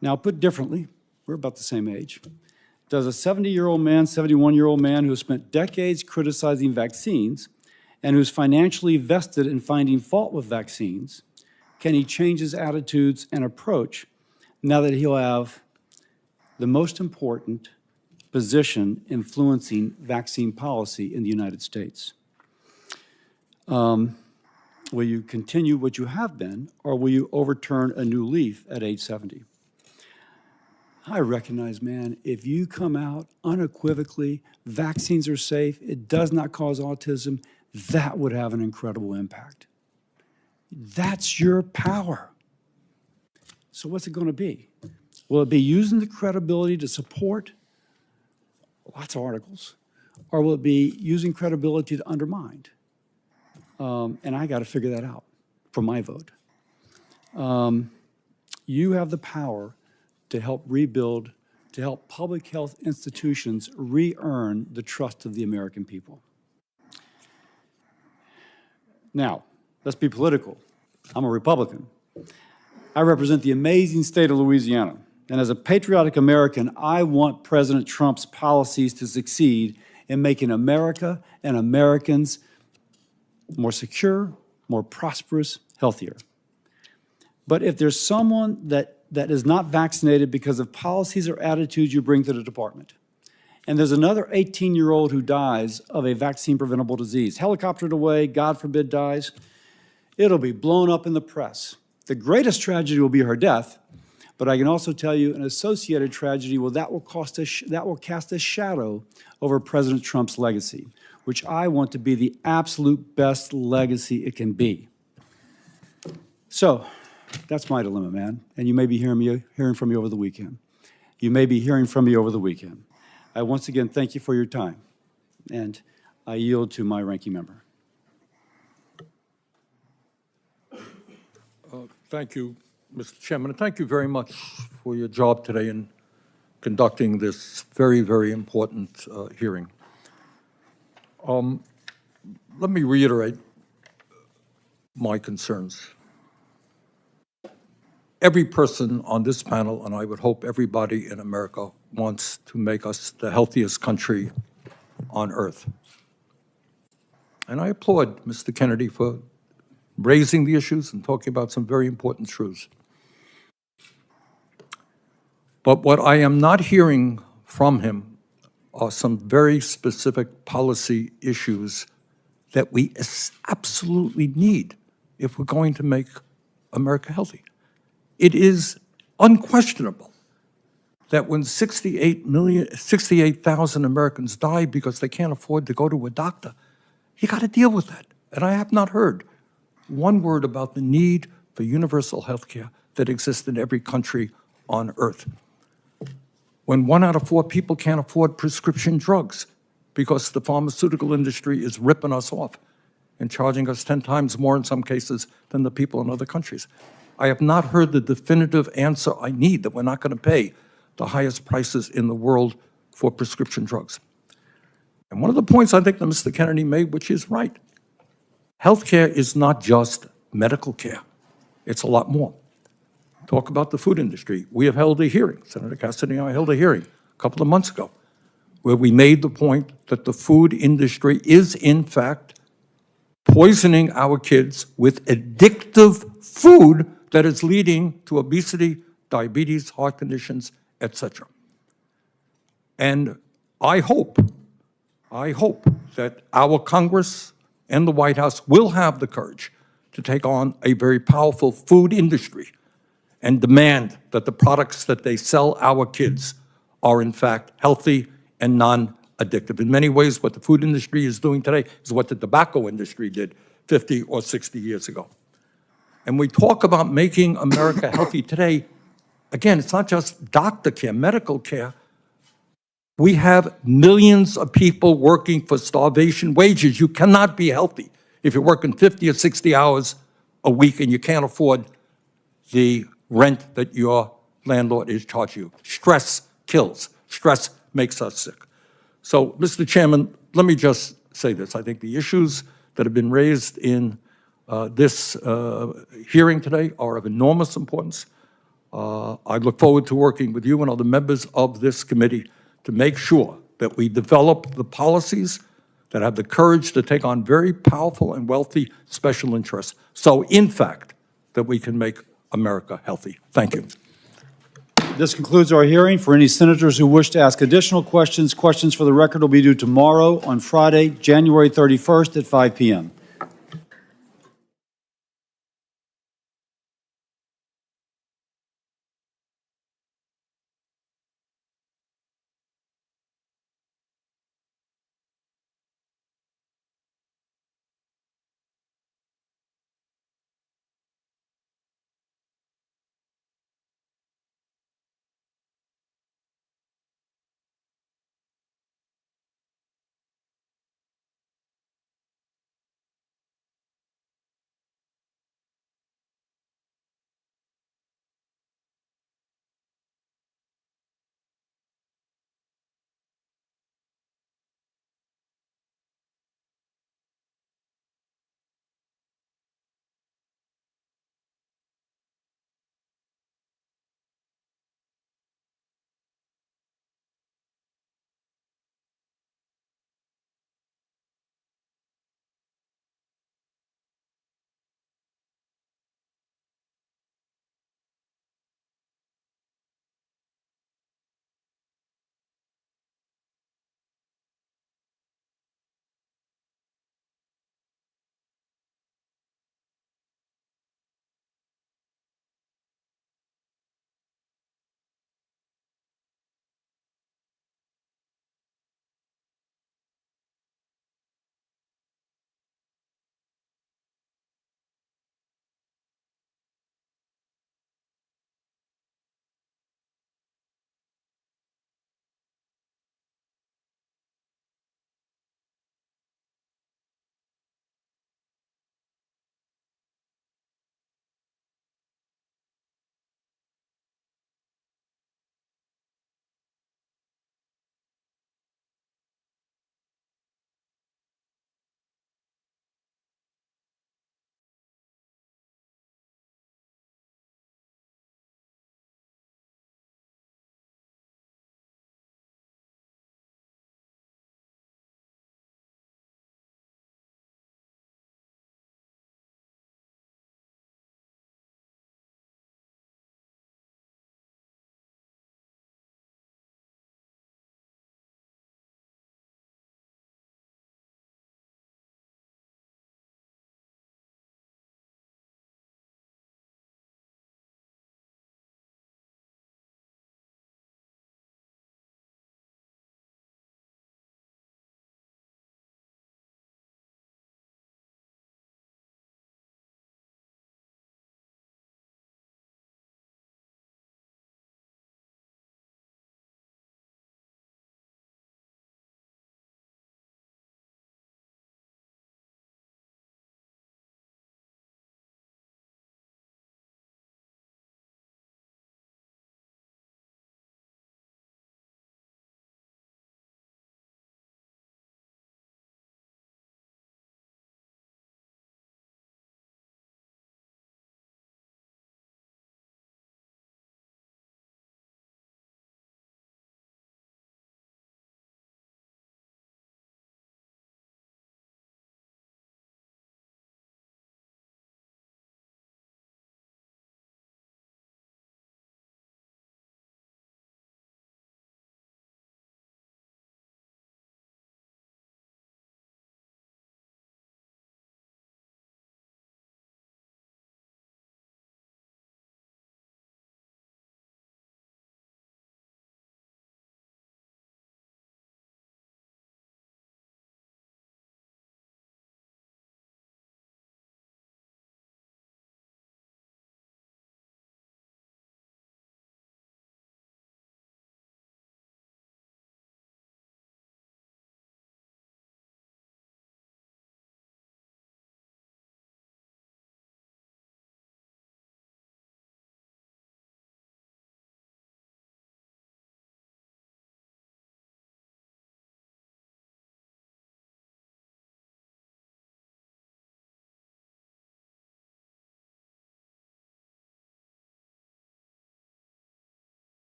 Now, put differently, we're about the same age. Does a 70-year-old man, 71-year-old man who has spent decades criticizing vaccines and who's financially vested in finding fault with vaccines, can he change his attitudes and approach now that he'll have the most important position influencing vaccine policy in the United States? Will you continue what you have been, or will you overturn a new leaf at age 70? I recognize, man, if you come out unequivocally, vaccines are safe, it does not cause autism, that would have an incredible impact. That's your power. So what's it going to be? Will it be using the credibility to support lots of articles, or will it be using credibility to undermine? And I got to figure that out for my vote. You have the power to help rebuild, to help public health institutions re-earn the trust of the American people. Now, let's be political. I'm a Republican. I represent the amazing state of Louisiana. And as a patriotic American, I want President Trump's policies to succeed in making America and Americans more secure, more prosperous, healthier. But if there's someone that is not vaccinated because of policies or attitudes you bring to the department, and there's another 18-year-old who dies of a vaccine-preventable disease, helicoptered away, God forbid dies, it'll be blown up in the press. The greatest tragedy will be her death, but I can also tell you an associated tragedy that will cast a shadow over President Trump's legacy, which I want to be the absolute best legacy it can be. So that's my dilemma, man. And you may be hearing from me over the weekend. You may be hearing from me over the weekend. I once again thank you for your time, and I yield to my ranking member. Thank you, Mr. Chairman, and thank you very much for your job today in conducting this very, very important hearing. Let me reiterate my concerns. Every person on this panel, and I would hope everybody in America, wants to make us the healthiest country on earth. And I applaud Mr. Kennedy for raising the issues and talking about some very important truths. But what I am not hearing from him are some very specific policy issues that we absolutely need if we're going to make America healthy. It is unquestionable that when 68,000 Americans die because they can't afford to go to a doctor, you got to deal with that. And I have not heard one word about the need for universal health care that exists in every country on earth. When 1 out of 4 people can't afford prescription drugs because the pharmaceutical industry is ripping us off and charging us 10 times more in some cases than the people in other countries. I have not heard the definitive answer I need that we're not going to pay the highest prices in the world for prescription drugs. And one of the points I think that Mr. Kennedy made, which is right, healthcare is not just medical care. It's a lot more. Talk about the food industry. We have held a hearing, Senator Cassidy and I held a hearing a couple of months ago, where we made the point that the food industry is, in fact, poisoning our kids with addictive food that is leading to obesity, diabetes, heart conditions, etc. And I hope that our Congress and the White House will have the courage to take on a very powerful food industry and demand that the products that they sell our kids are in fact healthy and non-addictive. In many ways, what the food industry is doing today is what the tobacco industry did 50 or 60 years ago. And we talk about making America healthy today. Again, it's not just doctor care, medical care. We have millions of people working for starvation wages. You cannot be healthy if you're working 50 or 60 hours a week and you can't afford the rent that your landlord is charging you. Stress kills. Stress makes us sick. So, Mr. Chairman, let me just say this. I think the issues that have been raised in this hearing today are of enormous importance. I look forward to working with you and other members of this committee to make sure that we develop the policies that have the courage to take on very powerful and wealthy special interests. So, in fact, that we can make America healthy. Thank you. This concludes our hearing. For any senators who wish to ask additional questions, questions for the record will be due tomorrow on Friday, January 31st at 5 p.m.